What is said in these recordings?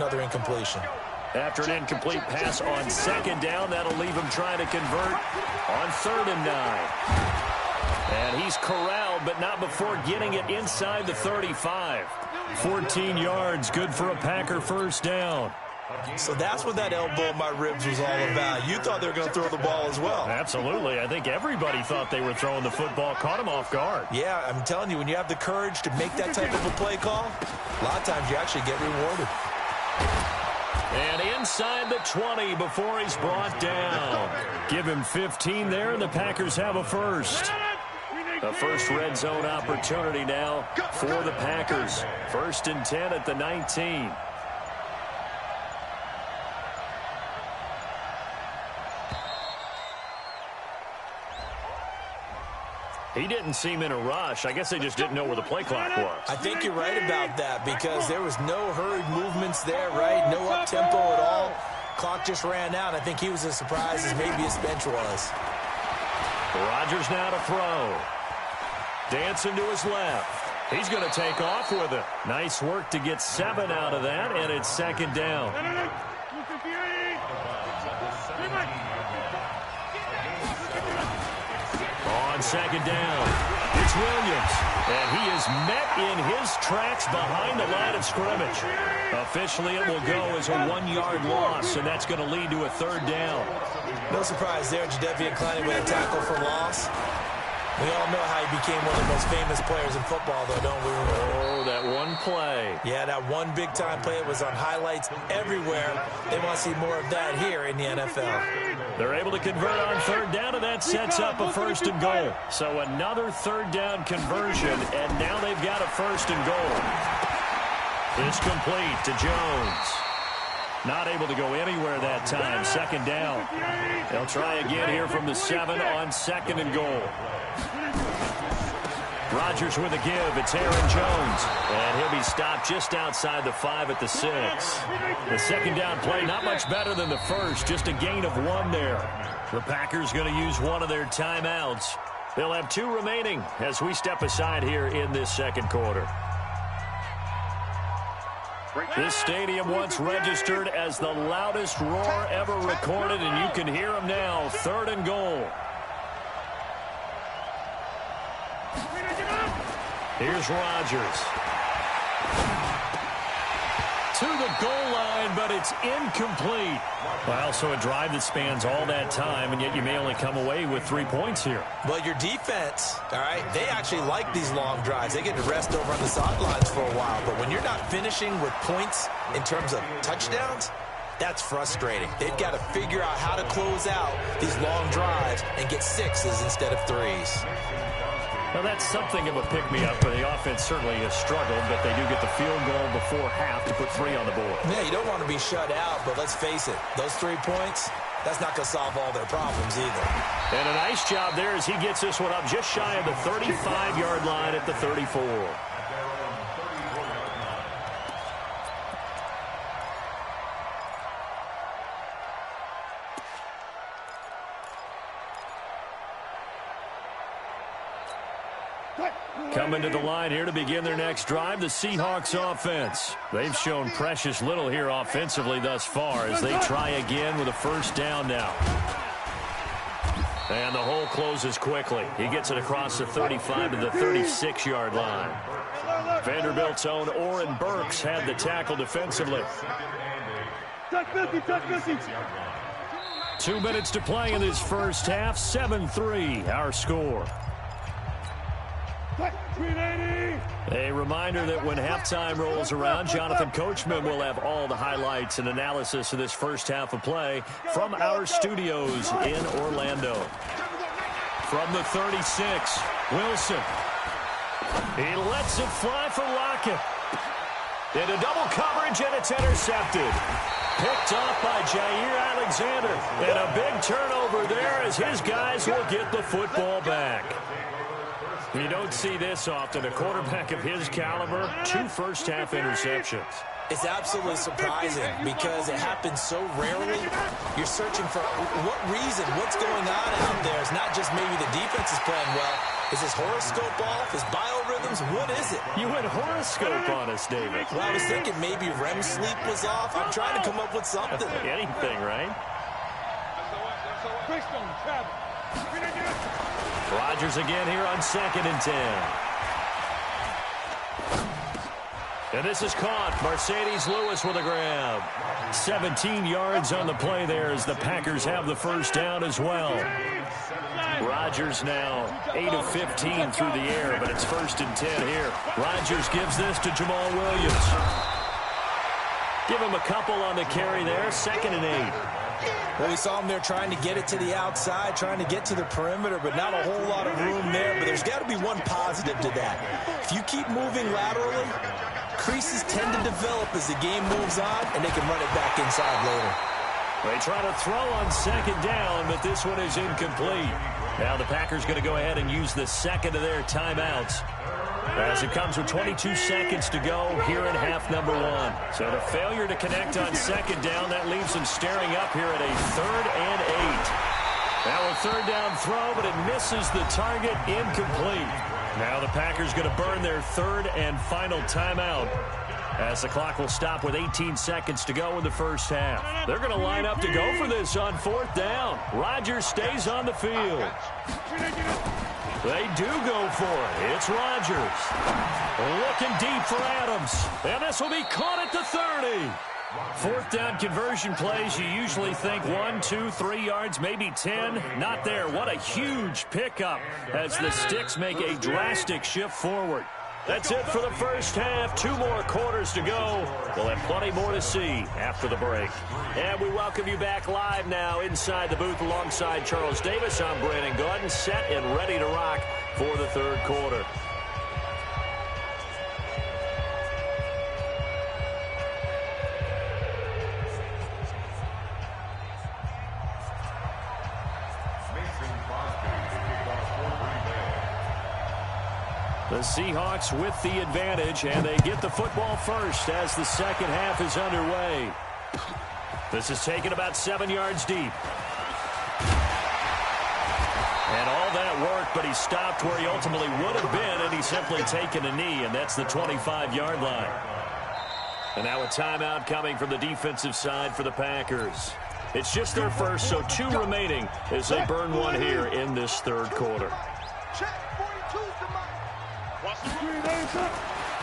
another incompletion. After an incomplete pass on second down, that'll leave him trying to convert on 3rd and 9. And he's corralled, but not before getting it inside the 35. 14 yards, good for a Packer first down. So that's what that elbow in my ribs was all about. You thought they were going to throw the ball as well. Absolutely. I think everybody thought they were throwing the football, caught him off guard. Yeah, I'm telling you, when you have the courage to make that type of a play call, a lot of times you actually get rewarded. And inside the 20 before he's brought down. Give him 15 there, and the Packers have a first. A first red zone opportunity now for the Packers. 1st and 10 at the 19. He didn't seem in a rush. I guess they just didn't know where the play clock was. I think you're right about that because there was no hurried movements there, right? No up-tempo at all. Clock just ran out. I think he was as surprised as maybe his bench was. Rodgers now to throw. Dancing to his left. He's going to take off with it. Nice work to get 7 out of that, and it's 2nd down. On 2nd down, it's Williams. And he is met in his tracks behind the line of scrimmage. Officially, it will go as a 1-yard loss, and that's going to lead to a 3rd down. No surprise there, Jadeveon Clowney with a tackle for loss. We all know how he became one of the most famous players in football, though, don't we? Oh, that one play. Yeah, that one big-time play. It was on highlights everywhere. They want to see more of that here in the NFL. They're able to convert on 3rd down, and that sets up a 1st and goal. So another 3rd down conversion, and now they've got a 1st and goal. It's complete to Jones. Not able to go anywhere that time. 2nd down. They'll try again here from the 7 on 2nd and goal. Rodgers with a give. It's Aaron Jones. And he'll be stopped just outside the 5 at the 6. The 2nd down play, not much better than the first. Just a gain of 1 there. The Packers going to use one of their timeouts. They'll have 2 remaining as we step aside here in this 2nd quarter. This stadium once registered as the loudest roar ever recorded, and you can hear them now. 3rd and goal. Here's Rodgers. To the goal line, but it's incomplete. Well, so a drive that spans all that time, and yet you may only come away with 3 points here. Well, your defense, all right, they actually like these long drives. They get to rest over on the sidelines for a while. But when you're not finishing with points in terms of touchdowns, that's frustrating. They've got to figure out how to close out these long drives and get 6s instead of 3s. Well, that's something of a pick-me-up, but the offense certainly has struggled, but they do get the field goal before half to put 3 on the board. Yeah, you don't want to be shut out, but let's face it, those 3 points, that's not going to solve all their problems either. And a nice job there as he gets this one up just shy of the 35-yard line at the 34. Coming to the line here to begin their next drive, the Seahawks offense. They've shown precious little here offensively thus far as they try again with a 1st down now. And the hole closes quickly. He gets it across the 35 to the 36-yard line. Vanderbilt's own Oren Burks had the tackle defensively. 2 minutes to play in this first half. 7-3 our score. A reminder that when halftime rolls around, Jonathan Coachman will have all the highlights and analysis of this first half of play from our studios in Orlando. From the 36, Wilson. He lets it fly for Lockett. Into double coverage, and it's intercepted. Picked off by Jair Alexander. And a big turnover there as his guys will get the football back. You don't see this often. A quarterback of his caliber, 2 first-half interceptions. It's absolutely surprising because it happens so rarely. You're searching for what reason, what's going on out there. It's not just maybe the defense is playing well. Is his horoscope off? His biorhythms? What is it? You went horoscope on us, David. Well, I was thinking maybe REM sleep was off. I'm trying to come up with something. Anything, right? Rodgers again here on 2nd and 10. And this is caught. Mercedes Lewis with a grab. 17 yards on the play there as the Packers have the first down as well. Rodgers now 8 of 15 through the air, but it's 1st and 10 here. Rodgers gives this to Jamal Williams. Give him a couple on the carry there. 2nd and 8. Well, we saw him there trying to get it to the outside, trying to get to the perimeter, but not a whole lot of room there. But there's got to be one positive to that. If you keep moving laterally, creases tend to develop as the game moves on, and they can run it back inside later. They try to throw on 2nd down, but this one is incomplete. Now the Packers going to go ahead and use the second of their timeouts, as it comes with 22 seconds to go here in half number 1. So the failure to connect on 2nd down, that leaves them staring up here at a 3rd and 8. Now a 3rd down throw, but it misses the target, incomplete. Now the Packers going to burn their 3rd and final timeout, as the clock will stop with 18 seconds to go in the first half. They're going to line up to go for this on 4th down. Rodgers stays on the field. They do go for it. It's Rodgers. Looking deep for Adams. And this will be caught at the 30. 4th down conversion plays, you usually think 1, 2, 3 yards, maybe 10. Not there. What a huge pickup as the Sticks make a drastic shift forward. That's it for the first half. 2 more quarters to go. We'll have plenty more to see after the break. And we welcome you back live now inside the booth alongside Charles Davis. I'm Brandon Gordon, set and ready to rock for the 3rd quarter. The Seahawks with the advantage, and they get the football first as the second half is underway. This is taken about 7 yards deep. And all that work, but he stopped where he ultimately would have been, and he's simply taken a knee, and that's the 25-yard line. And now a timeout coming from the defensive side for the Packers. It's just their first, so 2 remaining as they burn one here in this 3rd quarter.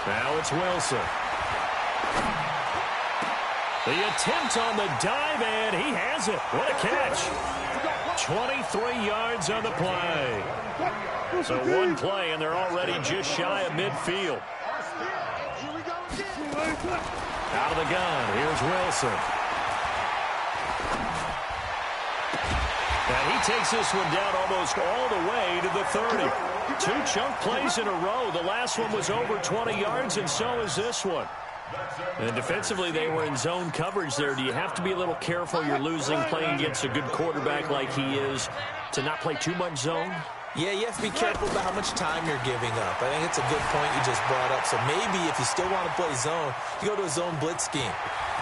Now it's Wilson. The attempt on the dive, and he has it. What a catch. 23 yards on the play. So 1 play, and they're already just shy of midfield. Out of the gun, here's Wilson. And he takes this one down almost all the way to the 30. 2 chunk plays in a row. The last one was over 20 yards, and so is this one. And defensively, they were in zone coverage there. Do you have to be a little careful? You're losing, playing against a good quarterback like he is, to not play too much zone? Yeah, you have to be careful about how much time you're giving up. I think it's a good point you just brought up. So maybe if you still want to play zone, you go to a zone blitz scheme.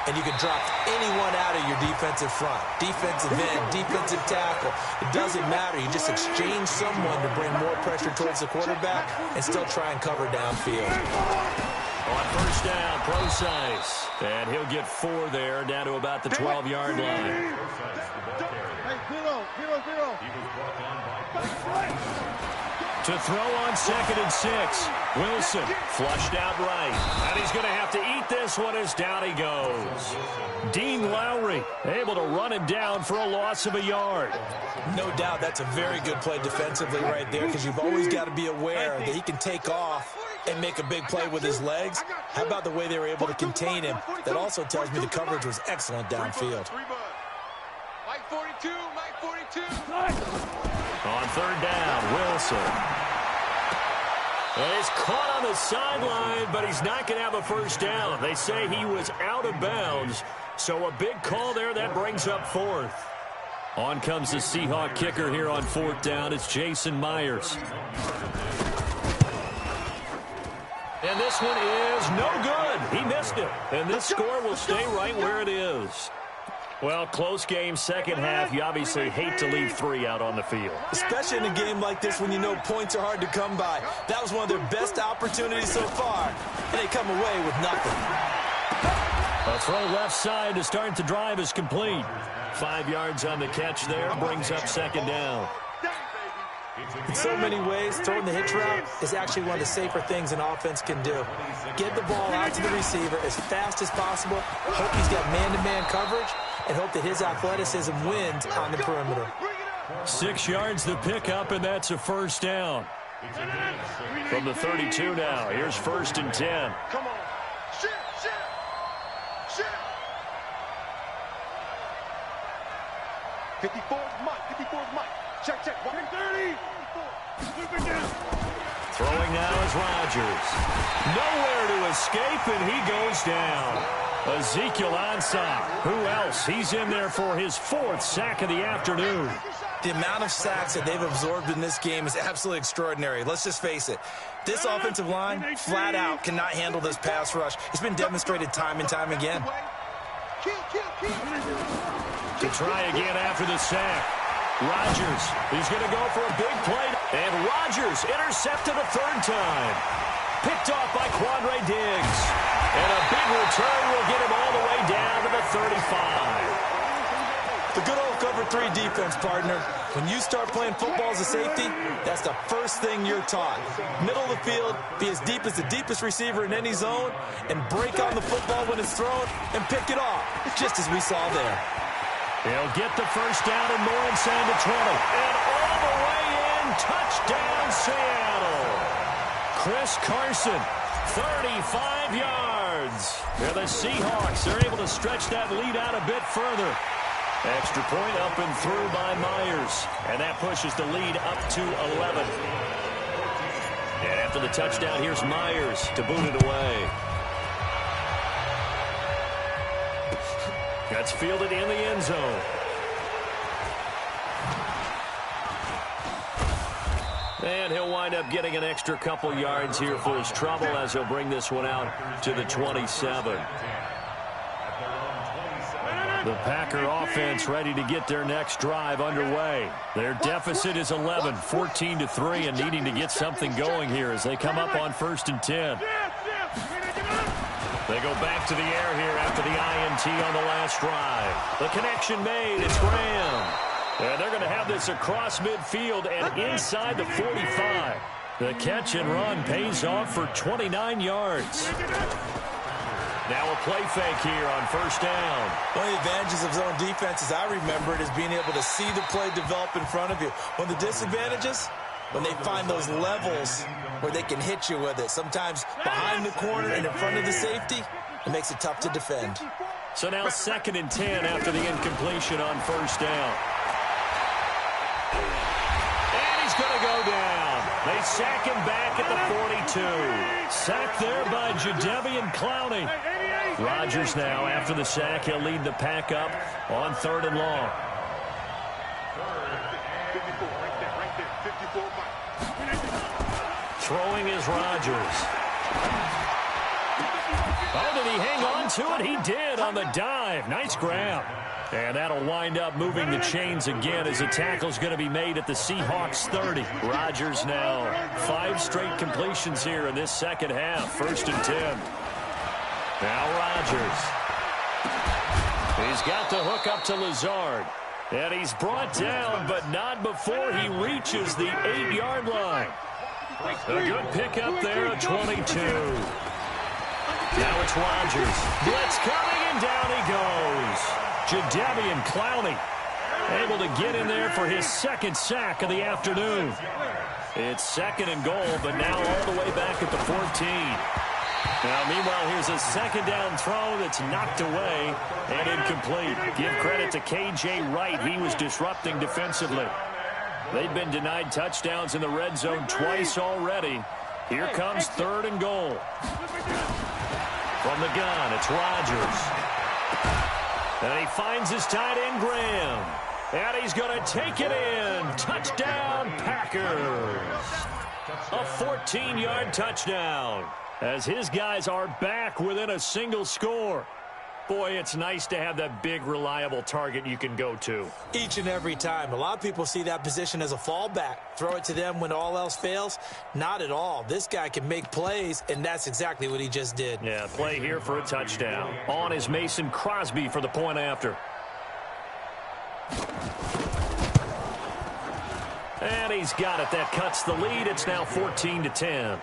And you can drop anyone out of your defensive front, defensive end, defensive tackle. It doesn't matter. You just exchange someone to bring more pressure towards the quarterback and still try and cover downfield. On 1st down, Procise. And he'll get 4 there, down to about the 12-yard line. To throw on 2nd and 6. Wilson flushed out right. And he's going to have to eat this one as down he goes. Dean Lowry able to run him down for a loss of a yard. No doubt that's a very good play defensively right there, because you've always got to be aware that he can take off and make a big play with his legs. How about the way they were able to contain him? That also tells me the coverage was excellent downfield. Mike 42, Mike 42. On 3rd down, Wilson. And he's caught on the sideline, but he's not going to have a first down. They say he was out of bounds, so a big call there. That brings up 4th. On comes the Seahawk kicker here on 4th down. It's Jason Myers. And this one is no good. He missed it. And this score will stay right where it is. Well, close game, second half. You obviously hate to leave 3 out on the field. Especially in a game like this when you know points are hard to come by. That was one of their best opportunities so far, and they come away with nothing. A throw left side to start the drive is complete. 5 yards on the catch there, brings up second down. In so many ways, throwing the hitch route is actually one of the safer things an offense can do. Get the ball out to the receiver as fast as possible, hope he's got man-to-man coverage, and hope that his athleticism wins on the perimeter. 6 yards the pickup, and that's a first down. From the 32 now, here's 1st and 10. Come on. Shit. 54 is Mike. Check. 130. Throwing now is Rodgers. Nowhere to escape, and he goes down. Ezekiel Ansah. Who else? He's in there for his 4th sack of the afternoon. The amount of sacks that they've absorbed in this game is absolutely extraordinary. Let's just face it. This offensive line, flat out, cannot handle this pass rush. It's been demonstrated time and time again. To try again after the sack. Rodgers, he's going to go for a big play. And Rodgers intercepted a 3rd time. Picked off by Quandre Diggs. And a big return will get him all the way down to the 35. The good old cover 3 defense, partner. When you start playing football as a safety, that's the first thing you're taught. Middle of the field, be as deep as the deepest receiver in any zone, and break on the football when it's thrown and pick it off, just as we saw there. He'll get the first down and more inside the 20. And all the way in, touchdown Seattle. Chris Carson, 35 yards. And the Seahawks are able to stretch that lead out a bit further. Extra point up and through by Myers. And that pushes the lead up to 11. And after the touchdown, here's Myers to boot it away. That's fielded in the end zone. And he'll wind up getting an extra couple yards here for his trouble as he'll bring this one out to the 27. The Packer offense ready to get their next drive underway. Their deficit is 11, 14-3, and needing to get something going here as they come up on 1st and 10. They go back to the air here after the INT on the last drive. The connection made. It's Graham. And they're going to have this across midfield and inside the 45. The catch and run pays off for 29 yards. Now a play fake here on 1st down. One of the advantages of zone defense, as I remember it, is being able to see the play develop in front of you. One of the disadvantages, when they find those levels where they can hit you with it. Sometimes behind the corner and in front of the safety, it makes it tough to defend. So now 2nd and 10 after the incompletion on 1st down. And he's going to go down. They sack him back at the 42. Sacked there by Jadeveon Clowney. Rodgers now, after the sack, he'll lead the pack up on 3rd and long. Throwing is Rodgers. Oh, did he hang on to it? He did on the dive. Nice grab. And that'll wind up moving the chains again as the tackle's going to be made at the Seahawks 30. Rodgers now 5 straight completions here in this second half. 1st and 10. Now Rodgers. He's got the hook up to Lazard. And he's brought down, but not before he reaches the 8-yard line. A good pickup there at 22. Now it's Rodgers. Blitz coming, and down he goes. Jadeveon Clowney able to get in there for his 2nd sack of the afternoon. It's 2nd and goal, but now all the way back at the 14. Now, meanwhile, here's a 2nd down throw that's knocked away and incomplete. Give credit to K.J. Wright. He was disrupting defensively. They've been denied touchdowns in the red zone twice already. Here comes 3rd and goal. From the gun, it's Rodgers. And he finds his tight end, Graham. And he's going to take it in. Touchdown, Packers. A 14-yard touchdown. as his guys are back within a single score. Boy, it's nice to have that big, reliable target you can go to. Each and every time. A lot of people see that position as a fallback. Throw it to them when all else fails. Not at all. This guy can make plays, and that's exactly what he just did. Yeah, play here for a touchdown. On is Mason Crosby for the point after. And he's got it. That cuts the lead. It's now 14-10.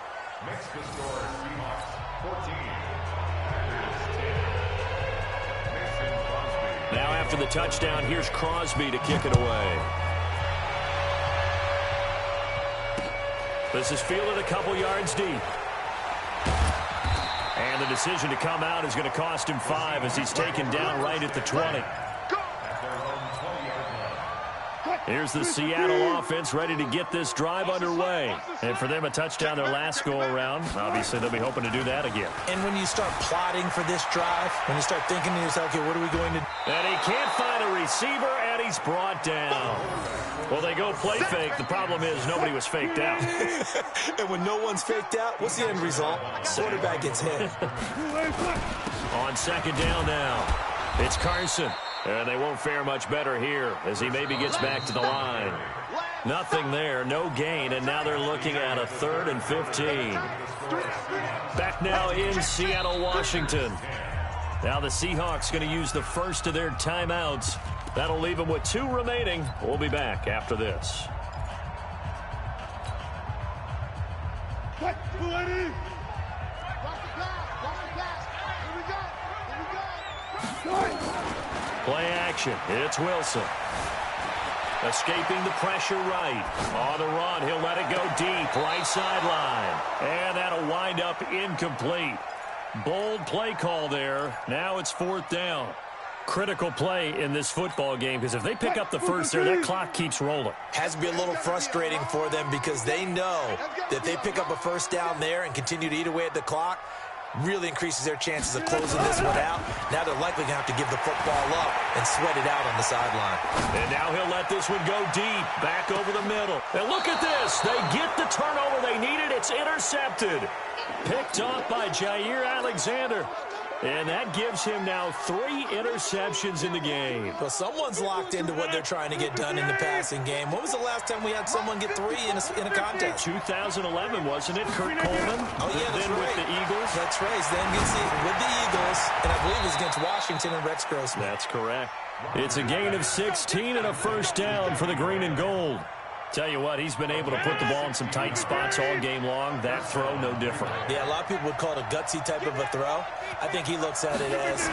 Now after the touchdown, here's Crosby to kick it away. This is fielded a couple yards deep. And the decision to come out is going to cost him 5 as he's taken down right at the 20. Here's the Seattle offense ready to get this drive underway. And for them, a touchdown their last go-around. Obviously, they'll be hoping to do that again. And when you start plotting for this drive, when you start thinking to yourself, okay, what are we going to do? And he can't find a receiver, and he's brought down. Well, they go play fake. The problem is nobody was faked out. And when no one's faked out, what's the end result? Quarterback gets hit. On second down now, it's Carson. And they won't fare much better here as he maybe gets back to the line. Nothing there, no gain, and now they're looking at a 3rd and 15. Back now in Seattle, Washington. Now the Seahawks going to use the first of their timeouts. That'll leave them with 2 remaining. We'll be back after this. Play action. It's Wilson. Escaping the pressure right. On the run, he'll let it go deep. Right sideline. And that'll wind up incomplete. Bold play call there. Now it's 4th down. Critical play in this football game because if they pick up the first there, that clock keeps rolling. Has to be a little frustrating for them because they know that they pick up a first down there and continue to eat away at the clock. Really increases their chances of closing this one out. Now they're likely going to have to give the football up and sweat it out on the sideline. And now he'll let this one go deep, back over the middle. And look at this. They get the turnover they needed. It's intercepted. Picked off by Jair Alexander. And that gives him now 3 interceptions in the game. Well, someone's locked into what they're trying to get done in the passing game. When was the last time we had someone get 3 in a contest? 2011, wasn't it? Kurt Coleman? Oh, yeah, that's then right. with the Eagles. That's right. Then gets with the Eagles, and I believe it was against Washington and Rex Grossman. That's correct. It's a gain of 16 and a first down for the green and gold. Tell you what, he's been able to put the ball in some tight spots all game long. That throw, no different. Yeah, a lot of people would call it a gutsy type of a throw. I think he looks at it as,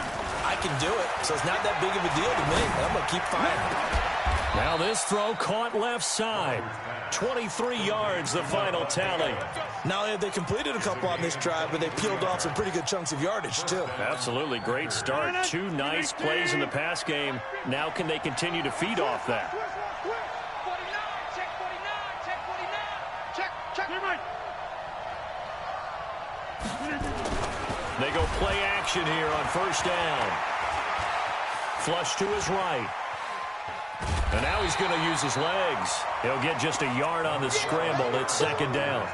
I can do it, so it's not that big of a deal to me. I'm going to keep firing. Now this throw caught left side. 23 yards, the final tally. Not only have they completed a couple on this drive, but they peeled off some pretty good chunks of yardage, too. Absolutely, great start. 2 nice plays in the pass game. Now can they continue to feed off that? They go play action here on first down. Flush to his right. And now he's going to use his legs. He'll get just a yard on the scramble. It's second down.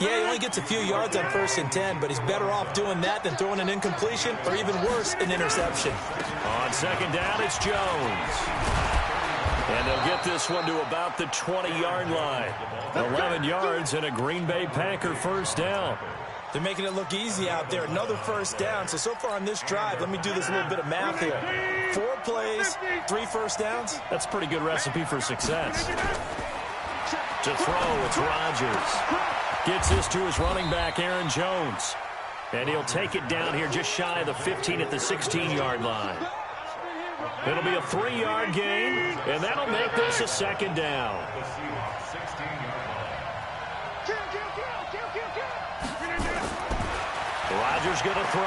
Yeah, he only gets a few yards on 1st and 10, but he's better off doing that than throwing an incompletion or even worse, an interception. On second down, it's Jones. And they'll get this one to about the 20-yard line. 11 yards and a Green Bay Packer first down. They're making it look easy out there. Another first down. So far on this drive, let me do this little bit of math here. 4 plays, 3 first downs. That's a pretty good recipe for success. To throw, it's Rodgers. Gets this to his running back, Aaron Jones. And he'll take it down here just shy of the 15 at the 16-yard line. It'll be a 3-yard gain, and that'll make this a second down. Rodgers going to throw.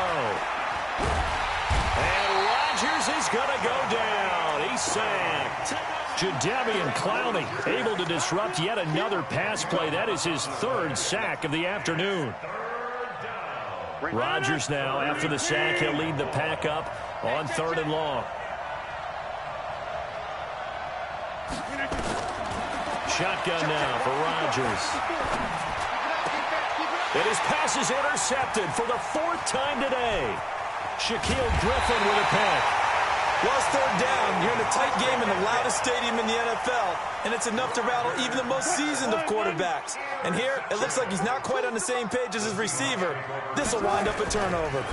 And Rodgers is going to go down. He's sacked. Jadeveon Clowney able to disrupt yet another pass play. That is his 3rd sack of the afternoon. Rodgers now, after the sack, he'll lead the pack up on 3rd and long. Shotgun now for Rodgers. And his pass is intercepted for the 4th time today. Shaquille Griffin with a pick. Well, it's 3rd down. You're in a tight game in the loudest stadium in the NFL, and it's enough to rattle even the most seasoned of quarterbacks. And here, it looks like he's not quite on the same page as his receiver. This will wind up a turnover.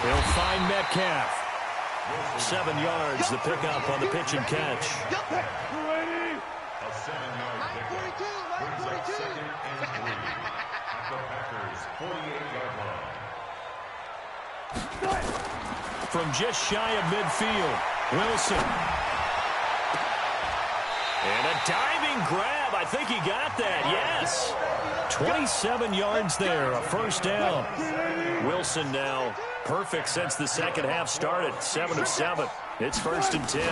He'll find Metcalf. 7 yards, the pickup on the pitch and catch. A 7-yard pickup brings up 2nd and 3 at the Packers' 48-yard line. From just shy of midfield, Wilson. And a diving grab. I think he got that, yes. 27 yards there, a 1st down. Wilson now perfect since the second half started, 7 of 7. It's 1st and 10.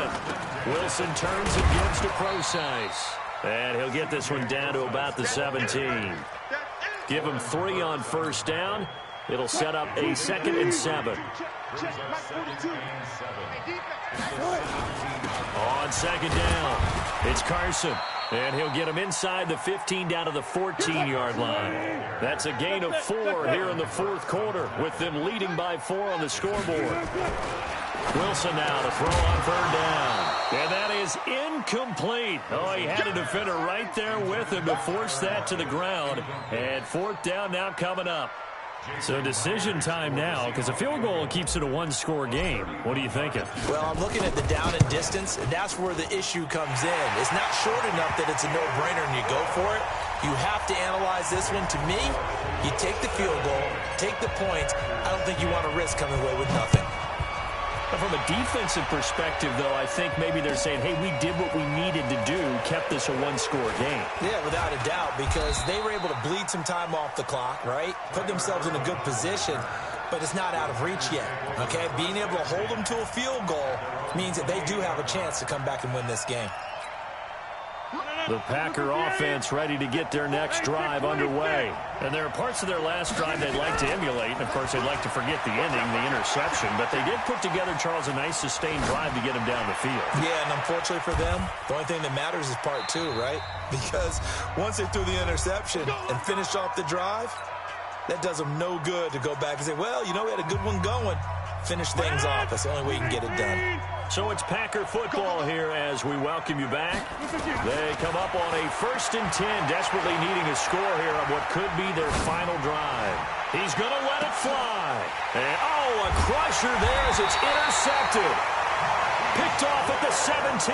Wilson turns and gives to Procise. And he'll get this one down to about the 17. Give him 3 on 1st down. It'll set up a 2nd and 7. On 2nd down, it's Carson. And he'll get him inside the 15 down to the 14-yard line. That's a gain of 4 here in the 4th quarter, with them leading by 4 on the scoreboard. Wilson now to throw on 3rd down. And that is incomplete. Oh, he had a defender right there with him to force that to the ground. And 4th down now coming up. So decision time now, because a field goal keeps it a 1-score game. What are you thinking? Well, I'm looking at the down and distance, and that's where the issue comes in. It's not short enough that it's a no-brainer and you go for it. You have to analyze this one. To me, you take the field goal, take the points. I don't think you want to risk coming away with nothing. From a defensive perspective, though, I think maybe they're saying, hey, we did what we needed to do, kept this a 1-score game. Yeah, without a doubt, because they were able to bleed some time off the clock, right? Put themselves in a good position, but it's not out of reach yet, okay? Being able to hold them to a field goal means that they do have a chance to come back and win this game. The Packer offense ready to get their next drive underway. And there are parts of their last drive they'd like to emulate. And, of course, they'd like to forget the ending, the interception. But they did put together, Charles, a nice sustained drive to get him down the field. Yeah, and unfortunately for them, the only thing that matters is part 2, right? Because once they threw the interception and finished off the drive, that does them no good to go back and say, well, you know, we had a good one going. Finish things off. That's the only way you can get it done. So it's Packer football here as we welcome you back. They come up on a 1st and 10, desperately needing a score here on what could be their final drive. He's going to let it fly. And, oh, a crusher there as it's intercepted. Picked off at the 17.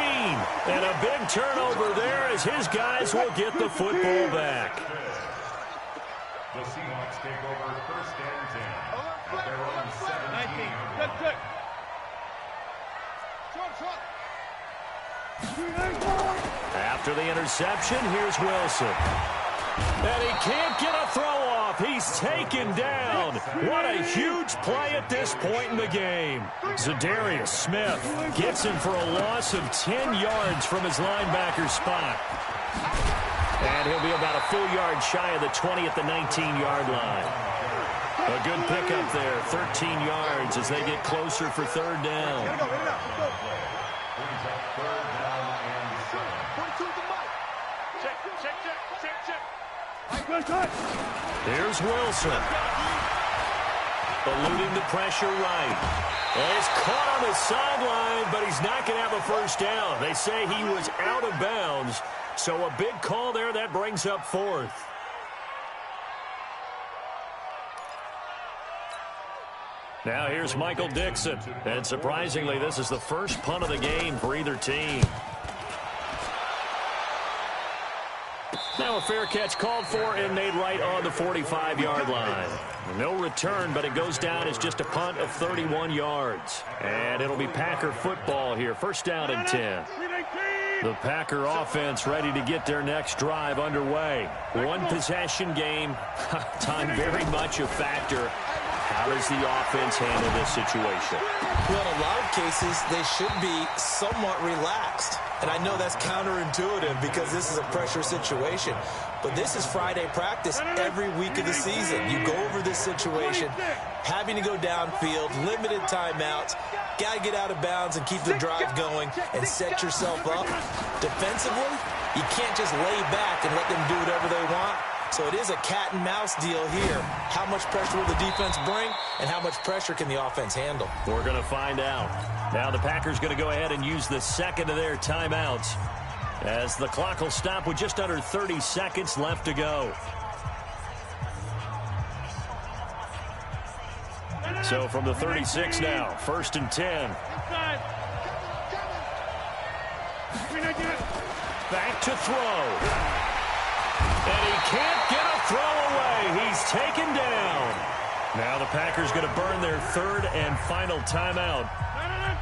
And a big turnover there as his guys will get the football back. The Seahawks take over 1st and 10 at their own 17. After the interception, here's Wilson. And he can't get a throw off. He's taken down. What a huge play at this point in the game. Zadarius Smith gets him for a loss of 10 yards from his linebacker spot. And he'll be about a full yard shy of the 20 at the 19-yard line. A good pickup there, 13 yards as they get closer for 3rd down. Here's Wilson. Eluding the pressure right. And he's caught on the sideline, but he's not going to have a 1st down. They say he was out of bounds. So a big call there that brings up 4th. Now here's Michael Dixon. And surprisingly, this is the first punt of the game for either team. Now a fair catch called for and made right on the 45-yard line. No return, but it goes down as just a punt of 31 yards. And it'll be Packer football here. 1st down and 10. The Packer offense ready to get their next drive underway. 1 possession game. Time very much a factor. How does the offense handle this situation? Well, in a lot of cases, they should be somewhat relaxed. And I know that's counterintuitive because this is a pressure situation. But this is Friday practice every week of the season. You go over this situation, having to go downfield, limited timeouts, got to get out of bounds and keep the drive going and set yourself up. Defensively, you can't just lay back and let them do whatever they want. So it is a cat and mouse deal here. How much pressure will the defense bring, and how much pressure can the offense handle? We're going to find out. Now the Packers going to go ahead and use the second of their timeouts, as the clock will stop with just under 30 seconds left to go. So from the 36 now, 1st and 10. Back to throw. And he can't get a throw away. He's taken down. Now the Packers going to burn their third and final timeout,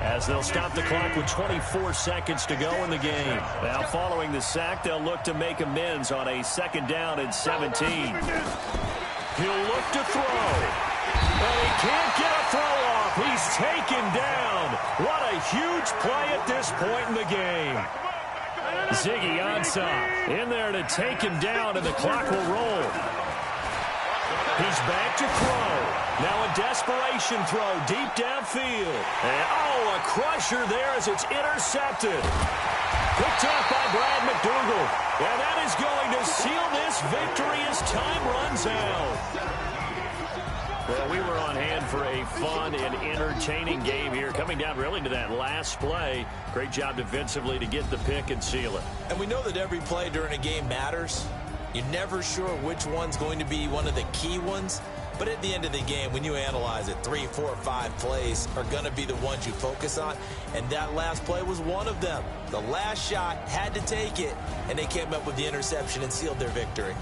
as they'll stop the clock with 24 seconds to go in the game. Now following the sack, they'll look to make amends on a 2nd down and 17. He'll look to throw. And he can't get a throw off. He's taken down. What a huge play at this point in the game. Ziggy Ansah in there to take him down, and the clock will roll. He's back to throw. Now a desperation throw deep downfield. And, a crusher there as it's intercepted. Picked off by Brad McDougal. And that is going to seal this victory as time runs out. Well, we were on hand for a fun and entertaining game here, coming down really to that last play. Great job defensively to get the pick and seal it. And we know that every play during a game matters. You're never sure which one's going to be one of the key ones. But at the end of the game, when you analyze it, 3, 4, 5 plays are going to be the ones you focus on. And that last play was one of them. The last shot had to take it, and they came up with the interception and sealed their victory.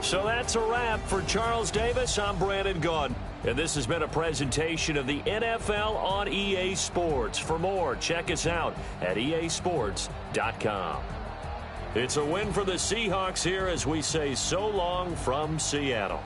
So that's a wrap for Charles Davis. I'm Brandon Gaudin, and this has been a presentation of the NFL on EA Sports. For more, check us out at easports.com. It's a win for the Seahawks here as we say so long from Seattle.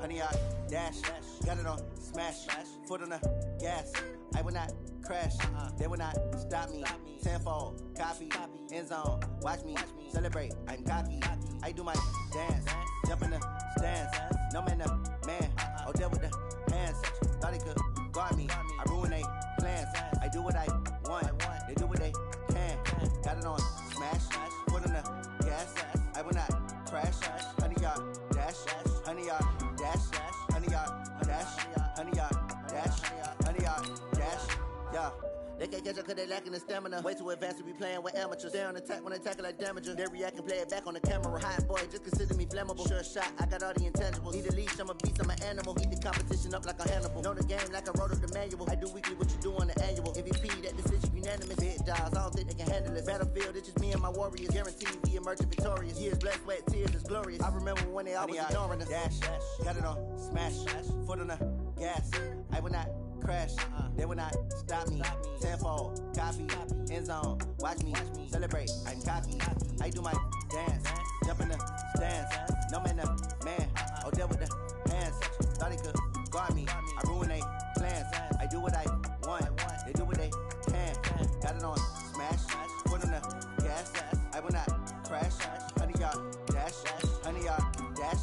Honey, I dash, got it on smash, foot on the gas. I will not crash, they will not stop me. Tenfold, copy, end zone, watch me celebrate. I'm cocky, I do my dance, jump in the stands. No man, man, oh, there with the hands. Thought he could guard me, I ruin they plans. I do what I want, they do what they can. Got it on smash, foot on the gas. I will not crash, honey, y'all dash, honey, y'all dash, honey, y'all dash, honey, y'all dash, honey, y'all dash, yeah. They can't catch up cause they lacking the stamina. Way too advanced to be playing with amateurs. Stay on attack when they tackle like damager. They react and play it back on the camera. Hot boy, just consider me flammable. Sure shot, I got all the intangibles. Need a leash, I'm a beast, I'm an animal. Eat the competition up like a Hannibal. Know the game like I wrote up the manual. I do weekly what you do on the annual. MVP, that decision unanimous. Big dogs, I don't think they can handle it. Battlefield, it's just me and my warriors. Guaranteed we emerging victorious. Years, blood, sweat, tears, it's glorious. I remember when they always ignoring us. Dash, got it on smash, foot on the gas. I will not crash, they will not stop me. Tenfold, copy, end zone, watch me celebrate. I'm cocky, I do my dance, jump in the stands. No man, man, oh, there with the hands. Thought he could guard me, I ruin they plans. I do what I want, they do what they can. Got it on smash, foot on the gas. I will not crash, honey, y'all dash, honey, y'all dash,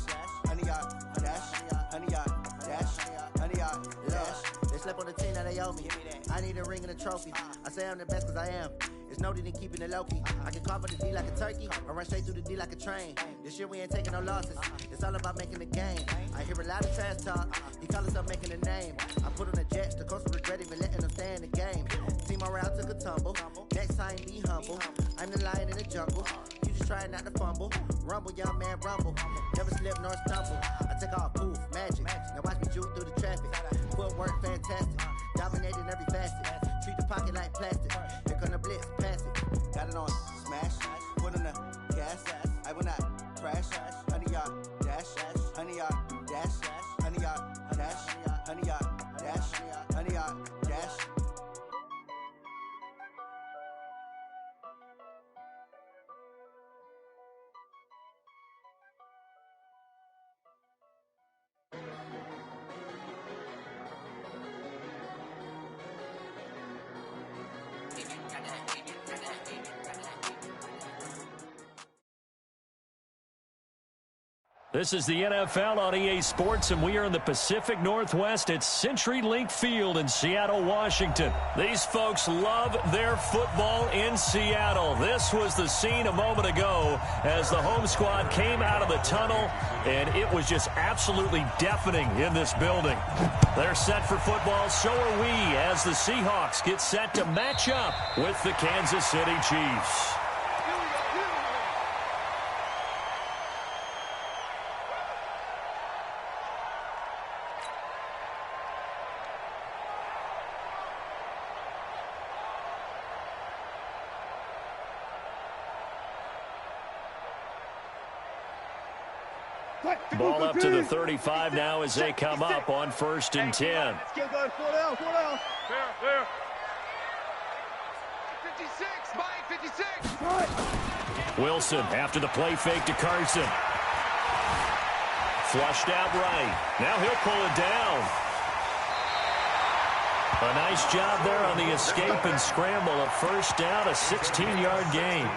honey, y'all dash, honey, y'all dash, honey, y'all dash. They slept on the team that they owe me. I need a ring and a trophy. I say I'm the best cause I am. It's no need in keeping it low-key. I can carve up the D like a turkey, or run straight through the D like a train. This year we ain't taking no losses. It's all about making the game. I hear a lot of trash talk. He call himself making a name. I put on the Jets, the coach will regret even letting them stay in the game. See my route took a tumble. Next time be humble. I'm the lion in the jungle. You just try not to fumble. Rumble, young man, rumble. Never slip nor stumble. I take off, poof, magic. Now watch me juke through the traffic. Footwork fantastic. Dominating every facet. Treat the pocket like plastic. Here come the blitz, pass it. Got it on smash. Put on the gas. I will not crash. 100-yard dash. 100-yard dash. 100-yard dash. 100-yard dash. 100-yard dash. This is the NFL on EA Sports, and we are in the Pacific Northwest at CenturyLink Field in Seattle, Washington. These folks love their football in Seattle. This was the scene a moment ago as the home squad came out of the tunnel, and it was just absolutely deafening in this building. They're set for football, so are we, as the Seahawks get set to match up with the Kansas City Chiefs. Ball up to the 35 now as they come up on 1st and 10. Still going, 4 down. Fair. 56, Mike, 56. Wilson after the play fake to Carson. Flushed out right. Now he'll pull it down. A nice job there on the escape and scramble. A 1st down, a 16-yard gain.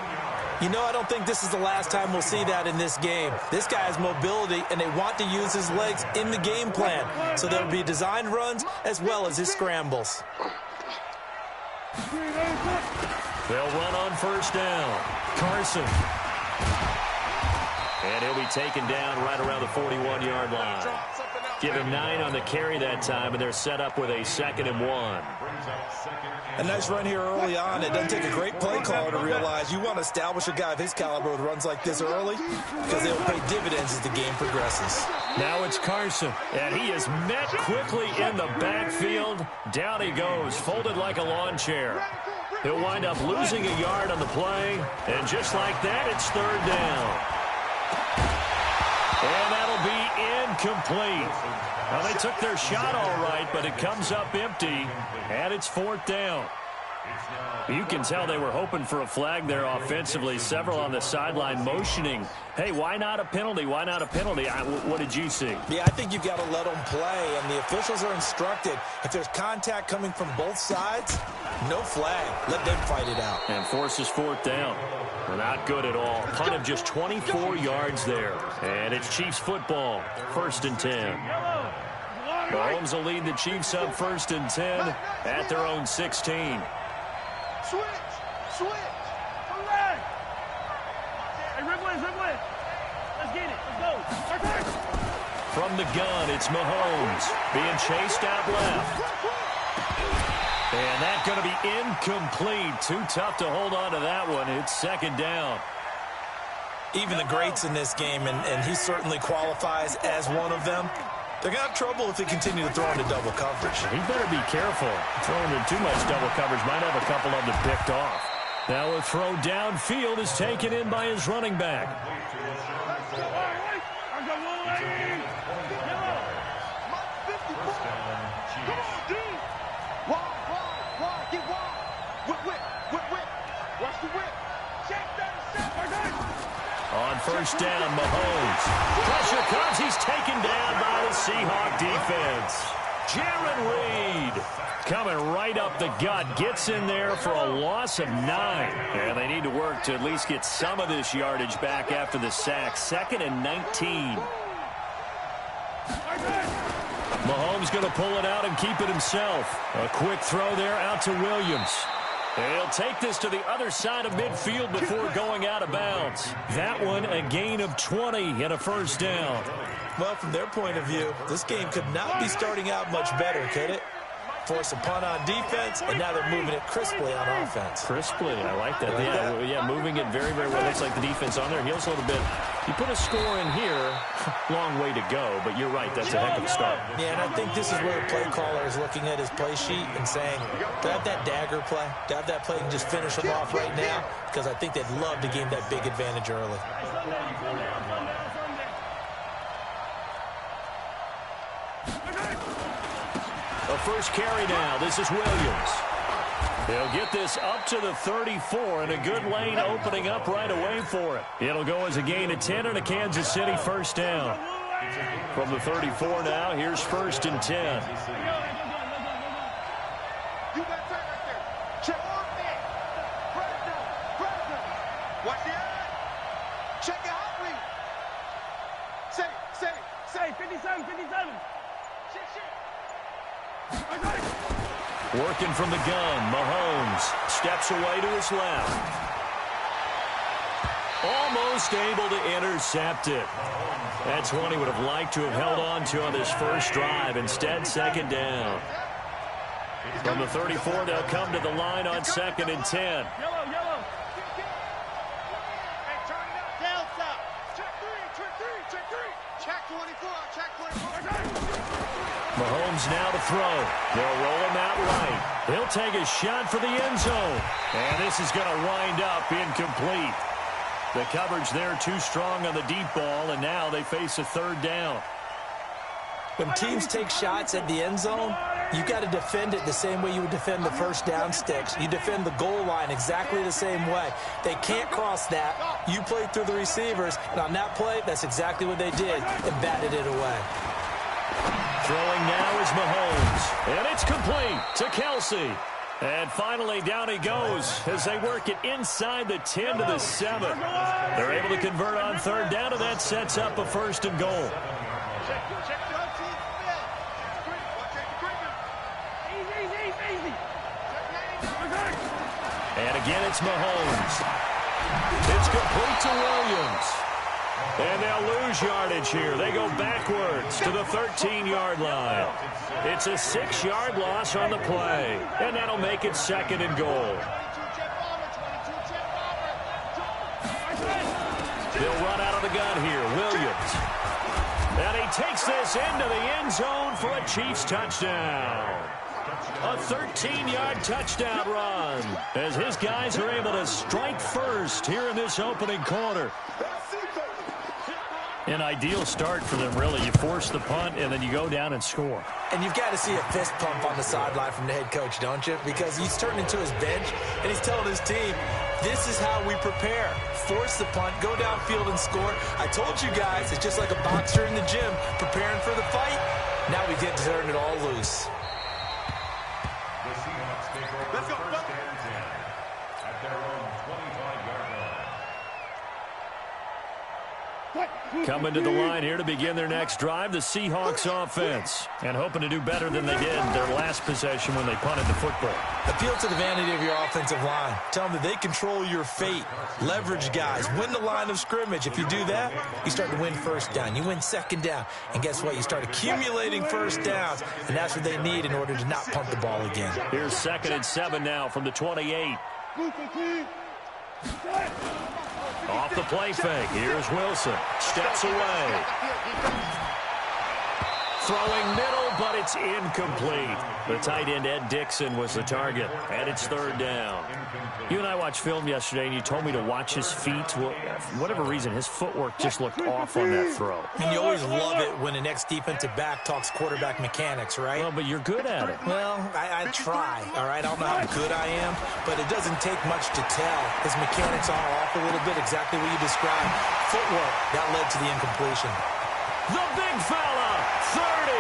You know, I don't think this is the last time we'll see that in this game. This guy has mobility, and they want to use his legs in the game plan. So there'll be designed runs as well as his scrambles. They'll run on 1st down. Carson. And he'll be taken down right around the 41-yard line. Give him 9 on the carry that time, and they're set up with a 2nd and 1. A nice run here early on. It doesn't take a great play caller to realize you want to establish a guy of his caliber with runs like this early because they will pay dividends as the game progresses. Now it's Carson, and he is met quickly in the backfield. Down he goes, folded like a lawn chair. He'll wind up losing a yard on the play, and just like that, it's 3rd down. And that'll be incomplete. Well, they took their shot all right, but it comes up empty, and it's 4th down. You can tell they were hoping for a flag there offensively. Several on the sideline motioning, hey, why not a penalty? Why not a penalty? What did you see? Yeah, I think you've got to let them play, and the officials are instructed. If there's contact coming from both sides, no flag. Let them fight it out. And forces 4th down. They're not good at all. Punt of just 24 yards there. And it's Chiefs football, 1st and 10. Mahomes will lead the Chiefs up 1st and 10 at their own 16. Switch. Correct. Hey, Rip Win. Let's get it. Let's go. From the gun, it's Mahomes being chased out left. And that's going to be incomplete. Too tough to hold on to that one. It's 2nd down. Even the greats in this game, and he certainly qualifies as one of them, they're going to have trouble if they continue to throw into double coverage. He better be careful. Throwing into too much double coverage might have a couple of them picked off. Now a throw downfield is taken in by his running back. On 1st down, Mahomes. Pressure comes. He's taken down by the Seahawk defense. Jaron Reed coming right up the gut. Gets in there for a loss of 9. And they need to work to at least get some of this yardage back after the sack. 2nd and 19. Mahomes going to pull it out and keep it himself. A quick throw there out to Williams. They'll take this to the other side of midfield before going out of bounds. That one a gain of 20 and a first down. Well, from their point of view, this game could not be starting out much better, could it? Force a punt on defense, and now they're moving it crisply on offense. Crisply, I like that. Yeah, moving it very, very well. Looks like the defense on their heels a little bit. You put a score in here, long way to go, but you're right, that's a heck of a start. Yeah, and I think this is where the play caller is looking at his play sheet and saying, do I have that dagger play? Do I have that play and just finish them off right now? Because I think they'd love to gain that big advantage early. A first carry now. This is Williams. He'll get this up to the 34, and a good lane opening up right away for it. It'll go as a gain of 10 and a Kansas City first down. From the 34 now, here's first and 10. Working from the gun, Mahomes steps away to his left. Almost able to intercept it. That's one he would have liked to have held on to on this first drive. Instead, second down. From the 34, they'll come to the line on second and 10. Yellow. Mahomes now to throw. They'll roll him out right. He'll take a shot for the end zone. And this is going to wind up incomplete. The coverage there too strong on the deep ball, and now they face a third down. When teams take shots at the end zone, you got to defend it the same way you would defend the first down sticks. You defend the goal line exactly the same way. They can't cross that. You play through the receivers, and on that play, that's exactly what they did and batted it away. Throwing now is Mahomes, and it's complete to Kelsey. And finally, down he goes as they work it inside the 10 to the 7. They're able to convert on third down, and that sets up a first and goal. And again, it's Mahomes. It's complete to Williams. And they'll lose yardage here. They go backwards to the 13-yard line. It's a 6-yard loss on the play. And that'll make it second and goal. They'll run out of the gun here. Williams. And he takes this into the end zone for a Chiefs touchdown. A 13-yard touchdown run as his guys are able to strike first here in this opening quarter. An ideal start for them, really. You force the punt, and then you go down and score. And you've got to see a fist pump on the sideline from the head coach, don't you? Because he's turning to his bench, and he's telling his team, this is how we prepare. Force the punt, go downfield and score. I told you guys, it's just like a boxer in the gym preparing for the fight. Now we get to turn it all loose. Let's go. First and 10 at their own 25-yard line. Coming to the line here to begin their next drive, the Seahawks offense. And hoping to do better than they did their last possession when they punted the football. Appeal to the vanity of your offensive line. Tell them that they control your fate. Leverage guys. Win the line of scrimmage. If you do that, you start to win first down. You win second down. And guess what? You start accumulating first downs. And that's what they need in order to not punt the ball again. Here's second and 7 now from the 28. Off the play fake. Here's Wilson. Steps away. Throwing middle, but it's incomplete. The tight end, Ed Dixon, was the target, and it's third down. You and I watched film yesterday, and you told me to watch his feet. Well, for whatever reason, his footwork just looked off on that throw. And you always love it when an ex-defensive back talks quarterback mechanics, right? Well, but you're good at it. Well, I try, all right? I don't know how good I am, but it doesn't take much to tell. His mechanics are off a little bit, exactly what you described. Footwork, that led to the incompletion. The big fella, 30,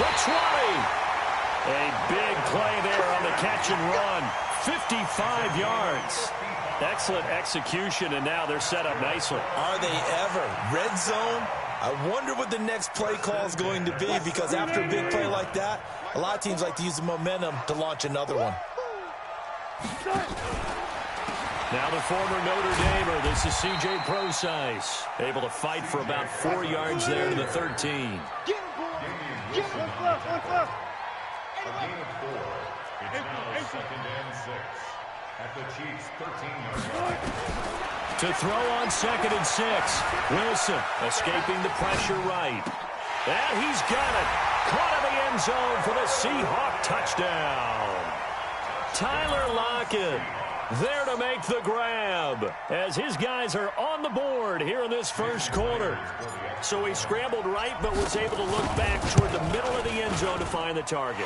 the 20. A big play there on the catch and run, 55 yards. Excellent execution, and now they're set up nicely. Are they ever? Red zone? I wonder what the next play call is going to be, because after a big play like that, a lot of teams like to use the momentum to launch another one. Now the former Notre Damer, this is C.J. Procise, able to fight for about 4 yards there to the 13. A gain of 4. It's now 2nd and 6 at the Chiefs' 13-yard line. To throw on 2nd and 6. Wilson escaping the pressure right. And he's got it. Caught in the end zone for the Seahawk touchdown. Tyler Lockett there to make the grab as his guys are on the board here in this first quarter. So he scrambled right but was able to look back toward the middle of the end zone to find the target.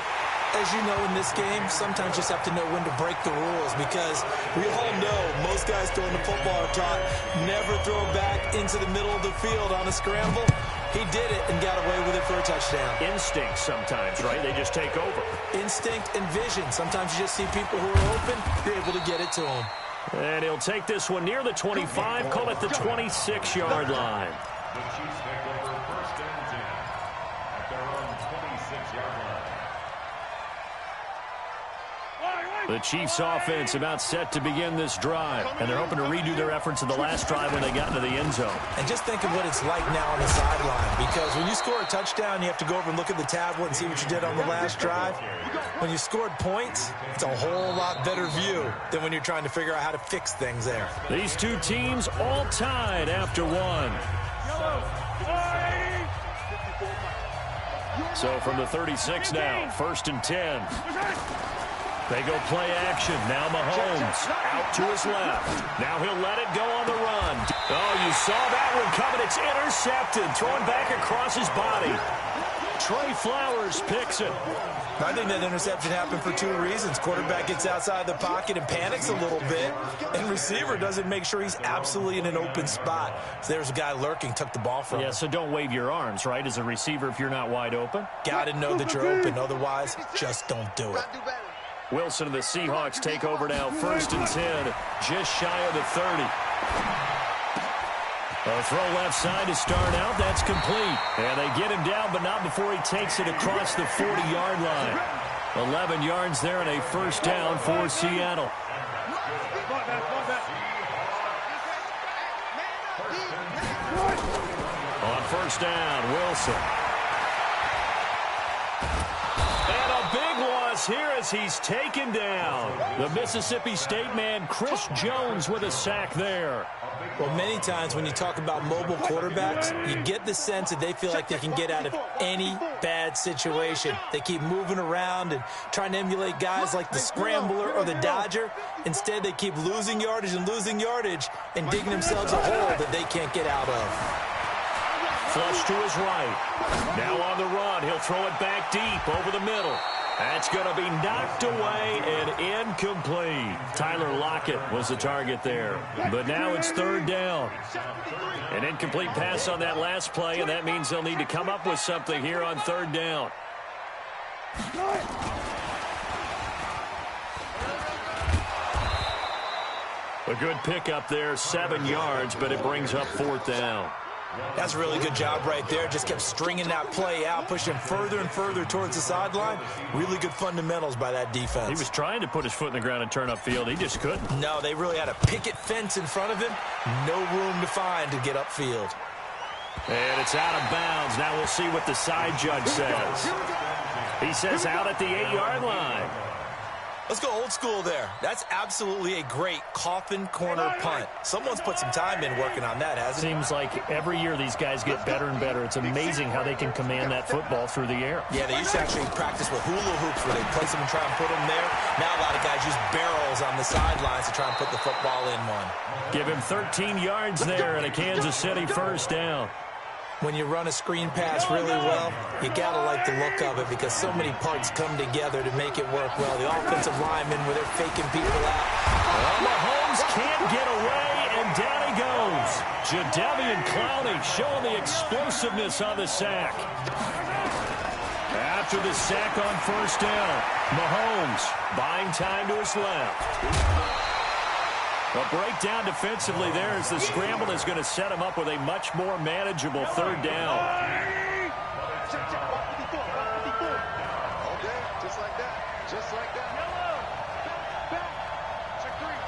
As you know, in this game, sometimes you just have to know when to break the rules because we all know most guys throwing the football are taught never throw back into the middle of the field on a scramble. He did it and got away with it for a touchdown. Instinct sometimes, right? They just take over. Instinct and vision. Sometimes you just see people who are open, you're able to get it to them. And he'll take this one near the 25, call it the 26-yard line. The Chiefs take over 1st and 10 at their own 26-yard line. The Chiefs offense about set to begin this drive, and they're hoping to redo their efforts in the last drive when they got into the end zone. And just think of what it's like now on the sideline, because when you score a touchdown, you have to go over and look at the tablet and see what you did on the last drive. When you scored points, it's a whole lot better view than when you're trying to figure out how to fix things there. These two teams all tied after one. So from the 36 now, 1st and 10. They go play action. Now Mahomes out to his left. Now he'll let it go on the run. Oh, you saw that one coming. It's intercepted. Throwing back across his body. Trey Flowers picks it. I think that interception happened for 2 reasons. Quarterback gets outside the pocket and panics a little bit, and receiver doesn't make sure he's absolutely in an open spot. So there's a guy lurking, took the ball from him. Yeah, so don't wave your arms, right, as a receiver if you're not wide open. Got to know that you're open. Otherwise, just don't do it. Wilson and the Seahawks take over now, 1st and 10, just shy of the 30. A throw left side to start out. That's complete. And they get him down, but not before he takes it across the 40-yard line. 11 yards there and a 1st down for Seattle. On 1st down, Wilson. And a big loss here as he's taken down. The Mississippi State man, Chris Jones, with a sack there. Well, many times when you talk about mobile quarterbacks, you get the sense that they feel like they can get out of any bad situation. They keep moving around and trying to emulate guys like the Scrambler or the Dodger. Instead, they keep losing yardage and digging themselves a hole that they can't get out of. Flush to his right. Now on the run, he'll throw it back deep over the middle. That's going to be knocked away and incomplete. Tyler Lockett was the target there. But now it's 3rd down. An incomplete pass on that last play, and that means they'll need to come up with something here on 3rd down. A good pickup there, 7 yards, but it brings up 4th down. That's a really good job right there. Just kept stringing that play out, pushing further and further towards the sideline. Really good fundamentals by that defense. He was trying to put his foot in the ground and turn upfield. He just couldn't. No, they really had a picket fence in front of him. No room to find to get upfield. And it's out of bounds. Now we'll see what the side judge says. He says out at the 8-yard line. Let's go old school there. That's absolutely a great coffin corner punt. Someone's put some time in working on that, hasn't it? Seems like every year these guys get better and better. It's amazing how they can command that football through the air. Yeah, they used to actually practice with hula hoops where they place them and try and put them there. Now a lot of guys use barrels on the sidelines to try and put the football in one. Give him 13 yards there and a Kansas City 1st down. When you run a screen pass really well, you got to like the look of it because so many parts come together to make it work well. The offensive linemen, where they're faking people out. Well, Mahomes can't get away, and down he goes. Jadeveon Clowney showing the explosiveness on the sack. After the sack on 1st down, Mahomes buying time to his left. A breakdown defensively there as the scramble is going to set him up with a much more manageable 3rd down.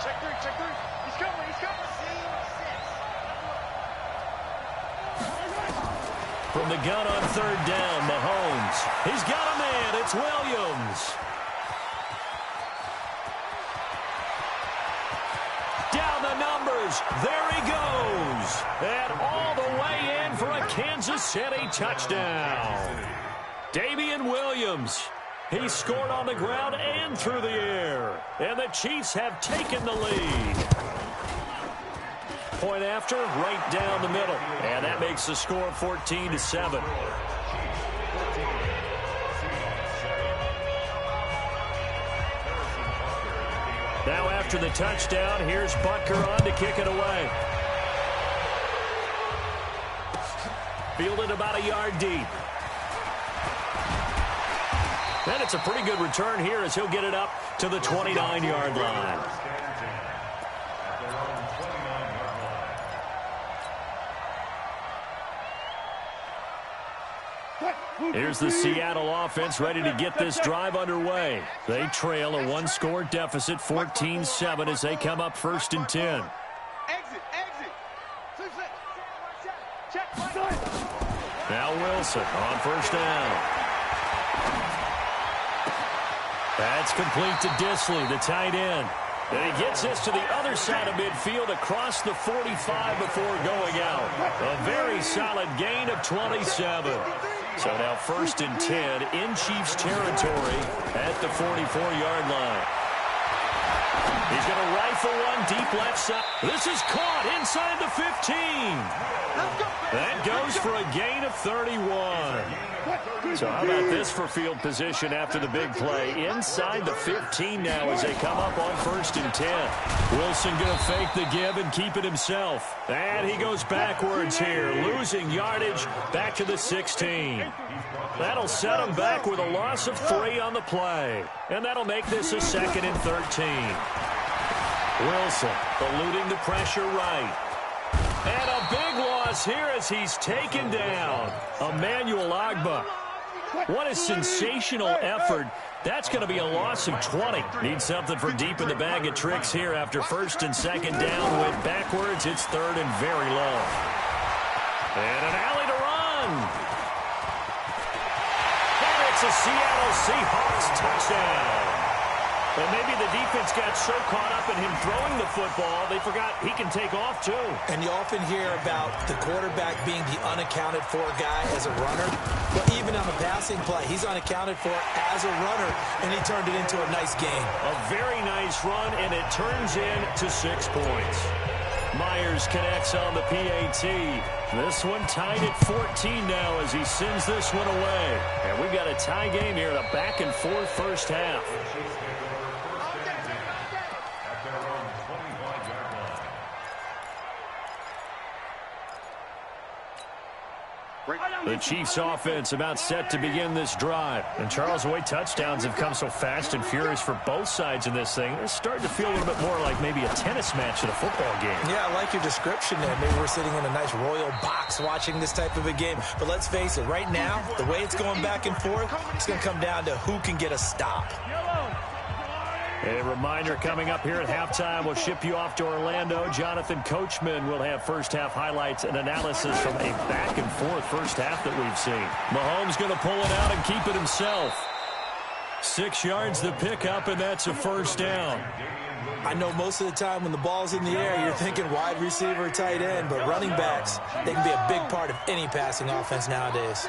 Check three, check three. He's coming, he's coming. From the gun on third down, Mahomes. He's got a man. It's Williams. Down the numbers. There he goes. And all the way in for a Kansas City touchdown. Damian Williams. He scored on the ground and through the air. And the Chiefs have taken the lead. Point after, right down the middle. And that makes the score 14-7. Now after the touchdown, here's Butker on to kick it away. Fielded about a yard deep. And it's a pretty good return here as he'll get it up to the 29-yard line. Here's the Seattle offense ready to get this drive underway. They trail a one-score deficit, 14-7, as they come up 1st and 10. Now Wilson on 1st down. That's complete to Disley, the tight end. And he gets this to the other side of midfield across the 45 before going out. A very solid gain of 27. So now 1st and 10 in Chiefs territory at the 44-yard line. He's going to rifle one deep left side. This is caught inside the 15. That goes for a gain of 31. So how about this for field position after the big play? Inside the 15 now as they come up on 1st and 10. Wilson going to fake the give and keep it himself. And he goes backwards here, losing yardage back to the 16. That'll set him back with a loss of 3 on the play. And that'll make this a 2nd and 13. Wilson eluding the pressure right. And a big loss here as he's taken down. Emmanuel Ogbah. What a sensational effort. That's going to be a loss of 20. Need something for deep in the bag of tricks here after 1st and 2nd down. Went backwards. It's 3rd and very long. And an alley to run. And it's a Seattle Seahawks touchdown. And maybe the defense got so caught up in him throwing the football, they forgot he can take off too. And you often hear about the quarterback being the unaccounted for guy as a runner. But even on a passing play, he's unaccounted for as a runner, and he turned it into a nice gain. A very nice run, and it turns into 6 points. Myers connects on the PAT. This one tied at 14 now as he sends this one away. And we've got a tie game here in a back-and-forth first half. The Chiefs offense about set to begin this drive. And Charles, the way touchdowns have come so fast and furious for both sides in this thing, it's starting to feel a little bit more like maybe a tennis match than a football game. Yeah, I like your description there. Maybe we're sitting in a nice royal box watching this type of a game. But let's face it, right now, the way it's going back and forth, it's going to come down to who can get a stop. A reminder coming up here at halftime, we'll ship you off to Orlando. Jonathan Coachman will have first-half highlights and analysis from a back-and-forth first half that we've seen. Mahomes going to pull it out and keep it himself. 6 yards the pickup, and that's a 1st down. I know most of the time when the ball's in the air, you're thinking wide receiver, tight end, but running backs, they can be a big part of any passing offense nowadays.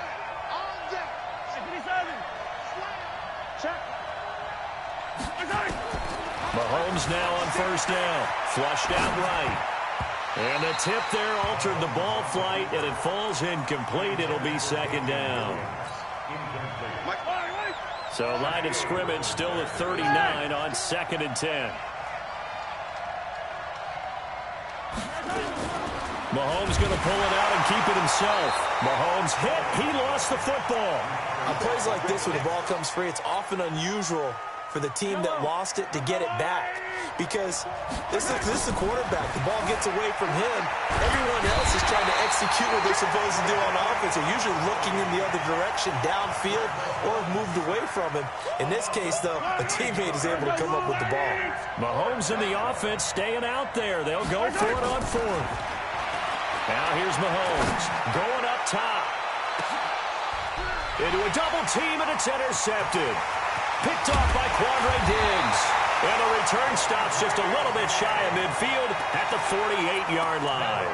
Mahomes now on 1st down. Flushed out right. And the tip there altered the ball flight, and it falls incomplete. It'll be 2nd down. So line of scrimmage still at 39 on 2nd and 10. Mahomes going to pull it out and keep it himself. Mahomes hit. He lost the football. On plays like this, when the ball comes free, it's often unusual for the team that lost it to get it back. because this is the quarterback. The ball gets away from him. Everyone else is trying to execute what they're supposed to do on offense. They're usually looking in the other direction, downfield, or have moved away from him. In this case, though, a teammate is able to come up with the ball. Mahomes and the offense staying out there. They'll go for it on fourth. Now here's Mahomes going up top. Into a double team, and it's intercepted. Picked off by Quandre Diggs. And the return stops just a little bit shy of midfield at the 48-yard line.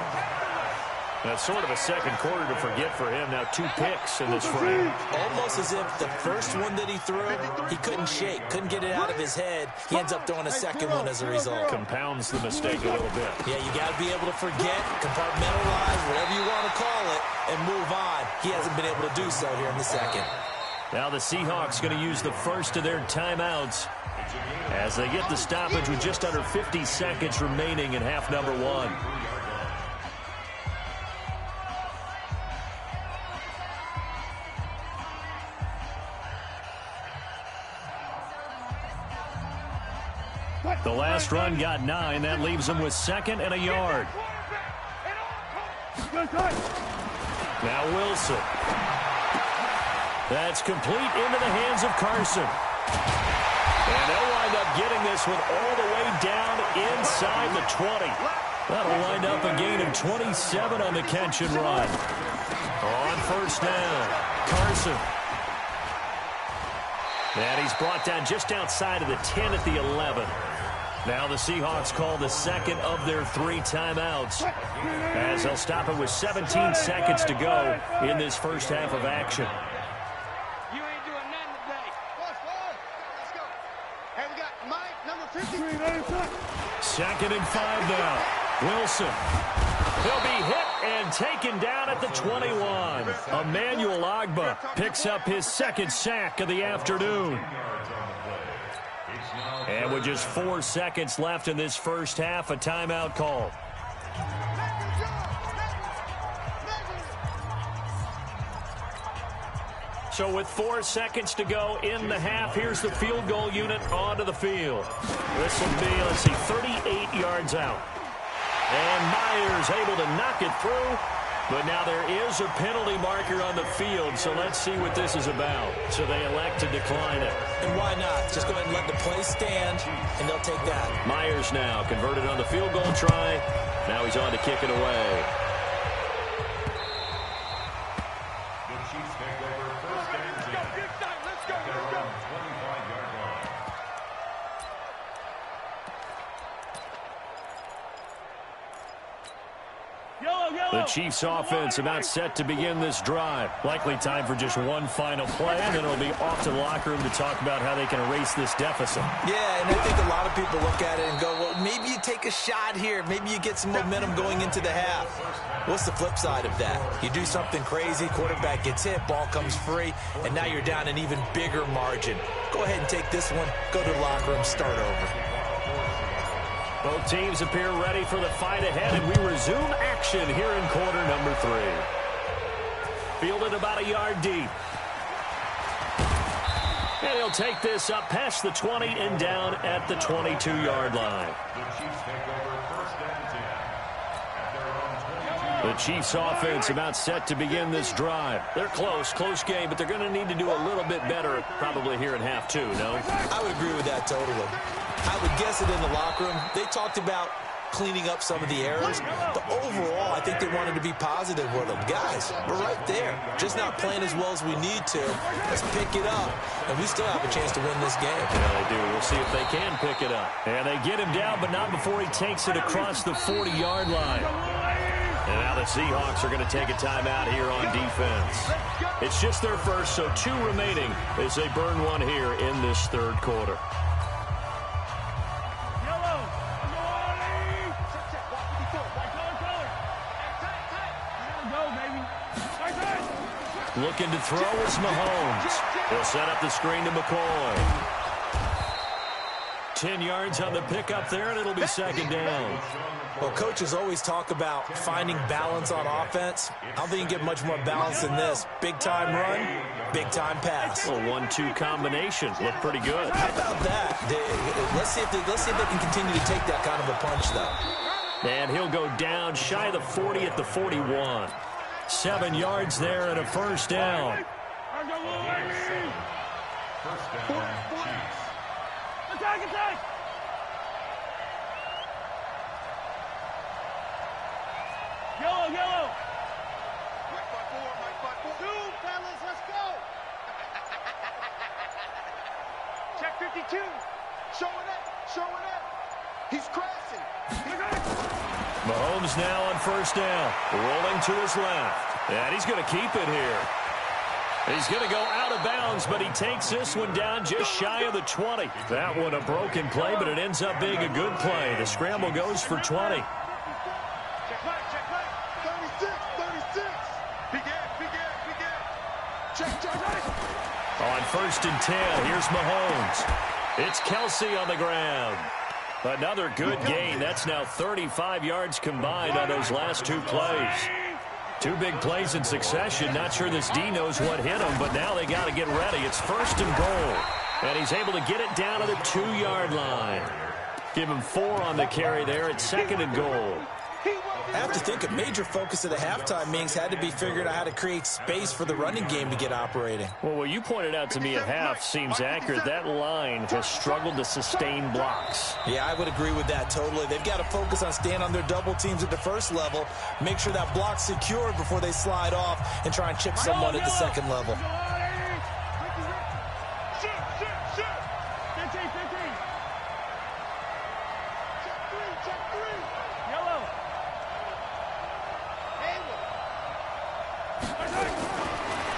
That's sort of a second quarter to forget for him. Now 2 picks in this frame. Almost as if the first one that he threw, he couldn't shake, couldn't get it out of his head. He ends up throwing a second one as a result. Compounds the mistake a little bit. Yeah, you got to be able to forget, compartmentalize, whatever you want to call it, and move on. He hasn't been able to do so here in the second. Now the Seahawks going to use the first of their timeouts as they get the stoppage with just under 50 seconds remaining in half number 1. The last run got 9. That leaves them with 2nd and a yard. Now Wilson. That's complete into the hands of Carson. And they'll wind up getting this one all the way down inside the 20. That'll wind up a gain of 27 on the catch and run. On first down, Carson. And he's brought down just outside of the 10 at the 11. Now the Seahawks call the second of their 3 timeouts as they'll stop it with 17 seconds to go in this first half of action. You ain't doing nothing today. Let's go. Hey, we got Mike, number 50. 2nd and 5 now. Wilson. He'll be hit and taken down at the 21. Emmanuel Ogbah picks up his 2nd sack of the afternoon. And with just 4 seconds left in this first half, a timeout call. So with 4 seconds to go in the half, here's the field goal unit onto the field. This will be, 38 yards out. And Myers able to knock it through. But now there is a penalty marker on the field, so let's see what this is about. So they elect to decline it. And why not? Just go ahead and let the play stand, and they'll take that. Myers now converted on the field goal try. Now he's on to kick it away. The Chiefs take over first and 10. Let's go. Their own 25-yard line. The Chiefs offense about set to begin this drive. Likely time for just one final play, and then it'll be off to the locker room to talk about how they can erase this deficit. Yeah, and I think a lot of people look at it and go, well, maybe you take a shot here. Maybe you get some momentum going into the half. What's the flip side of that? You do something crazy, quarterback gets hit, ball comes free, and now you're down an even bigger margin. Go ahead and take this one, go to the locker room, start over. Both teams appear ready for the fight ahead, and we resume action here in quarter number 3. Fielded about a yard deep. And he'll take this up past the 20 and down at the 22-yard line. The Chiefs take over first and 10 at their own 22. The Chiefs offense about set to begin this drive. They're close game, but they're going to need to do a little bit better probably here in half 2, no? I would agree with that totally. I would guess it in the locker room. They talked about cleaning up some of the errors, but overall, I think they wanted to be positive with them. Guys, we're right there. Just not playing as well as we need to. Let's pick it up, and we still have a chance to win this game. Yeah, they do. We'll see if they can pick it up. And they get him down, but not before he takes it across the 40-yard line. And now the Seahawks are going to take a timeout here on defense. It's just their first, so 2 remaining as they burn one here in this third quarter. Looking to throw is Mahomes. He'll set up the screen to McCoy. 10 yards on the pickup there, and it'll be second down. Well, coaches always talk about finding balance on offense. I don't think you get much more balance than this. Big-time run, big-time pass. A 1-2 combination. Looked pretty good. How about that? Let's see if they can continue to take that kind of a punch, though. And he'll go down shy of the 40 at the 41. 7 yards there and a first down. First down, Chiefs. Attack, attack! Yellow, yellow! Mike by four. Two, fellas, let's go! Check 52. Showing up. He's crashing. Mahomes now on first down. Rolling to his left. And he's going to keep it here. He's going to go out of bounds, but he takes this one down just shy of the 20. That one a broken play, but it ends up being a good play. The scramble goes for 20. Check right. 36. Big gap. Check. On first and 10, here's Mahomes. It's Kelsey on the ground. Another good gain. That's now 35 yards combined on those last two plays. Two big plays in succession. Not sure this D knows what hit him, but now they got to get ready. It's first and goal. And he's able to get it down to the 2-yard line. Give him 4 on the carry there. It's second and goal. I have to think a major focus of the halftime meetings had to be figuring out how to create space for the running game to get operating. Well, what you pointed out to me at half seems accurate. That line has struggled to sustain blocks. Yeah, I would agree with that totally. They've got to focus on staying on their double teams at the first level, make sure that block's secured before they slide off and try and chip someone at the second level.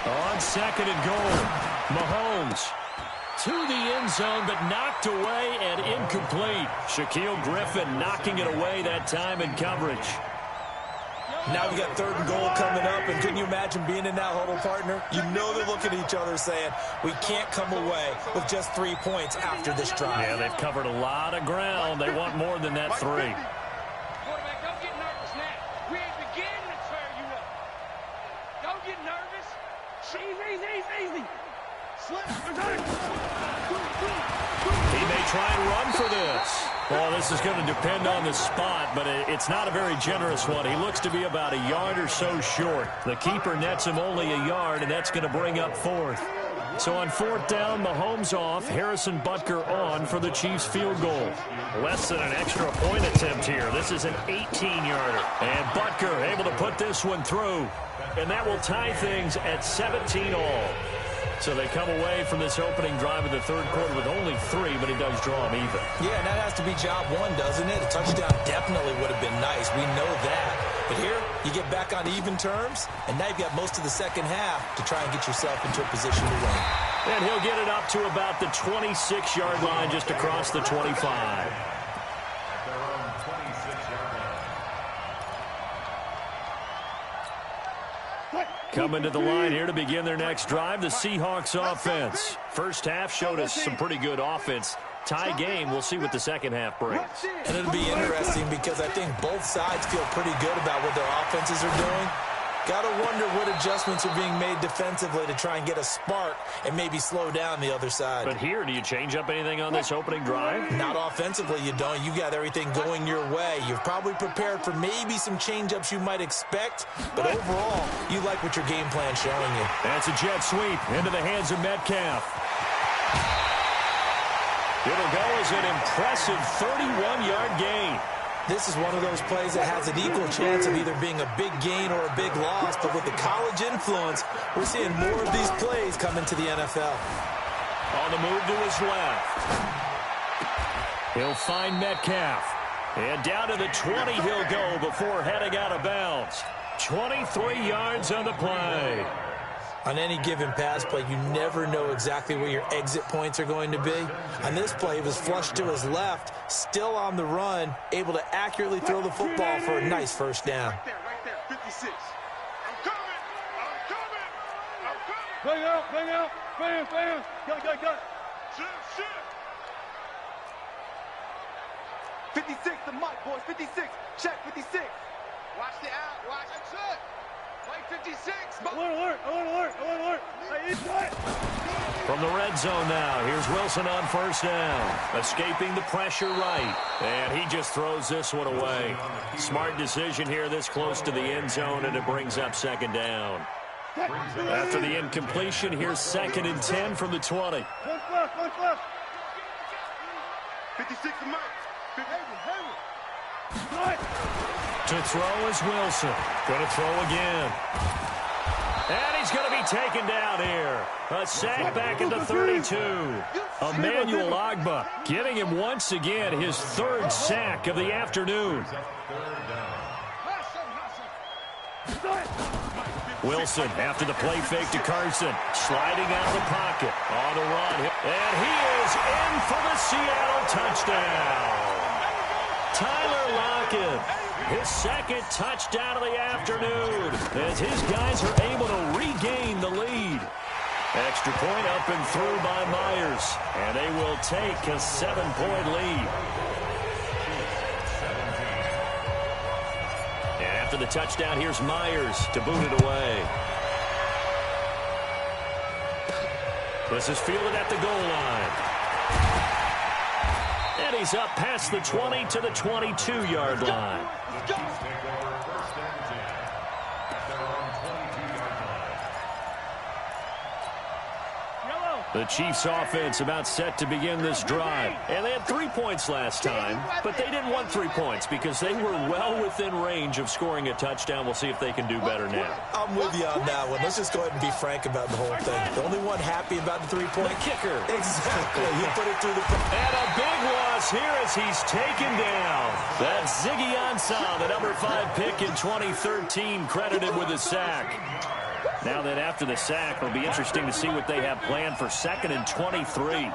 On second and goal, Mahomes to the end zone, but knocked away and incomplete. Shaquille Griffin knocking it away that time in coverage. Now we got third and goal coming up, and can you imagine being in that huddle, partner? You know they're looking at each other saying, we can't come away with just 3 points after this drive. Yeah, they've covered a lot of ground. They want more than that 3. Quarterback, don't get nervous now. We ain't beginning to tear you up. Don't get nervous. Easy. He may try and run for this. Well, this is going to depend on the spot, but it's not a very generous one. He looks to be about a yard or so short. The keeper nets him only a yard, and that's going to bring up 4th. So on 4th down, Mahomes off, Harrison Butker on for the Chiefs field goal. Less than an extra point attempt here. This is an 18-yarder. And Butker able to put this one through. And that will tie things at 17 all. So they come away from this opening drive in the third quarter with only 3, but he does draw them even. Yeah, and that has to be job 1, doesn't it? A touchdown definitely would have been nice. We know that. But here, you get back on even terms, and now you've got most of the second half to try and get yourself into a position to win. And he'll get it up to about the 26-yard line, just across the 25. Coming to the line here to begin their next drive, the Seahawks offense. First half showed us some pretty good offense. Tie game, we'll see what the second half brings. And it'll be interesting because I think both sides feel pretty good about what their offenses are doing. Got to wonder what adjustments are being made defensively to try and get a spark and maybe slow down the other side. But here, do you change up anything on this opening drive? Not offensively, you don't. You got everything going your way. You've probably prepared for maybe some change-ups you might expect, but overall, you like what your game plan's showing you. That's a jet sweep into the hands of Metcalf. It'll go as an impressive 31-yard gain. This is one of those plays that has an equal chance of either being a big gain or a big loss, but with the college influence, we're seeing more of these plays come into the NFL. On the move to his left. He'll find Metcalf. And down to the 20 he'll go before heading out of bounds. 23 yards on the play. On any given pass play, you never know exactly where your exit points are going to be. On this play, it was flushed to his left, still on the run, able to accurately throw the football for a nice first down. Right there, 56. I'm coming. Bang out. Cut. Shift. 56, the mic, boys. 56. Check 56. Watch the out. Watch. That's it. Play 56. Alert. Hey, inside. From the red zone now, here's Wilson on first down. Escaping the pressure right. And he just throws this one away. Smart decision here this close to the end zone, and it brings up second down. After the incompletion, here's 2nd and 10 from the 20. One left. 56, the mic. To throw is Wilson. Going to throw again. And he's going to be taken down here. A sack back at the 32. Emmanuel Agba giving him once again his 3rd sack of the afternoon. Wilson after the play fake to Carson. Sliding out of the pocket. On the run. And he is in for the Seattle touchdown. Tyler Lockett, his 2nd touchdown of the afternoon, as his guys are able to regain the lead. Extra point up and through by Myers, and they will take a 7-point lead. And after the touchdown, here's Myers to boot it away. This is fielded at the goal line. And he's up past the 20 to the 22-yard line. The Chiefs offense about set to begin this drive. And they had 3 points last time, but they didn't want 3 points because they were well within range of scoring a touchdown. We'll see if they can do better now. I'm with you on that one. Let's just go ahead and be frank about the whole thing. The only one happy about the 3-point. The kicker. Exactly. He put it through the... And a big loss here as he's taken down. That's Ziggy Ansah, the number 5 pick in 2013, credited with a sack. Now that after the sack, it'll be interesting to see what they have planned for 2nd and 23.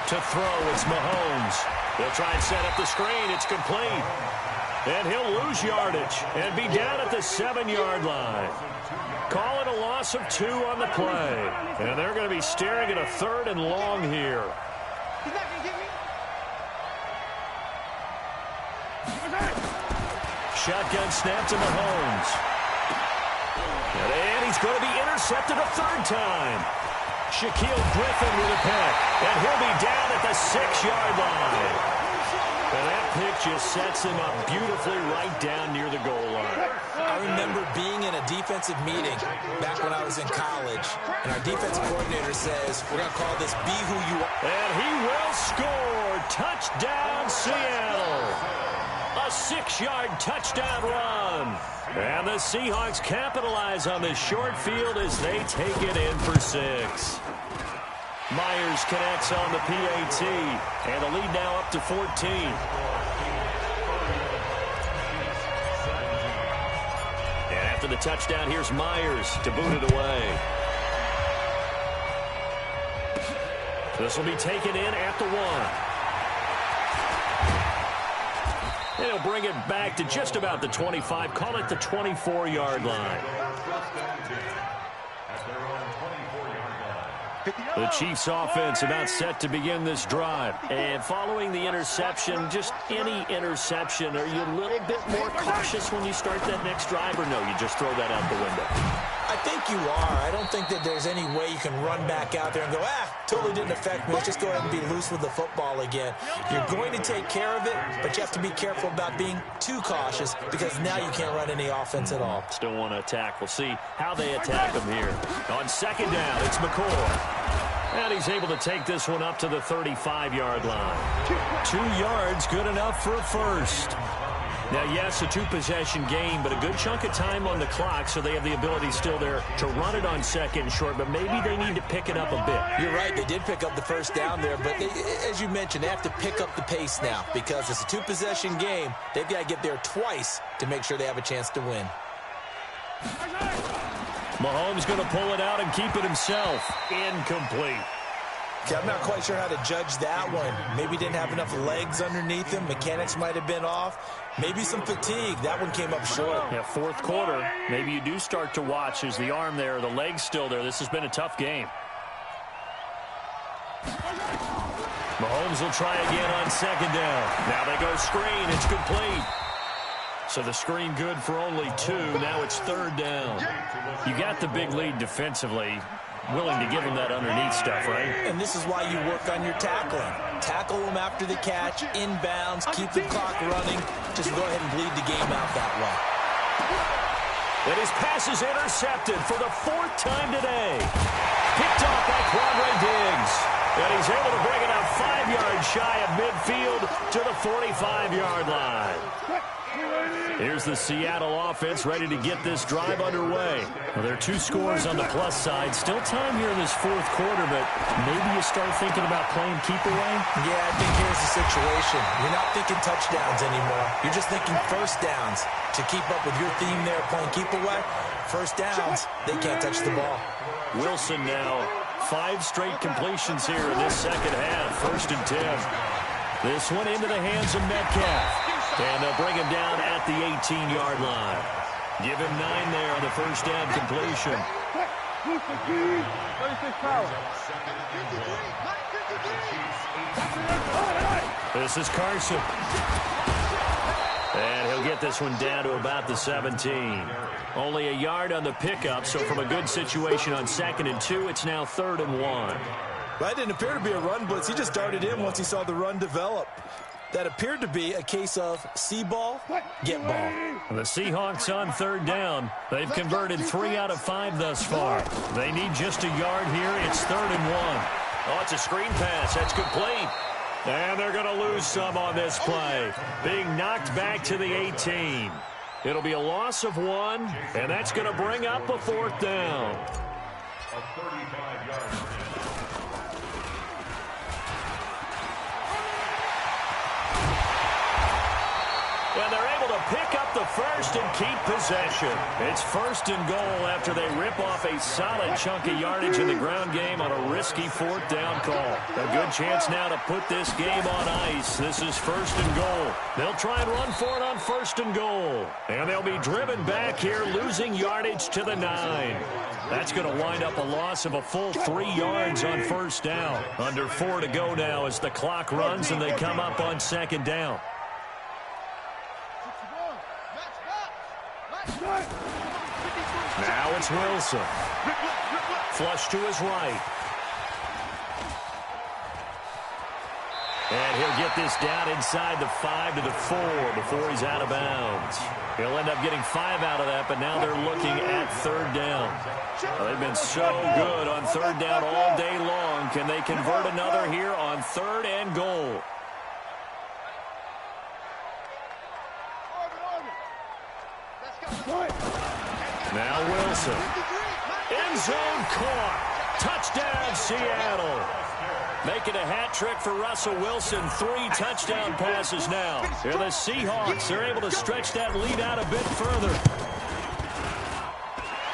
To throw, it's Mahomes. They'll try and set up the screen. It's complete. And he'll lose yardage and be down at the 7-yard line. Call it a loss of 2 on the play. And they're going to be staring at a 3rd and long here. Shotgun snap to Mahomes. And he's going to be intercepted a 3rd time. Shaquille Griffin with a pick. And he'll be down at the 6-yard line. And that pick just sets him up beautifully right down near the goal line. I remember being in a defensive meeting back when I was in college, and our defensive coordinator says, we're going to call this Be Who You Are. And he will score. Touchdown, Seattle. A 6-yard touchdown run. And the Seahawks capitalize on this short field as they take it in for 6. Myers connects on the PAT, and the lead now up to 14. And after the touchdown, here's Myers to boot it away. This will be taken in at the 1. And he'll bring it back to just about the 25. Call it the 24-yard line. The Chiefs offense about set to begin this drive. And following the interception, just any interception, are you a little bit more cautious when you start that next drive, or no, you just throw that out the window? I think you are. I don't think that there's any way you can run back out there and go, totally didn't affect me. Let's just go ahead and be loose with the football again. You're going to take care of it, but you have to be careful about being too cautious because now you can't run any offense at all. Still want to attack. We'll see how they attack him here. On 2nd down, it's McCoy. And he's able to take this one up to the 35-yard line. 2 yards, good enough for a first. Now, yes, a 2-possession game, but a good chunk of time on the clock, so they have the ability still there to run it on 2nd and short, but maybe they need to pick it up a bit. You're right. They did pick up the first down there, but as you mentioned, they have to pick up the pace now because it's a 2-possession game. They've got to get there twice to make sure they have a chance to win. Mahomes going to pull it out and keep it himself. Incomplete. Okay, I'm not quite sure how to judge that one. Maybe didn't have enough legs underneath him. Mechanics might have been off. Maybe some fatigue. That one came up short. Yeah, 4th quarter. Maybe you do start to watch as the arm there, the leg's still there. This has been a tough game. Mahomes will try again on second down. Now they go screen. It's complete. So the screen good for only 2. Now it's third down. You got the big lead defensively. Willing to give them that underneath stuff, right? And this is why you work on your tackling. Tackle them after the catch, inbounds, keep the clock running. Just go ahead and bleed the game out that way. And his pass is intercepted for the 4th time today. Picked off by Quandre Diggs. And he's able to bring it out 5 yards shy of midfield to the 45-yard line. Here's the Seattle offense ready to get this drive underway. Well, there are 2 scores on the plus side. Still time here in this 4th quarter, but maybe you start thinking about playing keep away? Yeah, I think here's the situation. You're not thinking touchdowns anymore. You're just thinking first downs. To keep up with your theme there, playing keep away, first downs, they can't touch the ball. Wilson now, 5 straight completions here in this second half. 1st and 10. This one into the hands of Metcalf. And they'll bring him down at the 18-yard line. Give him 9 there on the first down completion. 36 power. This is Carson. And he'll get this one down to about the 17. Only a yard on the pickup, so from a good situation on 2nd and 2, it's now 3rd and 1. That didn't appear to be a run blitz. He just darted in once he saw the run develop. That appeared to be a case of see ball, get ball. The Seahawks on 3rd down. They've converted 3 out of 5 thus far. They need just a yard here. It's 3rd and 1. Oh, it's a screen pass. That's complete. And they're going to lose some on this play. Being knocked back to the 18. It'll be a loss of 1, and that's going to bring up a 4th down. A 35-yard And they're able to pick up the first and keep possession. It's 1st and goal after they rip off a solid chunk of yardage in the ground game on a risky 4th down call. A good chance now to put this game on ice. This is 1st and goal. They'll try and run for it on 1st and goal. And they'll be driven back here, losing yardage to the 9. That's going to wind up a loss of a full 3 yards on 1st down. Under 4 to go now as the clock runs and they come up on 2nd down. Now it's Wilson. Flush to his right. And he'll get this down inside the 5 to the 4 before he's out of bounds. He'll end up getting 5 out of that, but now they're looking at 3rd down. Well, they've been so good on 3rd down all day long. Can they convert another here on 3rd and goal? Now Wilson. End zone caught. Touchdown, Seattle. Making a hat trick for Russell Wilson. 3 touchdown passes now. Here the Seahawks. They're able to stretch that lead out a bit further.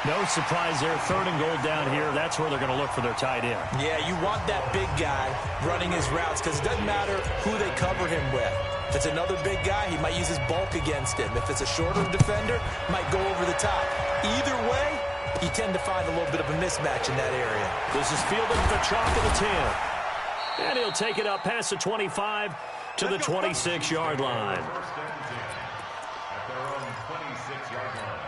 No surprise there. 3rd and goal down here. That's where they're going to look for their tight end. Yeah, you want that big guy running his routes because it doesn't matter who they cover him with. If it's another big guy, he might use his bulk against him. If it's a shorter defender, might go over the top. Either way, you tend to find a little bit of a mismatch in that area. This is fielded at the chalk of the 10. And he'll take it up past the 25 to the 26-yard line. At their own 26-yard line.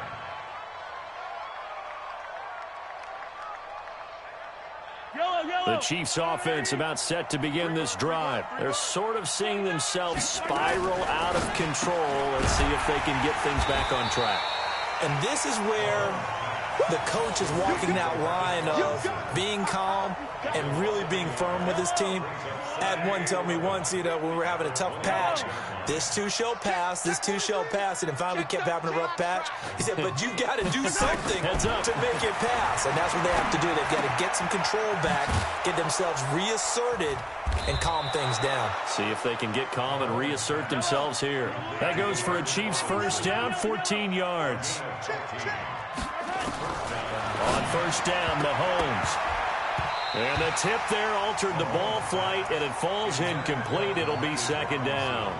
The Chiefs offense about set to begin this drive. They're sort of seeing themselves spiral out of control. Let's see if they can get things back on track. And this is where the coach is walking that line of being calm and really being firm with his team. I had one tell me once, when we were having a tough patch, this too shall pass, this too shall pass, and finally we kept having a rough patch. He said, but you got to do something to make it pass, and that's what they have to do. They've got to get some control back, get themselves reasserted, and calm things down. See if they can get calm and reassert themselves here. That goes for a Chiefs first down, 14 yards. On first down, Mahomes. And the tip there altered the ball flight, and it falls incomplete. It'll be 2nd down.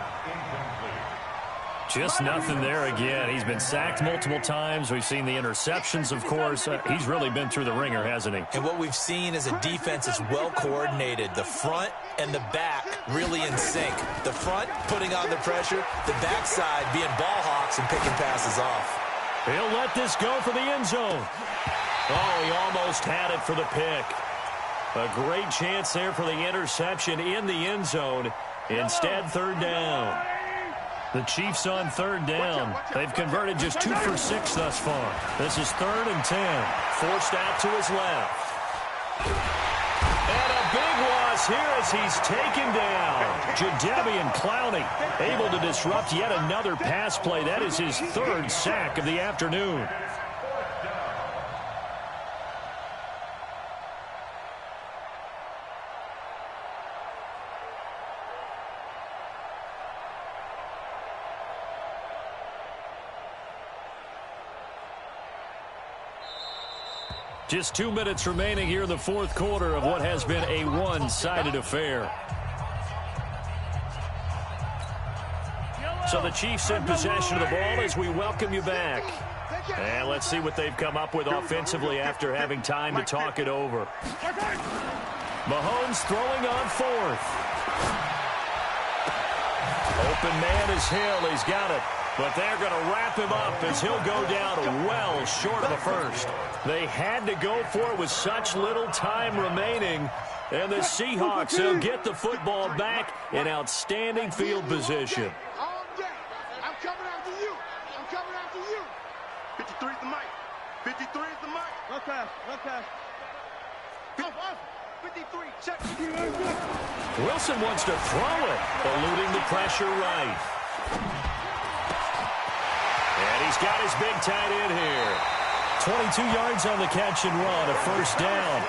Just nothing there again. He's been sacked multiple times. We've seen the interceptions, of course. He's really been through the ringer, hasn't he? And what we've seen is a defense is well coordinated. The front and the back really in sync. The front putting on the pressure, the backside being ball hawks and picking passes off. He'll let this go for the end zone. Oh, he almost had it for the pick. A great chance there for the interception in the end zone. Instead, third down. The Chiefs on third down. They've converted just 2 for 6 thus far. This is 3rd and 10. Forced out to his left. And a big loss here as he's taken down. Jadeveon Clowney able to disrupt yet another pass play. That is his 3rd sack of the afternoon. Just 2 minutes remaining here in the 4th quarter of what has been a one-sided affair. So the Chiefs in possession of the ball as we welcome you back. And let's see what they've come up with offensively after having time to talk it over. Mahomes throwing on 4th. Open man is Hill. He's got it. But they're going to wrap him up as he'll go down well short of a first. They had to go for it with such little time remaining. And the Seahawks will get the football back in outstanding field position. All day. I'm coming after you. I'm coming after you. 53 is the mic. 53 is the mic. Okay. 53, check. Wilson wants to throw it, eluding the pressure right. And he's got his big tight end here. 22 yards on the catch and run, a first down.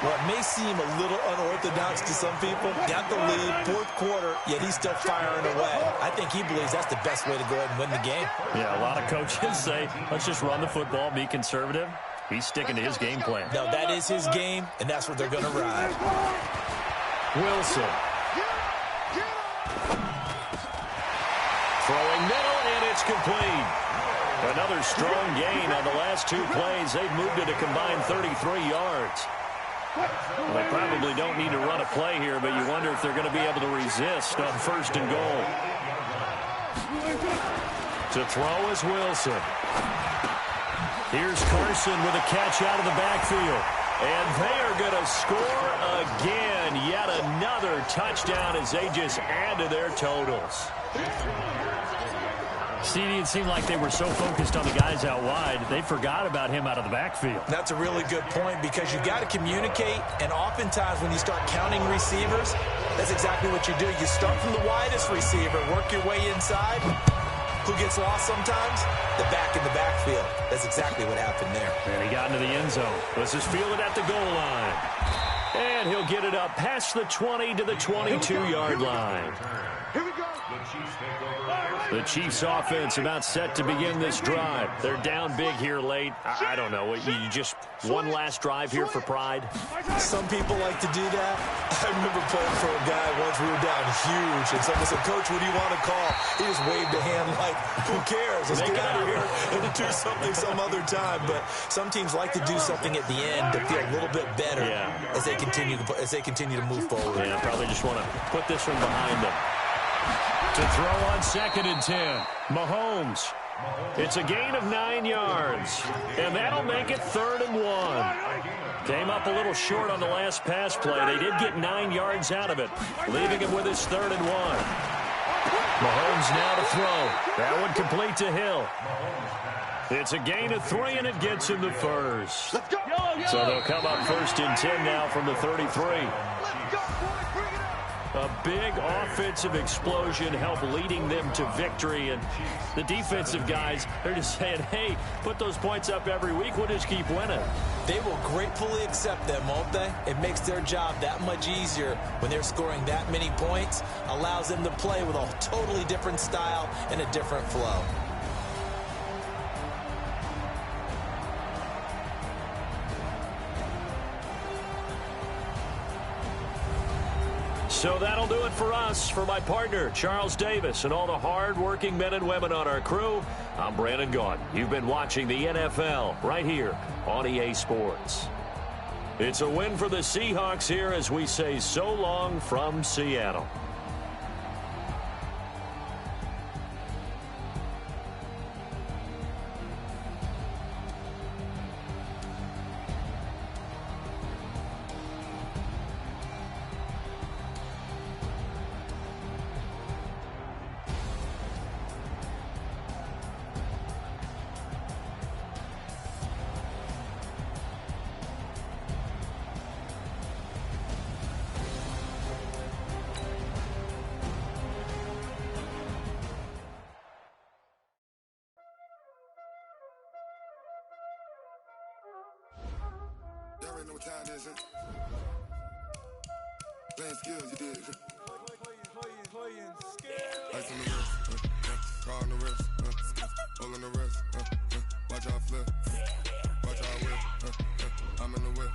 Well, it may seem a little unorthodox to some people. Got the lead, 4th quarter, yet he's still firing away. I think he believes that's the best way to go ahead and win the game. Yeah, a lot of coaches say, let's just run the football, be conservative. He's sticking to his game plan. No, that is his game, and that's what they're going to ride. Wilson. Throwing middle, and it's complete. Another strong gain on the last 2 plays. They've moved it a combined 33 yards. Well, they probably don't need to run a play here, but you wonder if they're going to be able to resist on 1st and goal. To throw is Wilson. Here's Carson with a catch out of the backfield. And they are going to score again. Yet another touchdown as they just add to their totals. CD, it seemed like they were so focused on the guys out wide, they forgot about him out of the backfield. That's a really good point because you got to communicate, and oftentimes when you start counting receivers, that's exactly what you do. You start from the widest receiver, work your way inside. Who gets lost sometimes? The back in the backfield. That's exactly what happened there. And he got into the end zone. This is fielded at the goal line. And he'll get it up past the 20 to the 22-yard line. Here we go. The Chiefs offense about set to begin this drive. They're down big here late. I don't know. You just one last drive here for pride? Some people like to do that. I remember playing for a guy once. We were down huge, and someone said, "Coach, what do you want to call?" He just waved a hand like, "Who cares? Let's get out of here and do something some other time." But some teams like to do something at the end to feel a little bit better as they continue to move forward. Yeah, probably just want to put this one behind them. To throw on 2nd and 10. Mahomes. It's a gain of 9 yards. And that'll make it 3rd and 1. Came up a little short on the last pass play. They did get 9 yards out of it, leaving him with his 3rd and 1. Mahomes now to throw. That one complete to Hill. It's a gain of 3, and it gets him the first. So they'll come up 1st and 10 now from the 33. A big offensive explosion helped leading them to victory. And the defensive guys, they're just saying, hey, put those points up every week. We'll just keep winning. They will gratefully accept them, won't they? It makes their job that much easier when they're scoring that many points. Allows them to play with a totally different style and a different flow. So that'll do it for us. For my partner, Charles Davis, and all the hard-working men and women on our crew, I'm Brandon Gaudin. You've been watching the NFL right here on EA Sports. It's a win for the Seahawks here as we say so long from Seattle. Y'all already know what time it is, playing skills, you did. Playing skills. Ice on the wrist, car on the wrist, hole on the wrist, watch out flip, watch out whip, I'm in the whip,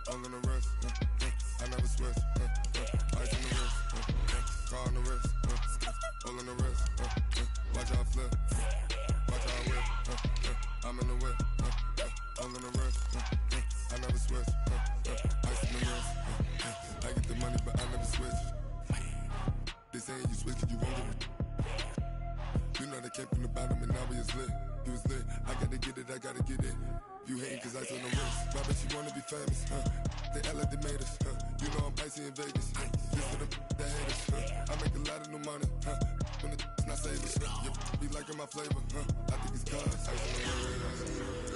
hole on the wrist, I never switch, ice on the wrist, car on the wrist, hole on the wrist, watch out flip, watch out whip, I'm in the whip, hole on the wrist, I never switch, ice in the wrist, I get the money but I never switch. They saying you switch cause you won't get it. You know they came from the bottom and now we is lit. You was lit, I gotta get it, I gotta get it. You hating cause ice on the wrist, why bet you wanna be famous, They act like they made us, You know I'm icy in Vegas, Just for the haters, I make a lot of new money, When the not savers, You be liking my flavor, I think it's cause ice on the wrist,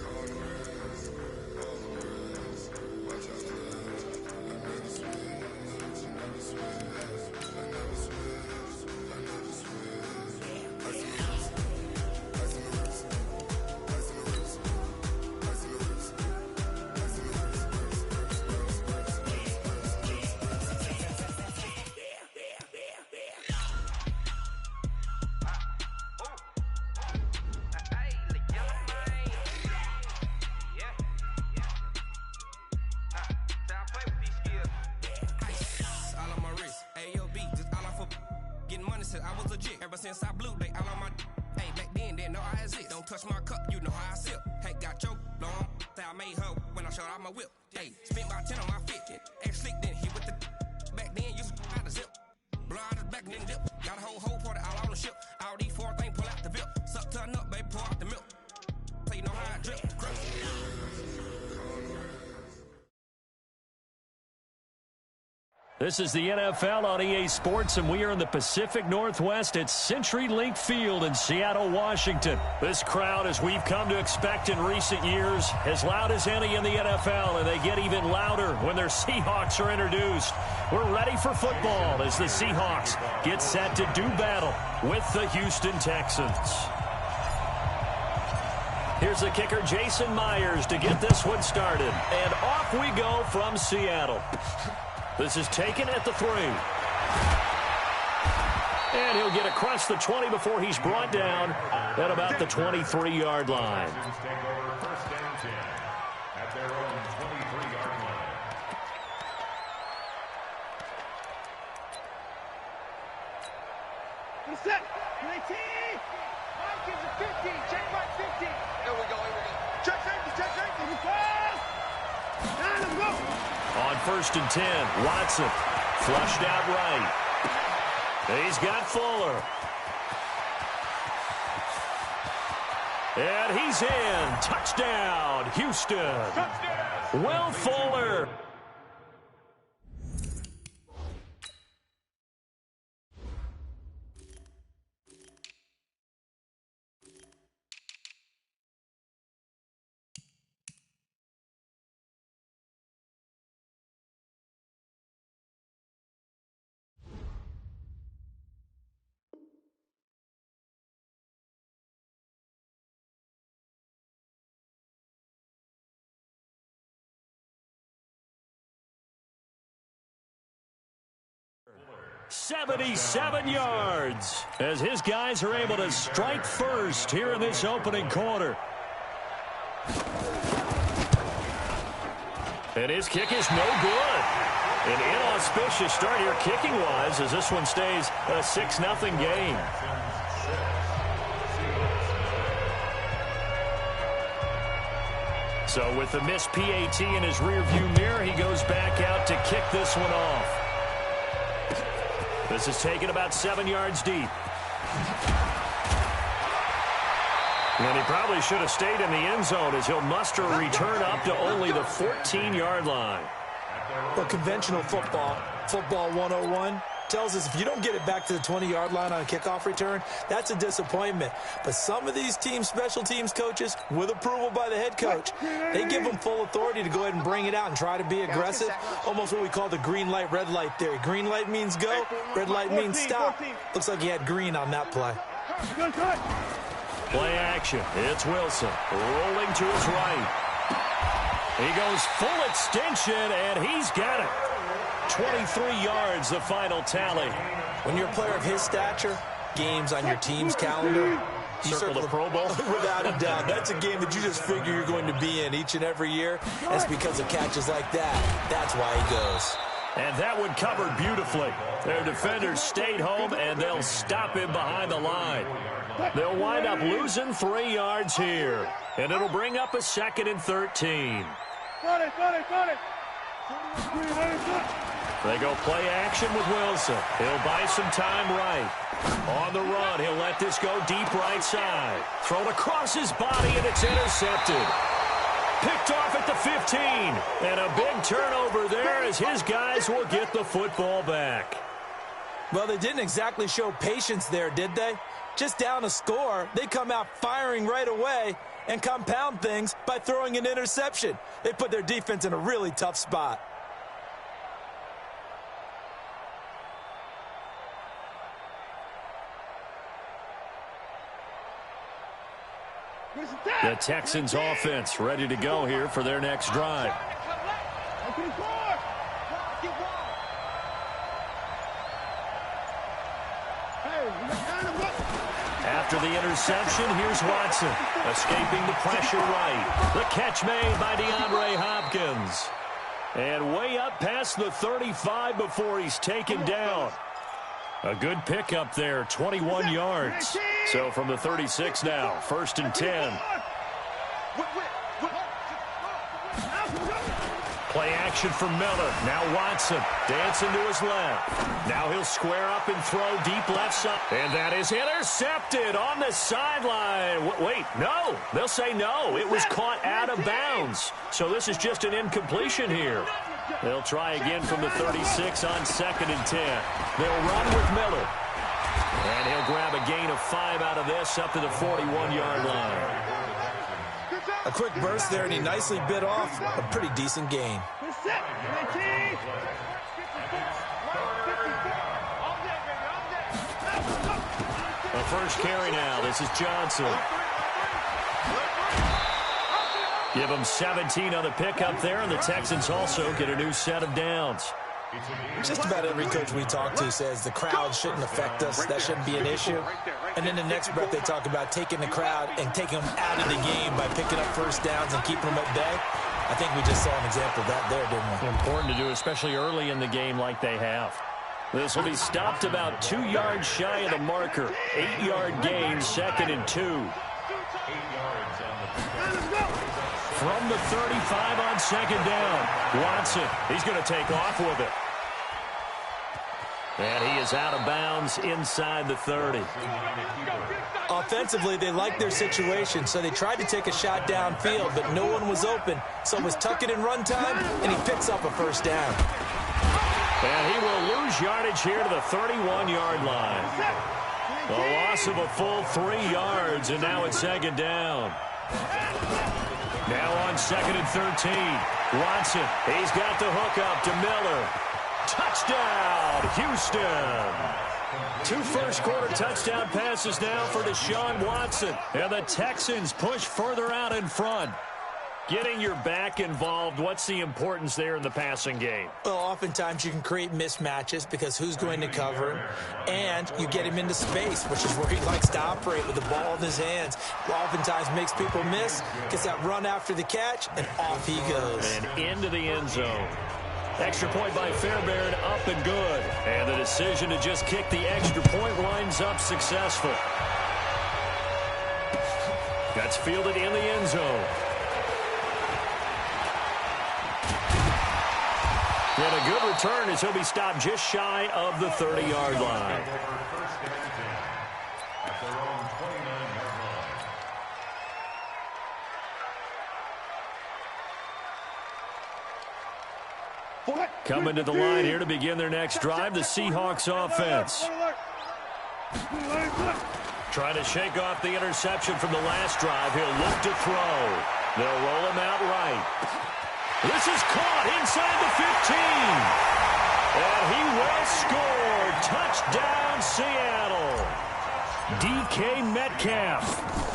on the wrist, on the wrist, watch out for that. I never switch, I never switch, I never switch, I never switch. Ice on the wrist, ice on the wrist, ice on the wrist, ice on the wrist, ice on the wrist, I was legit. Ever since I blew, they all on my hey, back then, didn't know I exist. Don't touch my cup, you know how I sip. Hey, got choked, long. Say I made her when I showed out my whip. Hey, spent about 10 on my 50. Ex-slick, then hit with the back then, used to out the zip. Blow out his back, then dip. Got a whole party all on the ship. All these four things pull out the bip. Suck to a nut, baby, pour out the milk. So you know how I drip. Crush. This is the NFL on EA Sports, and we are in the Pacific Northwest at CenturyLink Field in Seattle, Washington. This crowd, as we've come to expect in recent years, as loud as any in the NFL, and they get even louder when their Seahawks are introduced. We're ready for football as the Seahawks get set to do battle with the Houston Texans. Here's the kicker, Jason Myers, to get this one started. And off we go from Seattle. This is taken at the 3. And he'll get across the 20 before he's brought down at about the 23-yard line. First and 10 at their own 23-yard line. Get set. 19. Mike gives it 50. Check Mike 50. Here we go. Check safety. Check safety. Pass. Now let's go. On 1st and 10, Watson flushed out right. He's got Fuller. And he's in. Touchdown, Houston. Touchdown. Will Fuller. .77 yards as his guys are able to strike first here in this opening quarter. And his kick is no good. An inauspicious start here kicking-wise as this one stays a 6-0 game. So with the missed PAT in his rearview mirror, he goes back out to kick this one off. This is taken about 7 yards deep. And he probably should have stayed in the end zone as he'll muster a return up to only the 14-yard line. Well, conventional football 101, tells us if you don't get it back to the 20-yard line on a kickoff return, that's a disappointment. But some of these team special teams coaches, with approval by the head coach, they give them full authority to go ahead and bring it out and try to be aggressive, almost what we call the green light, red light theory. Green light means go, red light means stop. Looks like he had green on that play. Play action. It's Wilson rolling to his right. He goes full extension, and he's got it. 23 yards, the final tally. When you're a player of his stature, games on your team's calendar, you circle the Pro Bowl. Without a doubt. That's a game that you just figure you're going to be in each and every year. That's because of catches like that. That's why he goes. And that one covered beautifully. Their defenders stayed home, and they'll stop him behind the line. They'll wind up losing 3 yards here. And it'll bring up a 2nd and 13. They go play action with Wilson. He'll buy some time right. On the run, he'll let this go deep right side. Thrown across his body, and it's intercepted. Picked off at the 15. And a big turnover there as his guys will get the football back. Well, they didn't exactly show patience there, did they? Just down a score, they come out firing right away and compound things by throwing an interception. They put their defense in a really tough spot. The Texans offense ready to go here for their next drive. After the interception, here's Watson, escaping the pressure right. The catch made by DeAndre Hopkins. And way up past the 35 before he's taken down. A good pickup there, 21 yards. So from the 36 now, 1st and 10. Play action from Miller. Now Watson dancing to his left. Now he'll square up and throw deep left side. And that is intercepted on the sideline. Wait, no. They'll say no. It was caught out of bounds. So this is just an incompletion here. They'll try again from the 36 on 2nd and 10. They'll run with Miller. And he'll grab a gain of 5 out of this up to the 41-yard line. A quick burst there, and he nicely bit off a pretty decent gain. The first carry now. This is Johnson. Give him 17 on the pickup there, and the Texans also get a new set of downs. Just about every coach we talk to says the crowd shouldn't affect us. That shouldn't be an issue. And in the next breath, they talk about taking the crowd and taking them out of the game by picking up first downs and keeping them at bay. I think we just saw an example of that there, didn't we? Important to do, especially early in the game like they have. This will be stopped about 2 yards shy of the marker. 8-yard gain, 2nd and 2. 8 yards on the from the 35 on 2nd down. Watson, he's going to take off with it. And he is out of bounds inside the 30. Offensively, they liked their situation, so they tried to take a shot downfield, but no one was open. So it was tuck it in run time, and he picks up a first down. And he will lose yardage here to the 31-yard line. A loss of a full 3 yards, and now it's 2nd down. Now on 2nd and 13. Watson, he's got the hook up to Miller. Touchdown, Houston. 2 first-quarter touchdown passes now for Deshaun Watson. And the Texans push further out in front. Getting your back involved, what's the importance there in the passing game? Well, oftentimes you can create mismatches because who's going to cover him, and you get him into space, which is where he likes to operate with the ball in his hands. Oftentimes makes people miss, gets that run after the catch, and off he goes. And into the end zone. Extra point by Fairbairn, up and good. And the decision to just kick the extra point winds up successful. That's fielded in the end zone. And a good return as he'll be stopped just shy of the 30-yard line. Coming to the line here to begin their next drive, the Seahawks offense. Trying to shake off the interception from the last drive. He'll look to throw. They'll roll him out right. This is caught inside the 15. And he will score. Touchdown, Seattle. DK Metcalf,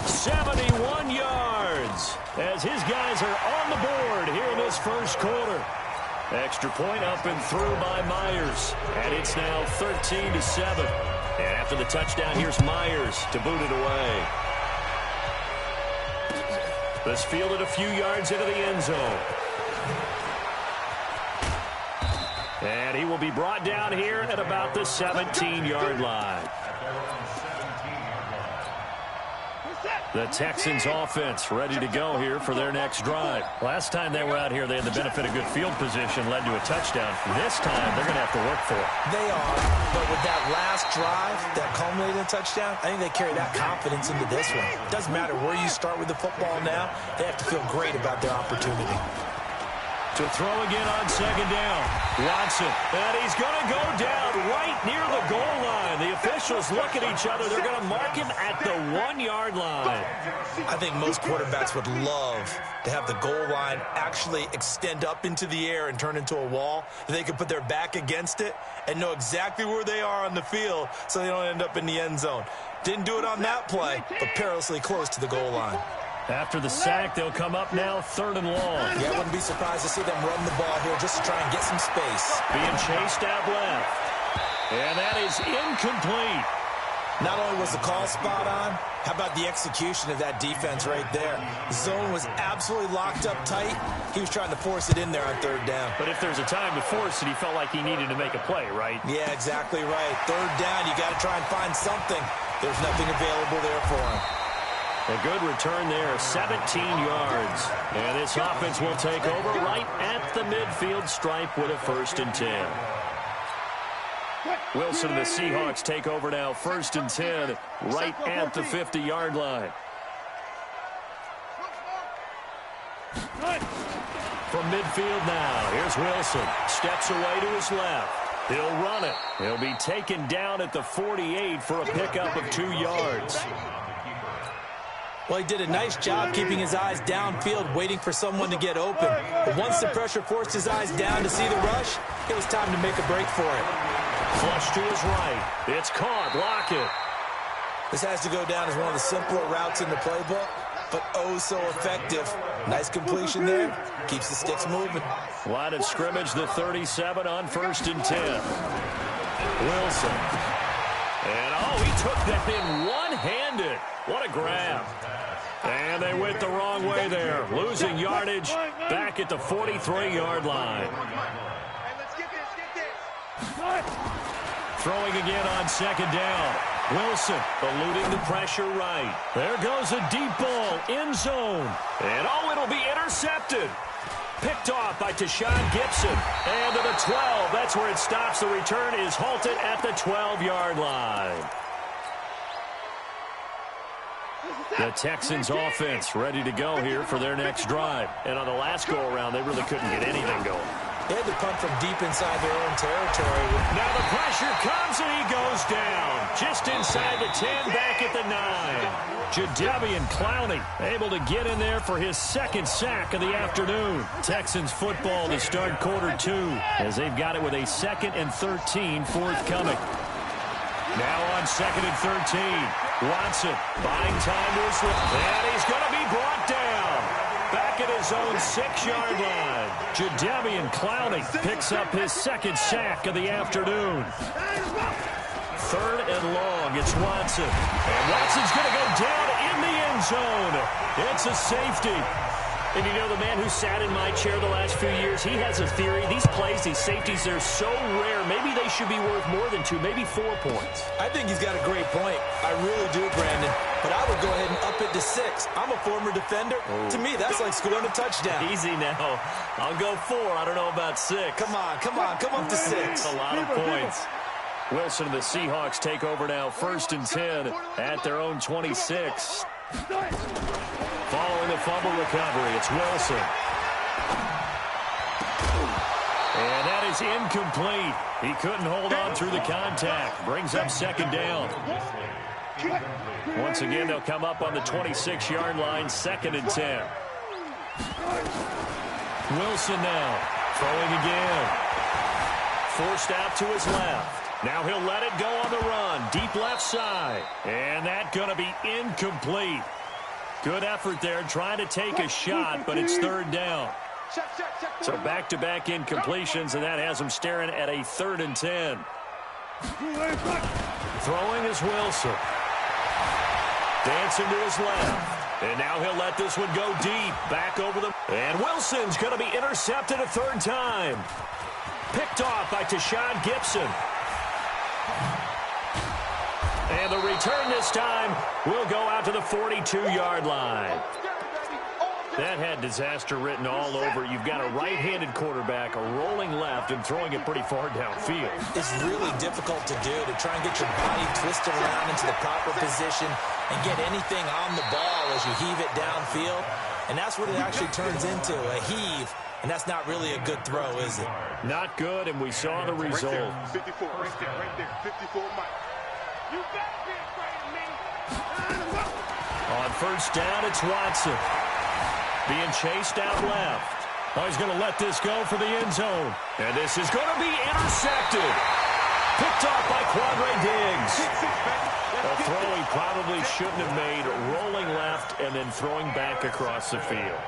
71 yards, as his guys are on the board here in this first quarter. Extra point up and through by Myers. And it's now 13-7. And after the touchdown, here's Myers to boot it away. This fielded a few yards into the end zone. And he will be brought down here at about the 17-yard line. The Texans offense ready to go here for their next drive. Last time they were out here, they had the benefit of good field position, led to a touchdown. This time, they're going to have to work for it. They are, but with that last drive that culminated in a touchdown, I think they carry that confidence into this one. It doesn't matter where you start with the football now. They have to feel great about their opportunity. To throw again on second down. Watson, and he's going to go down right near the goal line. The officials look at each other. They're going to mark him at the 1-yard line. I think most quarterbacks would love to have the goal line actually extend up into the air and turn into a wall. They could put their back against it and know exactly where they are on the field so they don't end up in the end zone. Didn't do it on that play, but perilously close to the goal line. After the sack, they'll come up now 3rd and long. Yeah, I wouldn't be surprised to see them run the ball here just to try and get some space. Being chased out left. And that is incomplete. Not only was the call spot on, how about the execution of that defense right there? Zone was absolutely locked up tight. He was trying to force it in there on 3rd down. But if there's a time to force it, he felt like he needed to make a play, right? Yeah, exactly right. 3rd down, you got to try and find something. There's nothing available there for him. A good return there, 17 yards. And this offense will take over right at the midfield stripe with a 1st and 10. Wilson and the Seahawks take over now, 1st and 10, right at the 50-yard line. From midfield now, here's Wilson. Steps away to his left. He'll run it. He'll be taken down at the 48 for a pickup of 2 yards. Well, he did a nice job keeping his eyes downfield, waiting for someone to get open. But once the pressure forced his eyes down to see the rush, it was time to make a break for it. Flush to his right. It's caught. Lockett. This has to go down as one of the simpler routes in the playbook, but oh so effective. Nice completion there. Keeps the sticks moving. Line of scrimmage, the 37 on 1st and 10. Wilson. And, he took that in one-handed. What a grab. And they went the wrong way there. Losing yardage back at the 43-yard line. Throwing again on 2nd down. Wilson eluding the pressure right. There goes a deep ball, end zone. And, it'll be intercepted. Picked off by Tashawn Gibson. And to the 12. That's where it stops. The return is halted at the 12-yard line. The Texans offense ready to go here for their next drive. And on the last go-around, they really couldn't get anything going. They had to punt from deep inside their own territory. Now the pressure comes and he goes down. Just inside the 10, back at the 9. Jadeveon Clowney able to get in there for his 2nd sack of the afternoon. Texans football to start quarter 2 as they've got it with a 2nd and 13 forthcoming. Now on 2nd and 13. Watson buying time to his left. And he's going to be brought down. Back at his own 6-yard line. Jadeveon Clowney picks up his 2nd sack of the afternoon. 3rd and long. It's Watson. And Watson's going to go down in the end zone. It's a safety. And you know, the man who sat in my chair the last few years, he has a theory. These plays, these safeties, they're so rare. Maybe they should be worth more than 2, maybe 4 points. I think he's got a great point. I really do, Brandon. But I would go ahead and up it to 6. I'm a former defender. Oh. To me, that's like scoring a touchdown. Easy now. I'll go 4. I don't know about 6. Come on. Come up to 6. A lot of points. Wilson and the Seahawks take over now, 1st and 10 at their own 26. Following the fumble recovery, it's Wilson. And that is incomplete. He couldn't hold on through the contact. Brings up 2nd down. Once again, they'll come up on the 26-yard line, 2nd and 10. Wilson now, throwing again. Forced out to his left. Now he'll let it go on the run. Deep left side. And that's going to be incomplete. Good effort there, trying to take a shot, but it's 3rd down. So back-to-back incompletions, and that has him staring at a 3rd and 10. Throwing is Wilson. Dancing to his left. And now he'll let this one go deep. Back over the... And Wilson's going to be intercepted a 3rd time. Picked off by Tashawn Gibson. And the return this time will go out to the 42-yard line. That had disaster written all over. You've got a right-handed quarterback, a rolling left, and throwing it pretty far downfield. It's really difficult to do, to try and get your body twisted around into the proper position and get anything on the ball as you heave it downfield. And that's what it actually turns into, a heave. And that's not really a good throw, is it? Not good, and we saw the result. Right there, 54, right there, 54, Mike. You better be afraid of me. On 1st down, it's Watson. Being chased out left. Oh, he's going to let this go for the end zone. And this is going to be intercepted. Picked off by Quadre Diggs. A throw he probably shouldn't have made, rolling left and then throwing back across the field.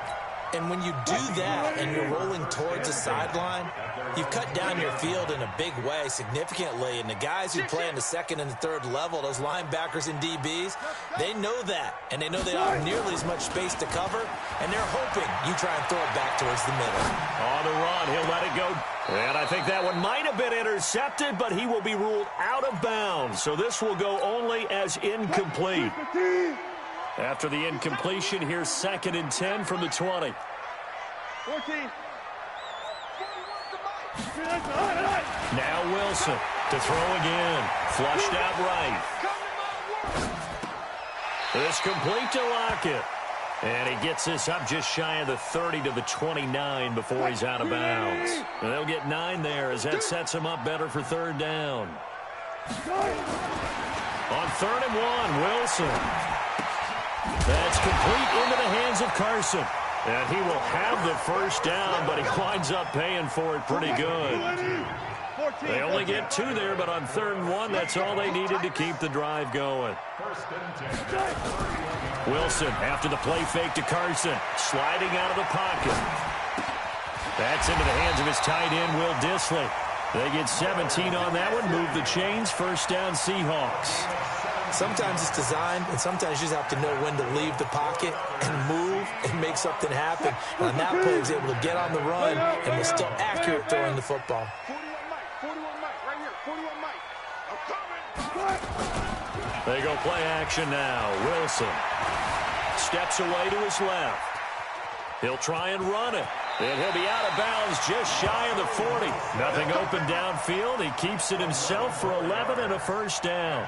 And when you do that and you're rolling towards the sideline, you've cut down your field in a big way, significantly. And the guys who play in the 2nd and the 3rd level, those linebackers and DBs, they know that. And they know they don't have nearly as much space to cover. And they're hoping you try and throw it back towards the middle. On the run, he'll let it go. And I think that one might have been intercepted, but he will be ruled out of bounds. So this will go only as incomplete. After the incompletion, here's 2nd and 10 from the 20. 14. Now Wilson to throw again. Flushed out right. It's complete to Lockett. And he gets this up just shy of the 30 to the 29 before he's out of bounds. And they'll get 9 there as that sets him up better for 3rd down. On 3rd and 1, Wilson. That's complete into the hands of Carson. And he will have the 1st down, but he winds up paying for it pretty good. They only get 2 there, but on 3rd and 1, that's all they needed to keep the drive going. Wilson, after the play fake to Carson, sliding out of the pocket. That's into the hands of his tight end, Will Dissly. They get 17 on that one, move the chains, 1st down Seahawks. Sometimes it's designed, and sometimes you just have to know when to leave the pocket and move and make something happen. And on that play, he was able to get on the run and was still accurate throwing the football. 41 Mike, right here, 41 Mike. I'm coming. They go play action now. Wilson steps away to his left. He'll try and run it. And he'll be out of bounds just shy of the 40. Nothing open downfield. He keeps it himself for 11 and a 1st down.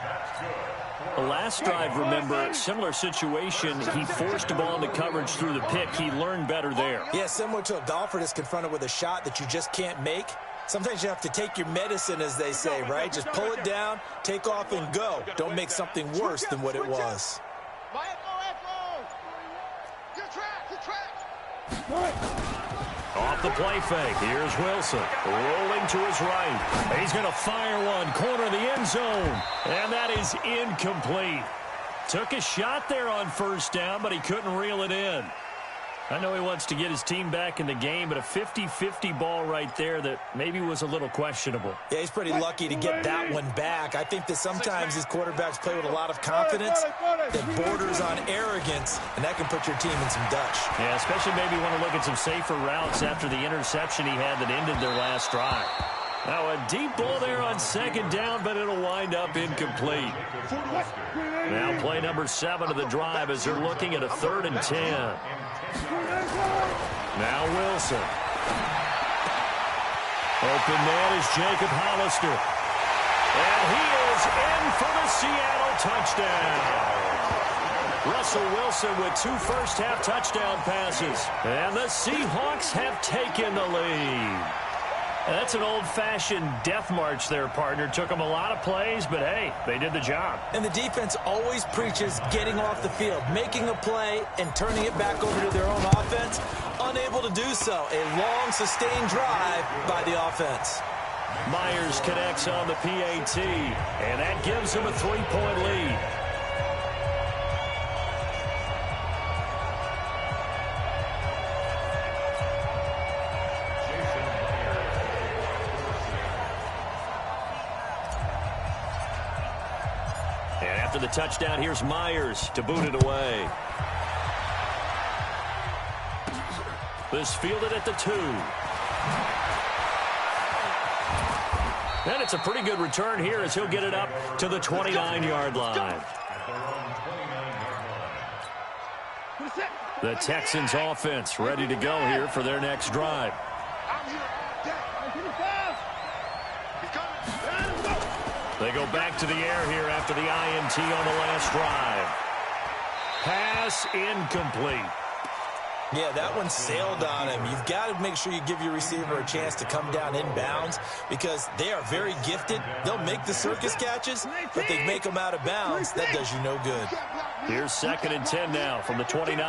The last drive, remember, similar situation. He forced the ball into coverage through the pick. He learned better there. Yeah, similar to a golfer that's confronted with a shot that you just can't make. Sometimes you have to take your medicine, as they say, right? Just pull it down, take off, and go. Don't make something worse than what it was. Off the play fake, here's Wilson, rolling to his right. He's going to fire one, corner of the end zone, and that is incomplete. Took a shot there on 1st down, but he couldn't reel it in. I know he wants to get his team back in the game, but a 50-50 ball right there that maybe was a little questionable. Yeah, he's pretty lucky to get that one back. I think that sometimes these quarterbacks play with a lot of confidence that borders on arrogance, and that can put your team in some Dutch. Yeah, especially maybe want to look at some safer routes after the interception he had that ended their last drive. Now a deep ball there on second down, but it'll wind up incomplete. Now play number 7 of the drive as they're looking at a 3rd and 10. Now Wilson. Open man is Jacob Hollister. And he is in for the Seattle touchdown. Russell Wilson with 2 first-half touchdown passes. And the Seahawks have taken the lead. That's an old-fashioned death march there, partner. Took them a lot of plays, but, hey, they did the job. And the defense always preaches getting off the field, making a play, and turning it back over to their own offense. Unable to do so. A long, sustained drive by the offense. Myers connects on the PAT, and that gives him a 3-point lead. After the touchdown, here's Myers to boot it away. This fielded at the 2. And it's a pretty good return here as he'll get it up to the 29-yard line. The Texans offense ready to go here for their next drive. They go back to the air here after the INT on the last drive. Pass incomplete. Yeah, that one sailed on him. You've got to make sure you give your receiver a chance to come down inbounds because they are very gifted. They'll make the circus catches, but they make them out of bounds. That does you no good. Here's 2nd and 10 now from the 29.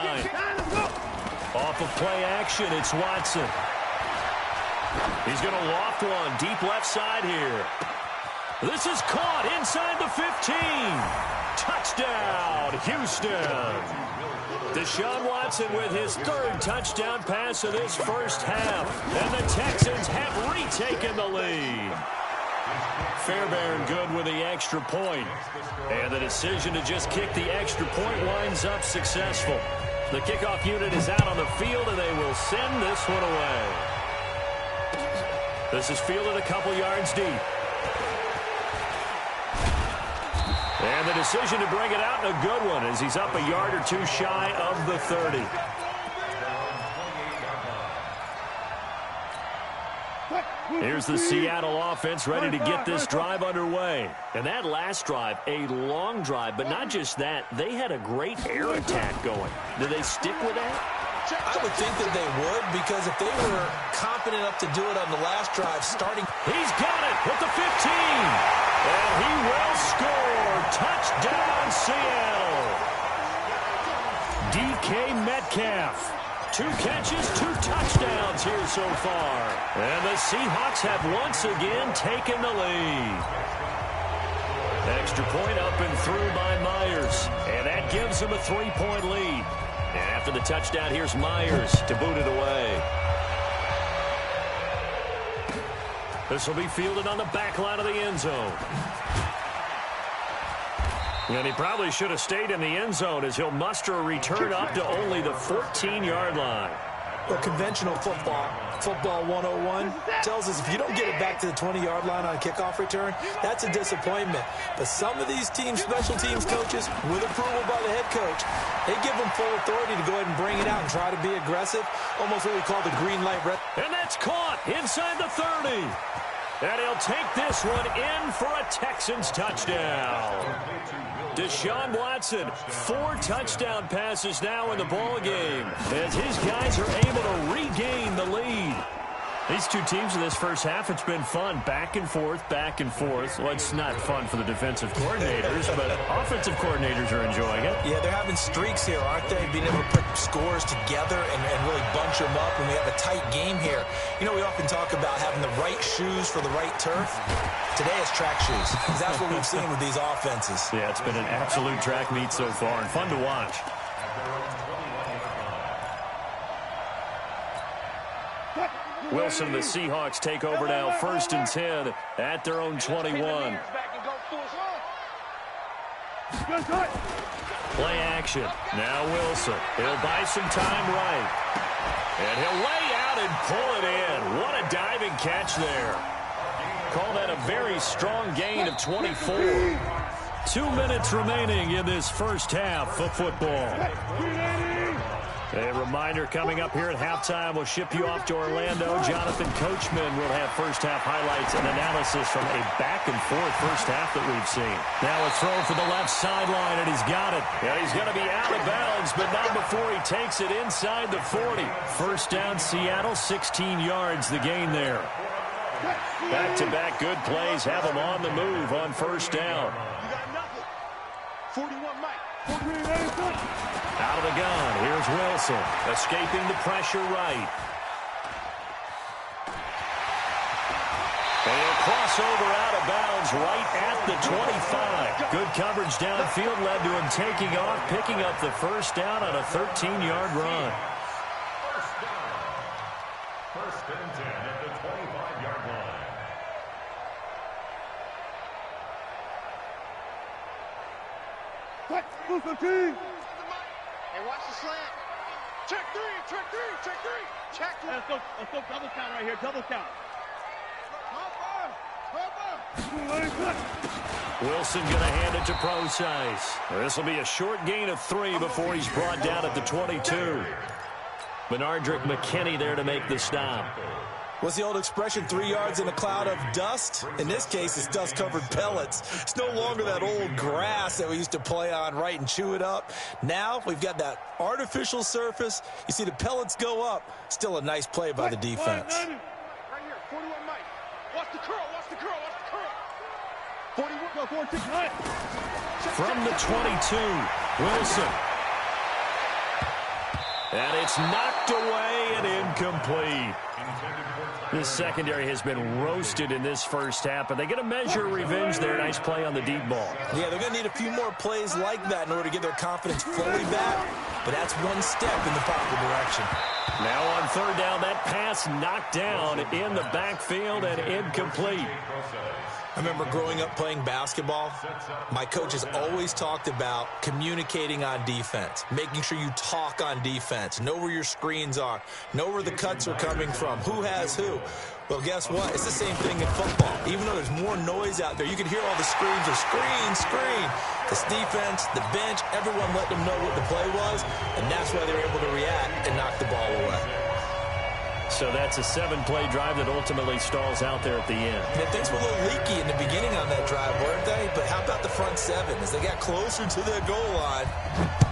Off of play action, it's Watson. He's going to loft one deep left side here. This is caught inside the 15. Touchdown, Houston. Deshaun Watson with his 3rd touchdown pass of this first half. And the Texans have retaken the lead. Fairbairn good with the extra point. And the decision to just kick the extra point winds up successful. The kickoff unit is out on the field, and they will send this one away. This is fielded a couple yards deep. And the decision to bring it out, and a good one, as he's up a yard or 2 shy of the 30. Here's the Seattle offense ready to get this drive underway. And that last drive, a long drive, but not just that. They had a great air attack going. Do they stick with that? I would think that they would, because if they were confident enough to do it on the last drive, starting... He's got it at the 15. And he will score. Touchdown, Seattle. DK Metcalf. 2 catches, 2 touchdowns here so far. And the Seahawks have once again taken the lead. Extra point up and through by Myers. And that gives them a 3-point lead. And after the touchdown, here's Myers to boot it away. This will be fielded on the back line of the end zone. And he probably should have stayed in the end zone as he'll muster a return up to only the 14-yard line. Well, conventional football 101, tells us if you don't get it back to the 20-yard line on a kickoff return, that's a disappointment. But some of these teams, special teams coaches, with approval by the head coach, they give them full authority to go ahead and bring it out and try to be aggressive, almost what we call the green light. And that's caught inside the 30. And he'll take this one in for a Texans touchdown. Deshaun Watson, 4 touchdown passes now in the ball game as his guys are able to regain the lead. These two teams in this first half, it's been fun. Back and forth, back and forth. Well, it's not fun for the defensive coordinators, but offensive coordinators are enjoying it. Yeah, they're having streaks here, aren't they? Being able to put scores together and really bunch them up when we have a tight game here. You know, we often talk about having the right shoes for the right turf. Today it's track shoes, because that's what we've seen with these offenses. Yeah, it's been an absolute track meet so far and fun to watch. Wilson and the Seahawks take over now, 1st and 10 at their own 21. Play action. Now Wilson. He'll buy some time right. And he'll lay out and pull it in. What a diving catch there. Call that a very strong gain of 24. 2 minutes remaining in this first half of football. A reminder coming up here at halftime. We'll ship you off to Orlando. Jonathan Coachman will have first half highlights and analysis from a back-and-forth first half that we've seen. Now a throw for the left sideline, and he's got it. And he's going to be out of bounds, but not before he takes it inside the 40. First down, Seattle, 16 yards the gain there. Back-to-back good plays have him on the move on first down. You got nothing. 41 Mike. Out of the gun, here's Wilson, escaping the pressure right. And he'll cross over out of bounds right at the 25. Good coverage downfield led to him taking off, picking up the first down on a 13-yard run. First and 10 at the 25-yard line. Hey, watch the slant. Check three. Check three. Let's go double count right here. Double count. Wilson going to hand it to Procise. This will be a short gain of 3 before he's brought down at the 22. Benardrick McKinney there to make the stop. What's the old expression, 3 yards in a cloud of dust? In this case, it's dust-covered pellets. It's no longer that old grass that we used to play on, right, and chew it up. Now we've got that artificial surface. You see the pellets go up. Still a nice play by the defense. Right here, 41 Mike. Watch the curl. 41, go, 14, cut. From the 22, Wilson. And it's knocked away and incomplete. This secondary has been roasted in this first half, but they get a measure of revenge there. Nice play on the deep ball. Yeah, they're going to need a few more plays like that in order to get their confidence fully back, but that's one step in the proper direction. Now on third down, that pass knocked down in the backfield and incomplete. I remember growing up playing basketball, my coaches always talked about communicating on defense, making sure you talk on defense, know where your screens are, know where the cuts are coming from, who has who. Well, guess what? It's the same thing in football. Even though there's more noise out there, you can hear all the screams of screen. This defense, the bench, everyone let them know what the play was, and that's why they were able to react and knock the ball away. So that's a 7-play drive that ultimately stalls out there at the end. Yeah, things were a little leaky in the beginning on that drive, weren't they? But how about the front 7? As they got closer to their goal line,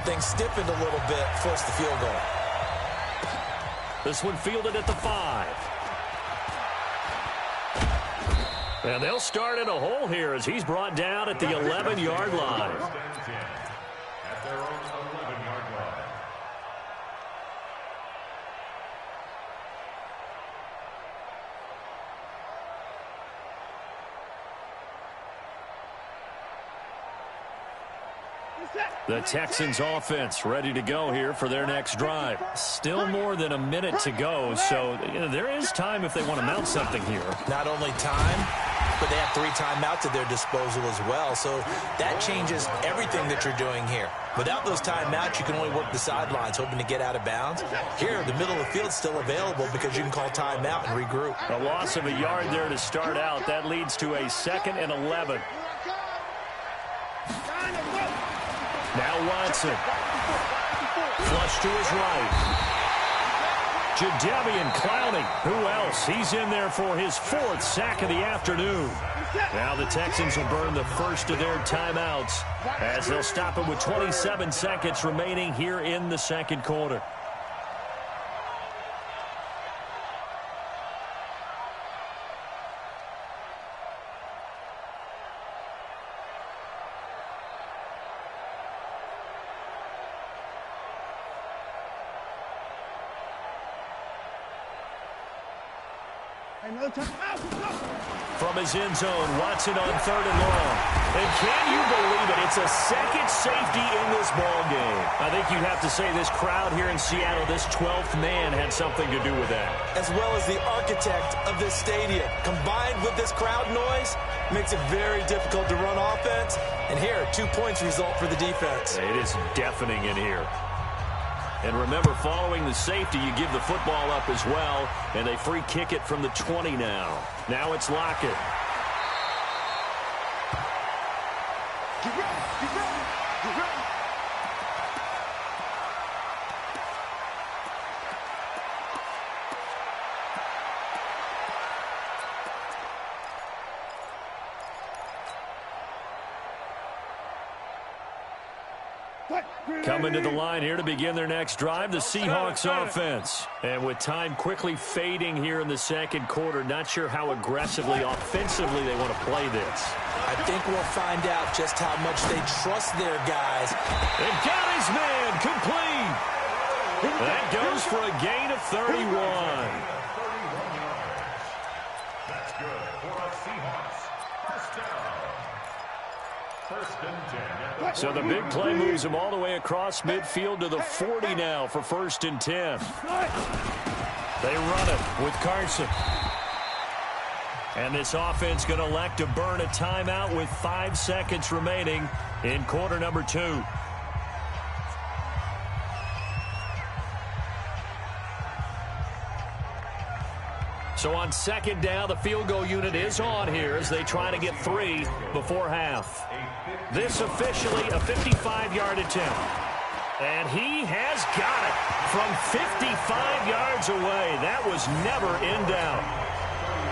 things stiffened a little bit, forced the field goal. This one fielded at the 5. And they'll start in a hole here as he's brought down at the 11-yard line. At their own 11-yard line. The Texans offense ready to go here for their next drive. Still more than a minute to go, so there is time if they want to mount something here. Not only time, but they have 3 timeouts at their disposal as well, so that changes everything that you're doing here. Without those timeouts, you can only work the sidelines, hoping to get out of bounds. Here, the middle of the field's still available because you can call timeout and regroup. A loss of a yard there to start out. That leads to a 2nd and 11. Now Watson. Flush to his right. Jadeveon Clowney. Who else? He's in there for his 4th sack of the afternoon. Now the Texans will burn the first of their timeouts as they'll stop it with 27 seconds remaining here in the second quarter. From his end zone, Watson on 3rd and long. And can you believe it? It's a second safety in this ball game. I think you'd have to say this crowd here in Seattle, this 12th man, had something to do with that. As well as the architect of this stadium. Combined with this crowd noise, makes it very difficult to run offense. And here, 2 points result for the defense. It is deafening in here. And remember, following the safety, you give the football up as well, and they free kick it from the 20 now. Now it's Lockett. Get ready, get ready, get ready. Coming to the line here to begin their next drive, the Seahawks offense. And with time quickly fading here in the second quarter, not sure how aggressively, offensively they want to play this. I think we'll find out just how much they trust their guys. They've got his man complete. That goes for a gain of 31. That's good for the Seahawks. First down. First and 10. So the big play moves them all the way across midfield to the 40 now for first and 10. They run it with Carson. And this offense going to elect to burn a timeout with 5 seconds remaining in quarter number 2. So on second down, the field goal unit is on here as they try to get 3 before half. This officially a 55-yard attempt. And he has got it from 55 yards away. That was never in doubt.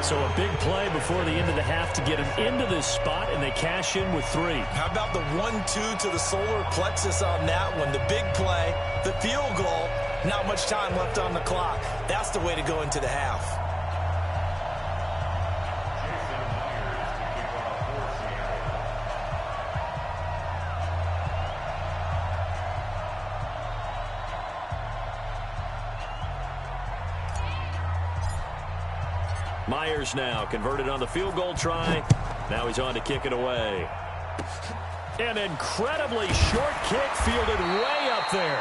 So a big play before the end of the half to get him into this spot, and they cash in with 3. How about the 1-2 to the solar plexus on that one? The big play, the field goal, not much time left on the clock. That's the way to go into the half. Myers now converted on the field goal try. Now he's on to kick it away. An incredibly short kick fielded way up there.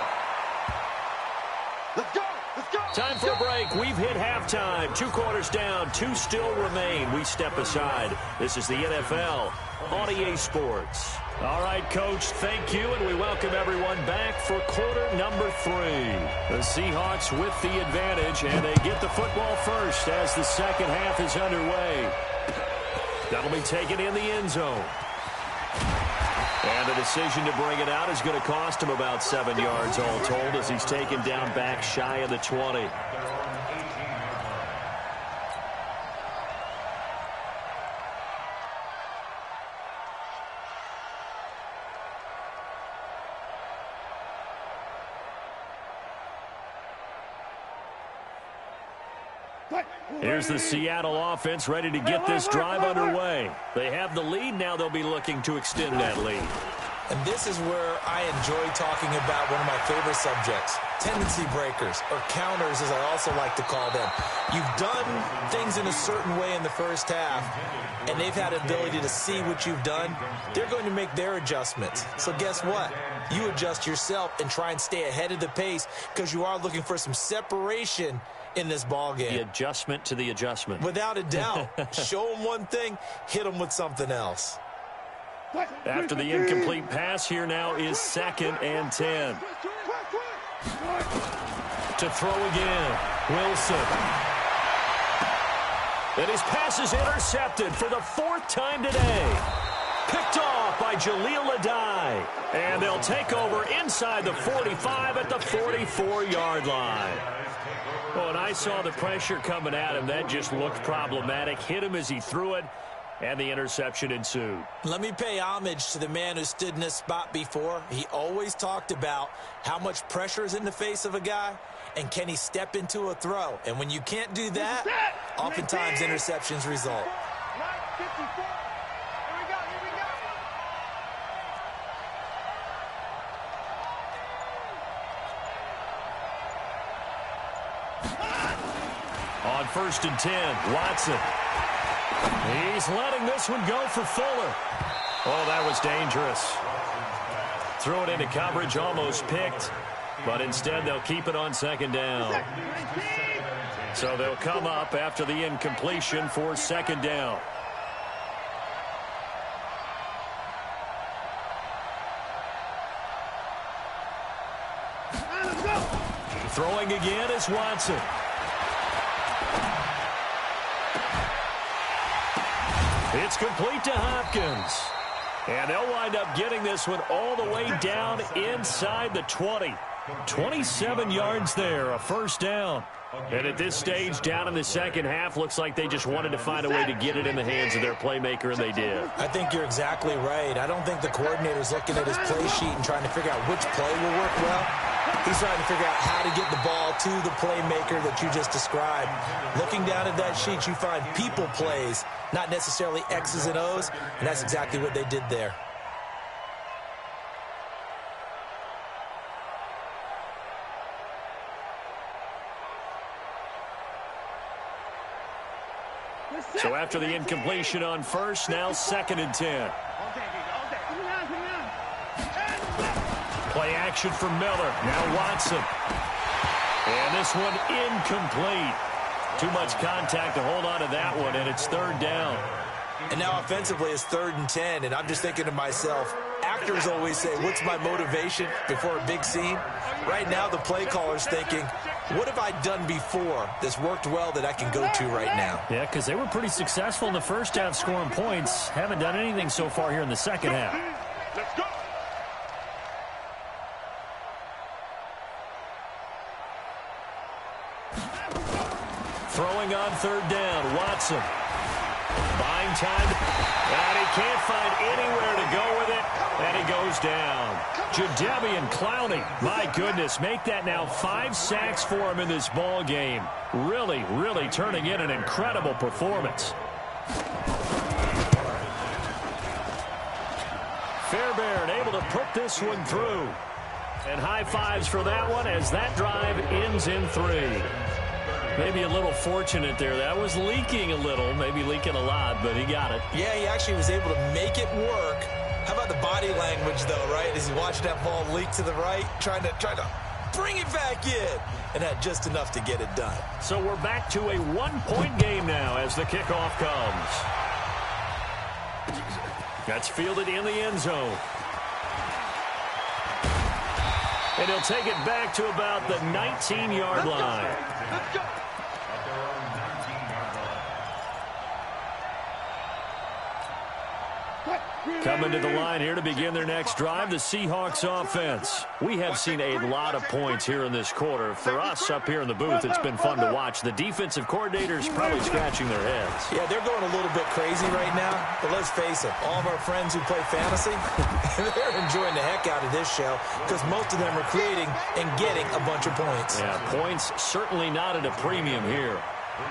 Let's go, let's go. Time for a break. We've hit halftime. 2 quarters down, 2 still remain. We step aside. This is the NFL on EA Sports. All right, Coach, thank you, and we welcome everyone back for quarter number 3. The Seahawks with the advantage, and they get the football first as the second half is underway. That'll be taken in the end zone. And the decision to bring it out is going to cost him about 7 yards all told as he's taken down back shy of the 20. Here's the Seattle offense ready to get this drive underway. They have the lead. Now they'll be looking to extend that lead. And this is where I enjoy talking about one of my favorite subjects, tendency breakers, or counters as I also like to call them. You've done things in a certain way in the first half, and they've had an ability to see what you've done. They're going to make their adjustments. So guess what? You adjust yourself and try and stay ahead of the pace because you are looking for some separation in this ball game. The adjustment to the adjustment. Without a doubt. Show them one thing, hit them with something else. After the incomplete pass, here now is 2nd and 10. To throw again, Wilson. And his pass is intercepted for the 4th time today. Picked off by Jaleel Adai. And they'll take over inside the 45 at the 44-yard line. Oh, and I saw the pressure coming at him. That just looked problematic. Hit him as he threw it, and the interception ensued. Let me pay homage to the man who stood in this spot before. He always talked about how much pressure is in the face of a guy, and can he step into a throw. And when you can't do that, oftentimes interceptions result. 9:54. Here we go, here we go. On 1st and 10, Watson. He's letting this one go for Fuller. Oh, that was dangerous. Throw it into coverage, almost picked, but instead they'll keep it on second down. So they'll come up after the incompletion for second down. Throwing again is Watson. It's complete to Hopkins. And they'll wind up getting this one all the way down inside the 20. 27 yards there, a first down. And at this stage, down in the second half, looks like they just wanted to find a way to get it in the hands of their playmaker, and they did. I think you're exactly right. I don't think the coordinator's looking at his play sheet and trying to figure out which play will work well. He's trying to figure out how to get the ball to the playmaker that you just described. Looking down at that sheet, you find people plays, not necessarily X's and O's, and that's exactly what they did there. So after the incompletion on first, now second and 10. Play action for Miller. Now Watson. And this one incomplete. Too much contact to hold on to that one, and it's third down. And now offensively it's 3rd and 10, and I'm just thinking to myself, actors always say, what's my motivation before a big scene? Right now the play caller's thinking, what have I done before that's worked well that I can go to right now? Yeah, because they were pretty successful in the first half scoring points. Haven't done anything so far here in the second half. Let's go. Throwing on third down, Watson. Buying time, and he can't find anywhere to go with it, and he goes down. Jadeveon Clowney, my goodness, make that now 5 sacks for him in this ball game. Really, really turning in an incredible performance. Fairbairn able to put this one through. And high fives for that one as that drive ends in 3. Maybe a little fortunate there. That was leaking a little, maybe leaking a lot, but he got it. Yeah, he actually was able to make it work. How about the body language, though, right? As he watched that ball leak to the right, trying to bring it back in, and had just enough to get it done. So we're back to a 1-point game now as the kickoff comes. That's fielded in the end zone. And he'll take it back to about the 19-yard line. Let's go. Coming to the line here to begin their next drive, the Seahawks offense. We have seen a lot of points here in this quarter. For us up here in the booth, it's been fun to watch. The defensive coordinators probably scratching their heads. Yeah, they're going a little bit crazy right now, but let's face it, all of our friends who play fantasy, they're enjoying the heck out of this show because most of them are creating and getting a bunch of points. Yeah, points certainly not at a premium here.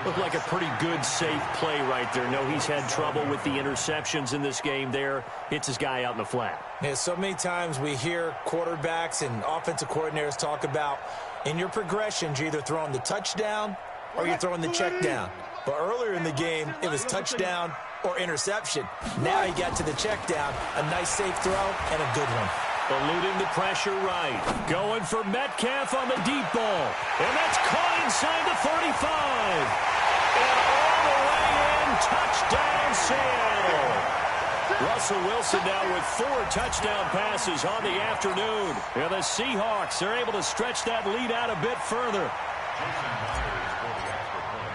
Looked like a pretty good, safe play right there. No, he's had trouble with the interceptions in this game there. Hits his guy out in the flat. Yeah, so many times we hear quarterbacks and offensive coordinators talk about in your progressions, you're either throwing the touchdown or you're throwing the check down. But earlier in the game, it was touchdown or interception. Now he got to the check down, a nice safe throw and a good one. Eluding the pressure right. Going for Metcalf on the deep ball. And that's caught inside the 35. And all the way in, touchdown Seattle. Russell Wilson now with 4 touchdown passes on the afternoon. And the Seahawks are able to stretch that lead out a bit further.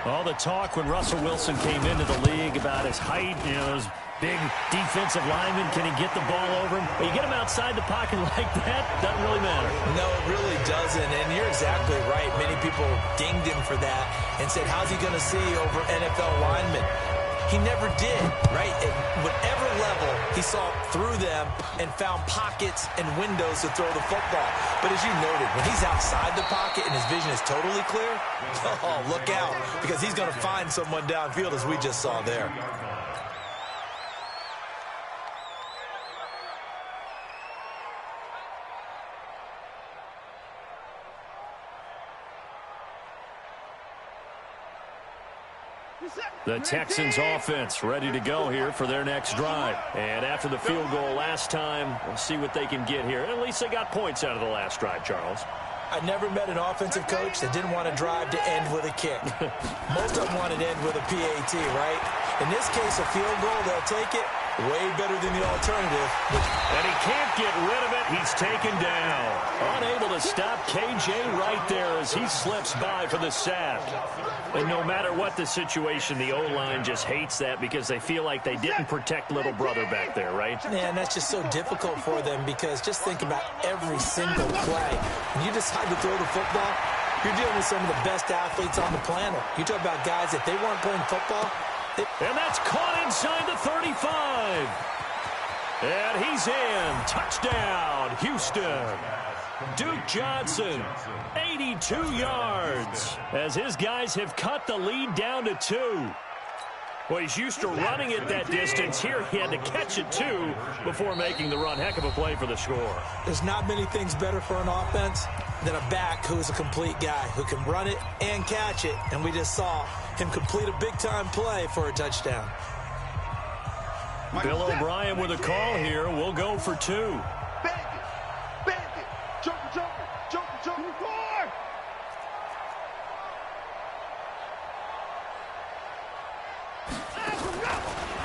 All the talk when Russell Wilson came into the league about his height, those big defensive linemen, can he get the ball over him? When you get him outside the pocket like that, doesn't really matter. No, it really doesn't, and you're exactly right. Many people dinged him for that and said, how's he going to see over NFL linemen? He never did, right? At whatever level, he saw through them and found pockets and windows to throw the football. But as you noted, when he's outside the pocket and his vision is totally clear, oh, look out, because he's going to find someone downfield as we just saw there. The Texans offense ready to go here for their next drive. And after the field goal last time, we'll see what they can get here. At least they got points out of the last drive, Charles. I never met an offensive coach that didn't want to drive to end with a kick. Most of them wanted to end with a PAT, right? In this case, a field goal, they'll take it. Way better than the alternative. And he can't get rid of it. He's taken down. Unable to stop KJ right there as he slips by for the sack. And no matter what the situation, the O-line just hates that because they feel like they didn't protect little brother back there, right? Man, that's just so difficult for them because just think about every single play. When you decide to throw the football, you're dealing with some of the best athletes on the planet. You talk about guys, if they weren't playing football, and that's caught inside the 35. And he's in. Touchdown, Houston. Duke Johnson, 82 yards, as his guys have cut the lead down to 2. Well, he's used to running it that distance. Here he had to catch it, too, before making the run. Heck of a play for the score. There's not many things better for an offense than a back who's a complete guy, who can run it and catch it. And we just saw him complete a big-time play for a touchdown. Bill O'Brien with a call here. We'll go for 2.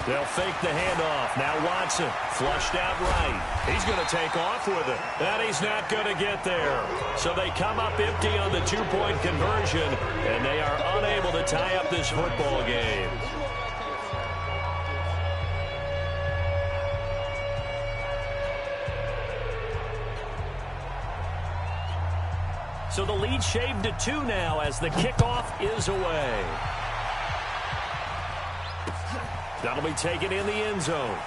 They'll fake the handoff. Now Watson, flushed out right. He's going to take off with it. And he's not going to get there. So they come up empty on the two-point conversion, and they are unable to tie up this football game. So the lead shaved to 2 now as the kickoff is away. That'll be taken in the end zone.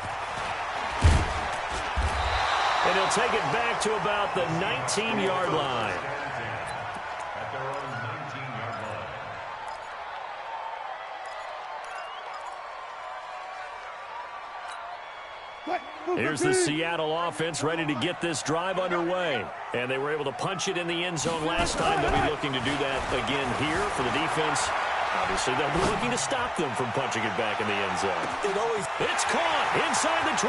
And he'll take it back to about the 19-yard line. At their own 19-yard line. Here's the Seattle offense ready to get this drive underway. And they were able to punch it in the end zone last time. They'll be looking to do that again here for the defense. Obviously, they'll be looking to stop them from punching it back in the end zone. It's caught inside the 25.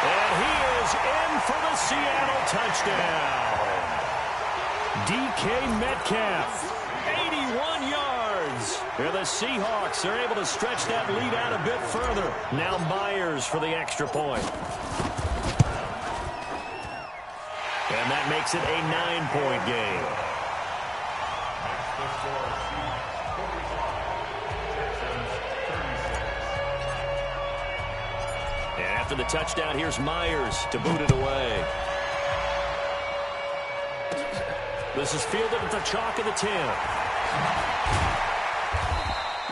And he is in for the Seattle touchdown. DK Metcalf, 81 yards. And the Seahawks are able to stretch that lead out a bit further. Now Myers for the extra point. And that makes it a 9-point game. After the touchdown, here's Myers to boot it away. This is fielded at the chalk of the 10.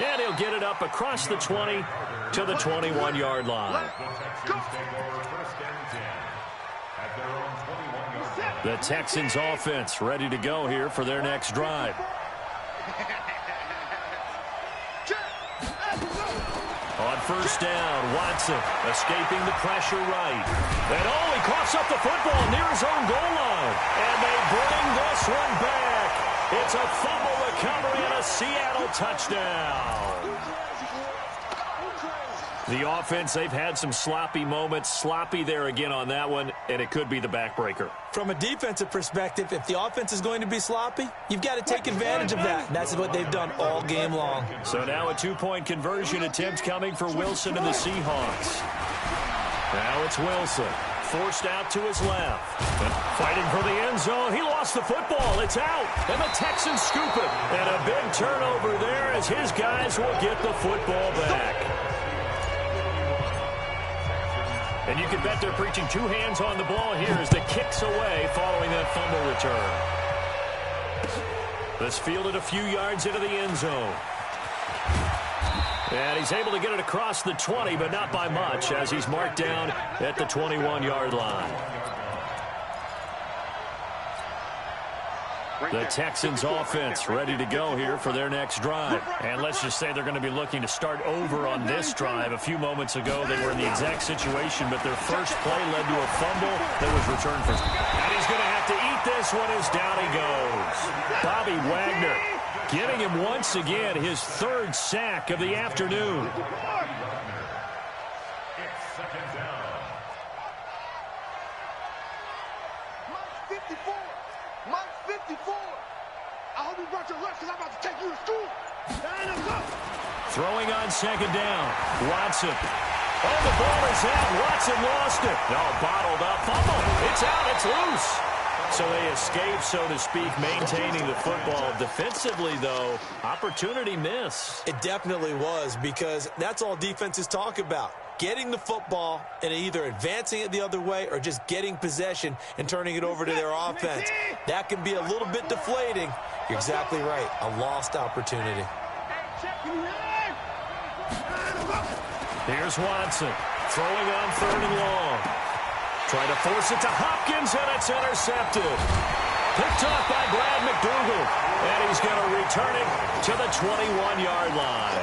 And he'll get it up across the 20 to the 21-yard line. The Texans offense ready to go here for their next drive. On first down, Watson escaping the pressure right. And he coughs up the football near his own goal line. And they bring this one back. It's a fumble recovery and a Seattle touchdown. The offense, they've had some sloppy moments. Sloppy there again on that one, and it could be the backbreaker. From a defensive perspective, if the offense is going to be sloppy, you've got to take advantage of that. And that's what they've done all game long. So now a 2-point conversion attempt coming for Wilson and the Seahawks. Now it's Wilson. Forced out to his left. And fighting for the end zone. He lost the football. It's out. And the Texans scoop it. And a big turnover there as his guys will get the football back. And you can bet they're preaching 2 hands on the ball here as the kick's away following that fumble return. This fielded a few yards into the end zone. And he's able to get it across the 20, but not by much, as he's marked down at the 21-yard line. The Texans offense ready to go here for their next drive. And let's just say they're going to be looking to start over on this drive. A few moments ago, they were in the exact situation, but their first play led to a fumble that was returned for. And he's going to have to eat this one as down he goes. Bobby Wagner Giving him once again his third sack of the afternoon. It's second down. Mike's 54. Mike's 54. I hope you brought your lunch because I'm about to take you to school. Throwing on second down. Watson. Oh, the ball is out. Watson lost it. No, bottled up. Fumble. It's out. It's loose. So they escape, so to speak, maintaining the football. Defensively, though, opportunity miss. It definitely was, because that's all defenses talk about. Getting the football and either advancing it the other way or just getting possession and turning it over to their offense. That can be a little bit deflating. You're exactly right. A lost opportunity. Here's Watson throwing on third and long. Trying to force it to Hopkins, and it's intercepted. Picked off by Brad McDougal, and he's going to return it to the 21-yard line.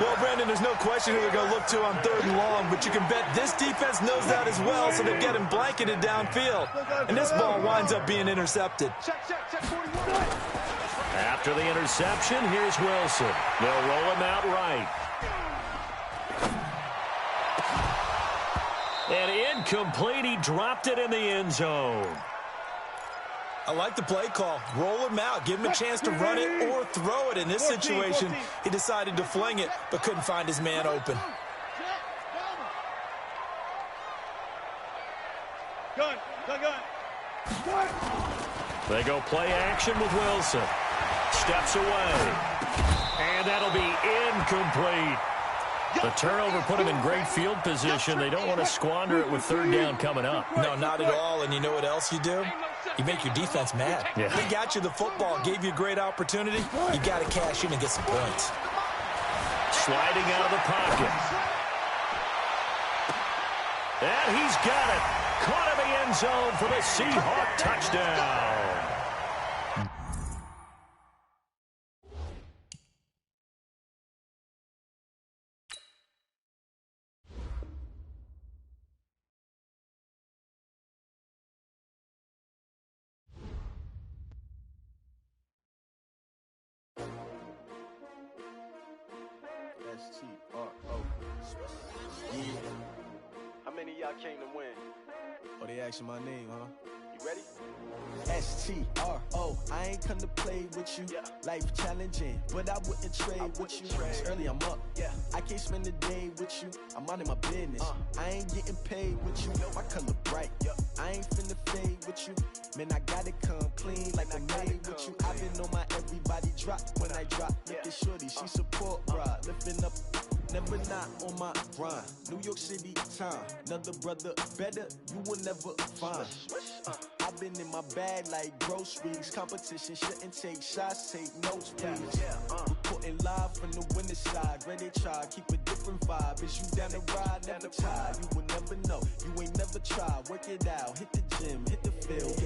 Well, Brandon, there's no question who they're going to look to on third and long, but you can bet this defense knows that as well, so they're getting blanketed downfield. And this ball winds up being intercepted. After the interception, here's Wilson. They'll roll him out right. And incomplete. He dropped it in the end zone. I like the play call. Roll him out. Give him a chance to run it or throw it. In this situation, he decided to fling it, but couldn't find his man open. Gun. They go play action with Wilson. Steps away. And that'll be incomplete. The turnover put him in great field position. They don't want to squander it with third down coming up. No, not at all. And you know what else you do? You make your defense mad. Yeah. They got you the football, gave you a great opportunity. You got to cash in and get some points. Sliding out of the pocket. And he's got it. Caught in the end zone for the Seahawk touchdown. S-T-R-O. Yeah. How many of y'all came to win? Oh, they asking my name, huh? You ready? S-T-R-O. I ain't come to play with you. Yeah. Life challenging, but I wouldn't trade with you. It's early, I'm up. Yeah. I can't spend the day with you. I'm minding my business. I ain't getting paid with you. My color bright. I ain't finna fade with you. Man, I gotta come clean like I'm made with you. I've been on my everybody drop when I drop. Look at shorty, she support ride. Lifting up, never not on my grind. New York City time. Another brother better, you will never find. I've been in my bag like groceries. Competition shouldn't take shots, take notes, please. Reporting live from the winning side. Ready to try, keep a different vibe. Is you down the ride, never tired. You will never know, you ain't never tried. Work it out, hit the gym, hit the field.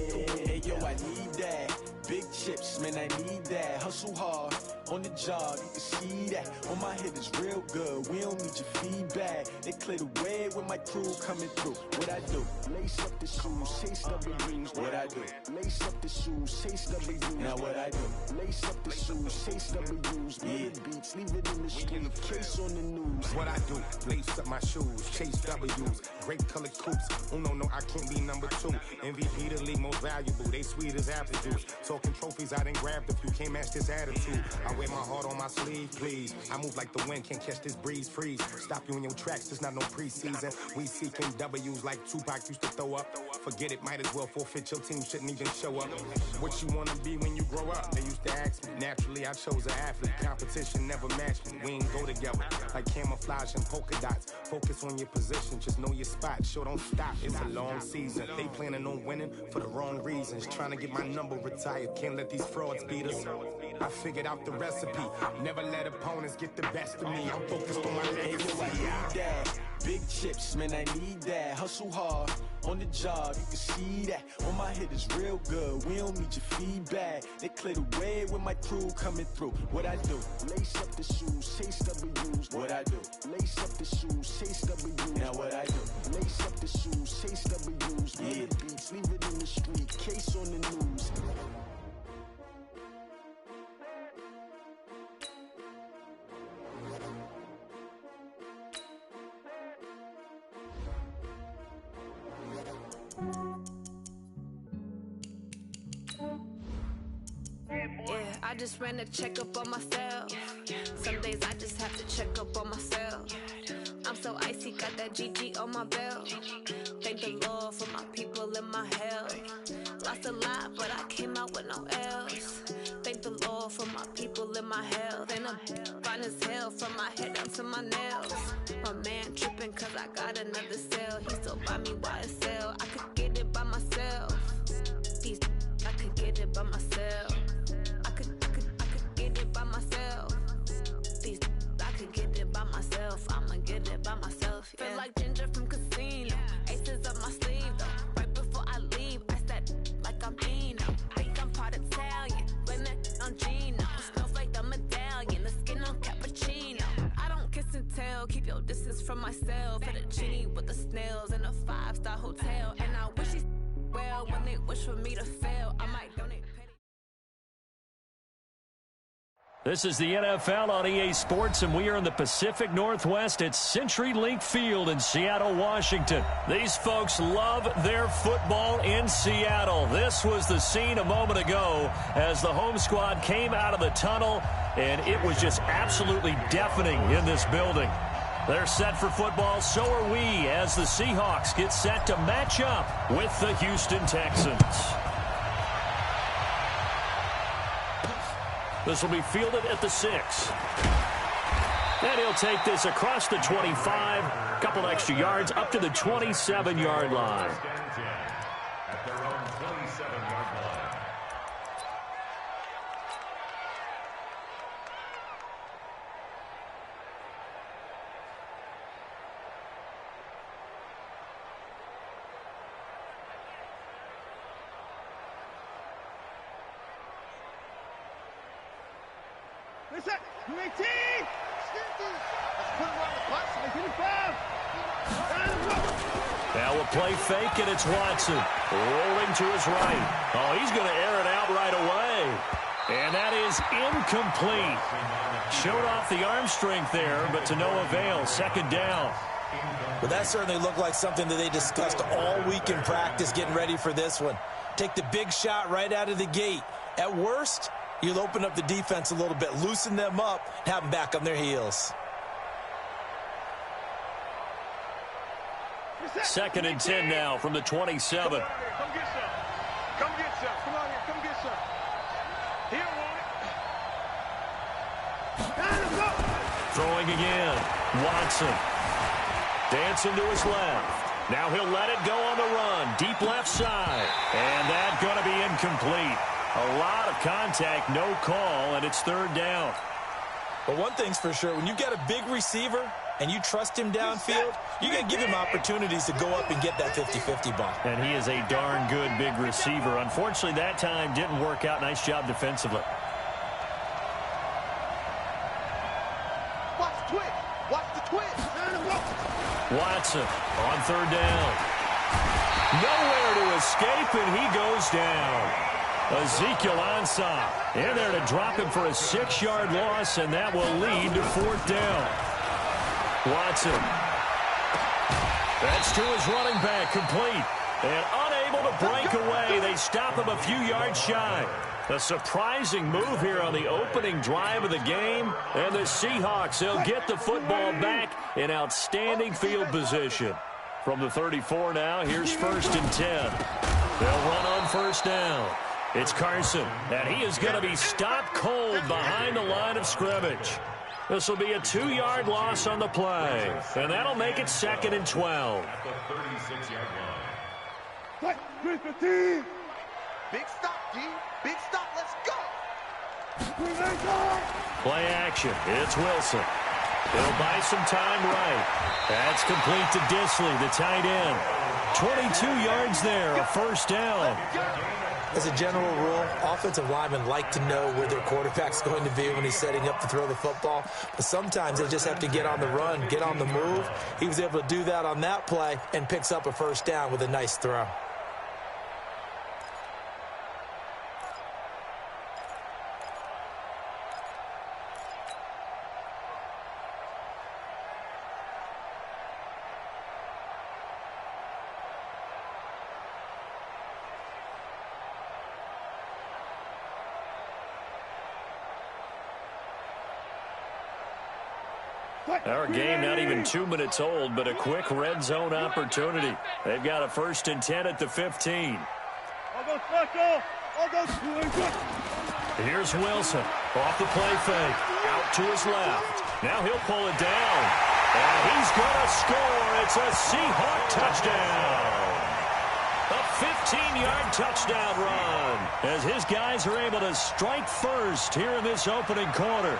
Hey, yo, I need that. Big chips, man, I need that. Hustle hard, on the job, you can see that. On my head is real good, we don't need your feedback. They clear the way with my crew coming through. What I do? Lace up the shoes, chase W's. What I do? Lace up the shoes, chase W's. Now what I do? Lace up the shoes, chase W's. Yeah. Beats, leave it in the street, case on the news. What I do? Lace up my shoes, chase W's. Great colored coops. Oh no, I can't be number 2. MVP the league most valuable. They sweet as apple juice. Talking trophies, I didn't grab the few. Can't match this attitude. I wear my heart on my sleeve, please. I move like the wind, can't catch this breeze, freeze. Stop you in your tracks, there's not no preseason. We seeking W's like Tupac used to throw up. Forget it, might as well forfeit. Your team shouldn't even show up. What you wanna be when you grow up? They used to ask me. Naturally, I chose an athlete. Competition never matched me. We ain't go together like camouflage and polka dots. Focus on your position, just know your spot. Sure, don't stop. It's a long season. They planning on winning for the wrong reasons. Trying to get my number retired. Can't let these frauds beat us. I figured out the recipe. Never let opponents get the best of me. I'm focused on my legacy. Big chips, man, I need that. Hustle hard, on the job, you can see that. On my head is real good, we don't need your feedback. They clear the way with my crew coming through. What I do? Lace up the shoes, chase W's. What I do? Lace up the shoes, chase W's. Now what I do? Lace up the shoes, chase W's. Yeah. Beats, leave it in the street, case on the news. I just ran a checkup on myself. Some days I just have to check up on myself. I'm so icy, got that GG on my belt. Thank the Lord for my people and my health. Lost a lot, but I came out with no else. Thank the Lord for my people and my health. And I'm fine as hell from my head down to my nails. My man tripping cause I got another cell. He still buy me YSL. I could get it by myself. These I could get it by myself. I could get it by myself. These I could get it by myself. I'ma get it by myself. Yeah. Feel like Ginger from Casino. Aces up my sleeve though. Right before I leave, I said like I'm Eno. Think I'm part Italian. Blame it on Gino. Smells like the medallion. The skin on cappuccino. I don't kiss and tell. Keep your distance from myself. Fettuccine with the snails in a 5-star hotel. And I wish he's well when they wish for me to fail. I might donate. This is the NFL on EA Sports, and we are in the Pacific Northwest at CenturyLink Field in Seattle, Washington. These folks love their football in Seattle. This was the scene a moment ago as the home squad came out of the tunnel, and it was just absolutely deafening in this building. They're set for football, so are we, as the Seahawks get set to match up with the Houston Texans. This will be fielded at the 6. And he'll take this across the 25, a couple extra yards up to the 27-yard line. At their own 27-yard line. Listen, you 18! Let's put him on the bus. 25! Now a play fake, and it's Watson. Rolling to his right. Oh, he's going to air it out right away. And that is incomplete. Showed off the arm strength there, but to no avail. Second down. But that certainly looked like something that they discussed all week in practice getting ready for this one. Take the big shot right out of the gate. At worst, you'll open up the defense a little bit, loosen them up, have them back on their heels. Second and 10 now from the 27. Come get some. Come get some. Come on here. Come get some. Here, one. Throwing again. Watson. Dancing to his left. Now he'll let it go on the run. Deep left side. And that's going to be incomplete. A lot of contact, no call, and it's third down. But one thing's for sure, when you've got a big receiver and you trust him downfield, you're going to give him opportunities to go up and get that 50-50 ball. And he is a darn good big receiver. Unfortunately, that time didn't work out. Nice job defensively. Watch the twitch. Watch the twitch. Watson on third down. Nowhere to escape, and he goes down. Ezekiel Ansah in there to drop him for a 6-yard loss, and that will lead to fourth down. Watson. That's to his running back, complete. And unable to break away. They stop him a few yards shy. A surprising move here on the opening drive of the game. And the Seahawks, they'll get the football back in outstanding field position. From the 34 now, here's first and 10. They'll run on first down. It's Carson, and he is going to be stopped cold behind the line of scrimmage. This will be a 2-yard loss on the play, and that'll make it second and 12. At the 36-yard line. Big stop, D. Big stop. Let's go. Play action. It's Wilson. He'll buy some time right. That's complete to Disley, the tight end. 22 yards there, a first down. As a general rule, offensive linemen like to know where their quarterback's going to be when he's setting up to throw the football. But sometimes they just have to get on the run, get on the move. He was able to do that on that play and picks up a first down with a nice throw. Our game not even 2 minutes old, but a quick red zone opportunity. They've got a 1st and 10 at the 15. Here's Wilson. Off the play fake. Out to his left. Now he'll pull it down. And he's going to score. It's a Seahawk touchdown. A 15-yard touchdown run as his guys are able to strike first here in this opening quarter.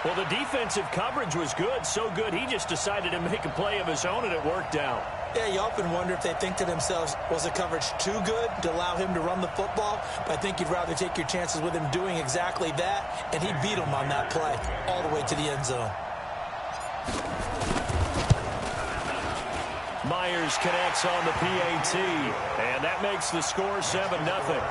Well, the defensive coverage was good, so good he just decided to make a play of his own, and it worked out. Yeah, you often wonder if they think to themselves, was the coverage too good to allow him to run the football? But I think you'd rather take your chances with him doing exactly that, and he beat him on that play all the way to the end zone. Myers connects on the PAT, and that makes the score 7-0.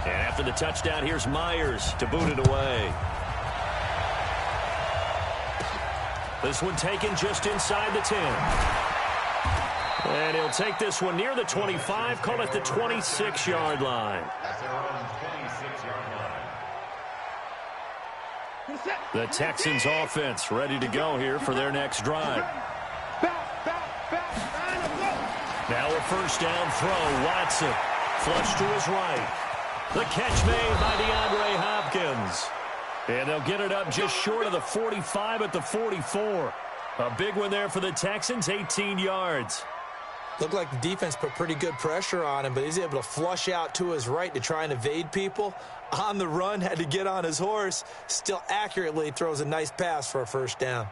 After the touchdown, here's Myers to boot it away. This one taken just inside the 10. And he'll take this one near the 25, call it the 26-yard line. The Texans offense ready to go here for their next drive. Now a 1st down throw, Watson. Flush to his right. The catch made by DeAndre Hopkins. And they'll get it up just short of the 45 at the 44. A big one there for the Texans, 18 yards. Looked like the defense put pretty good pressure on him, but he's able to flush out to his right to try and evade people. On the run, had to get on his horse. Still accurately throws a nice pass for a 1st down.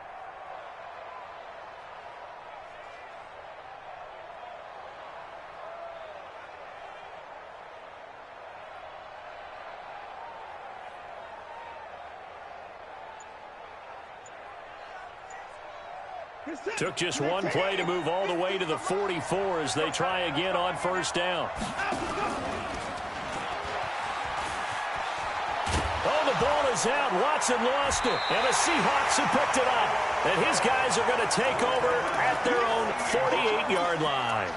Took just one play to move all the way to the 44 as they try again on 1st down. Oh, the ball is out. Watson lost it. And the Seahawks have picked it up. And his guys are going to take over at their own 48-yard line.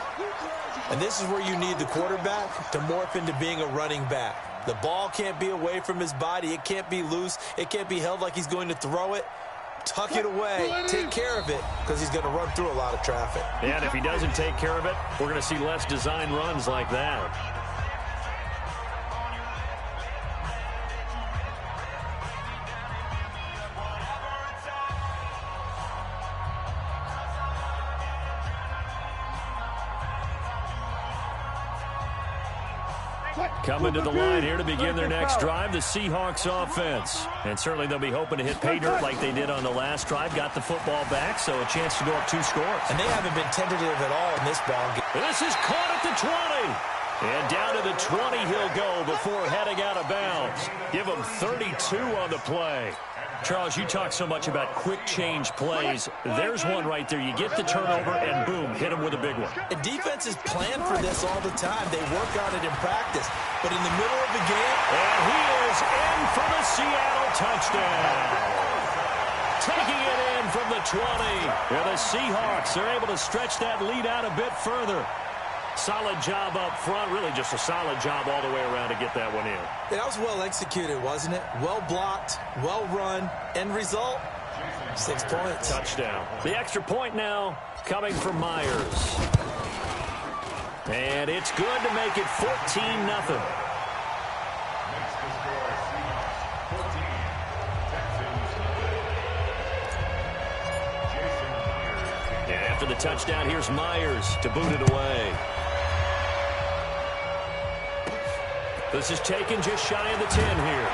And this is where you need the quarterback to morph into being a running back. The ball can't be away from his body. It can't be loose. It can't be held like he's going to throw it. Tuck it away, take care of it, because he's going to run through a lot of traffic. Yeah, and if he doesn't take care of it, we're going to see less design runs like that. Coming to the line here to begin their next drive, the Seahawks offense. And certainly they'll be hoping to hit pay dirt like they did on the last drive. Got the football back, so a chance to go up 2 scores. And they haven't been tentative at all in this ball game. This is caught at the 20. And down to the 20 he'll go before heading out of bounds. Give him 32 on the play. Charles, you talk so much about quick change plays. There's one right there. You get the turnover, and boom, hit him with a big one. And defenses plan for this all the time. They work on it in practice. But in the middle of the game, and he is in for the Seattle touchdown. Taking it in from the 20. And the Seahawks are able to stretch that lead out a bit further. Solid job up front. Really just a solid job all the way around to get that one in. Yeah, that was well executed, wasn't it? Well blocked, well run. End result, 6 points. Touchdown. The extra point now coming from Myers. And it's good to make it 14-0. And after the touchdown, here's Myers to boot it away. This is taken just shy of the 10 here.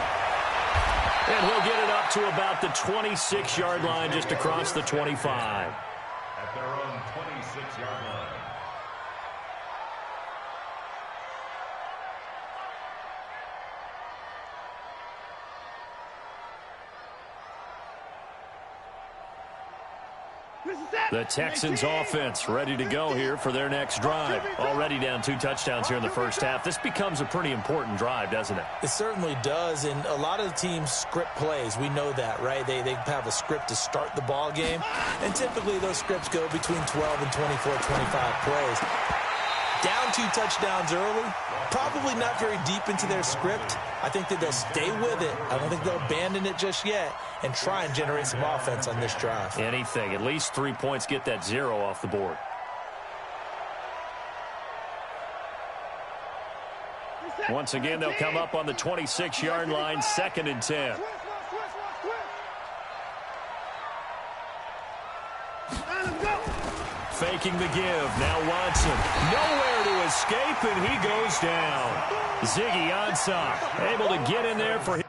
And he'll get it up to about the 26-yard line, just across the 25. At their own 26-yard line. The Texans offense ready to go here for their next drive. Already down 2 touchdowns here in the first half. This becomes a pretty important drive, doesn't it? It certainly does, and a lot of the teams script plays. We know that, right? They have a script to start the ball game, and typically those scripts go between 12 and 24, 25 plays. Down 2 touchdowns early, probably not very deep into their script. I think that they'll stay with it. I don't think they'll abandon it just yet and try and generate some offense on this drive. Anything. At least 3 points, get that 0 off the board. Once again, they'll come up on the 26-yard line, 2nd and 10. Faking the give. Now Watson. Nowhere to escape, and he goes down. Ziggy Ansah able to get in there for his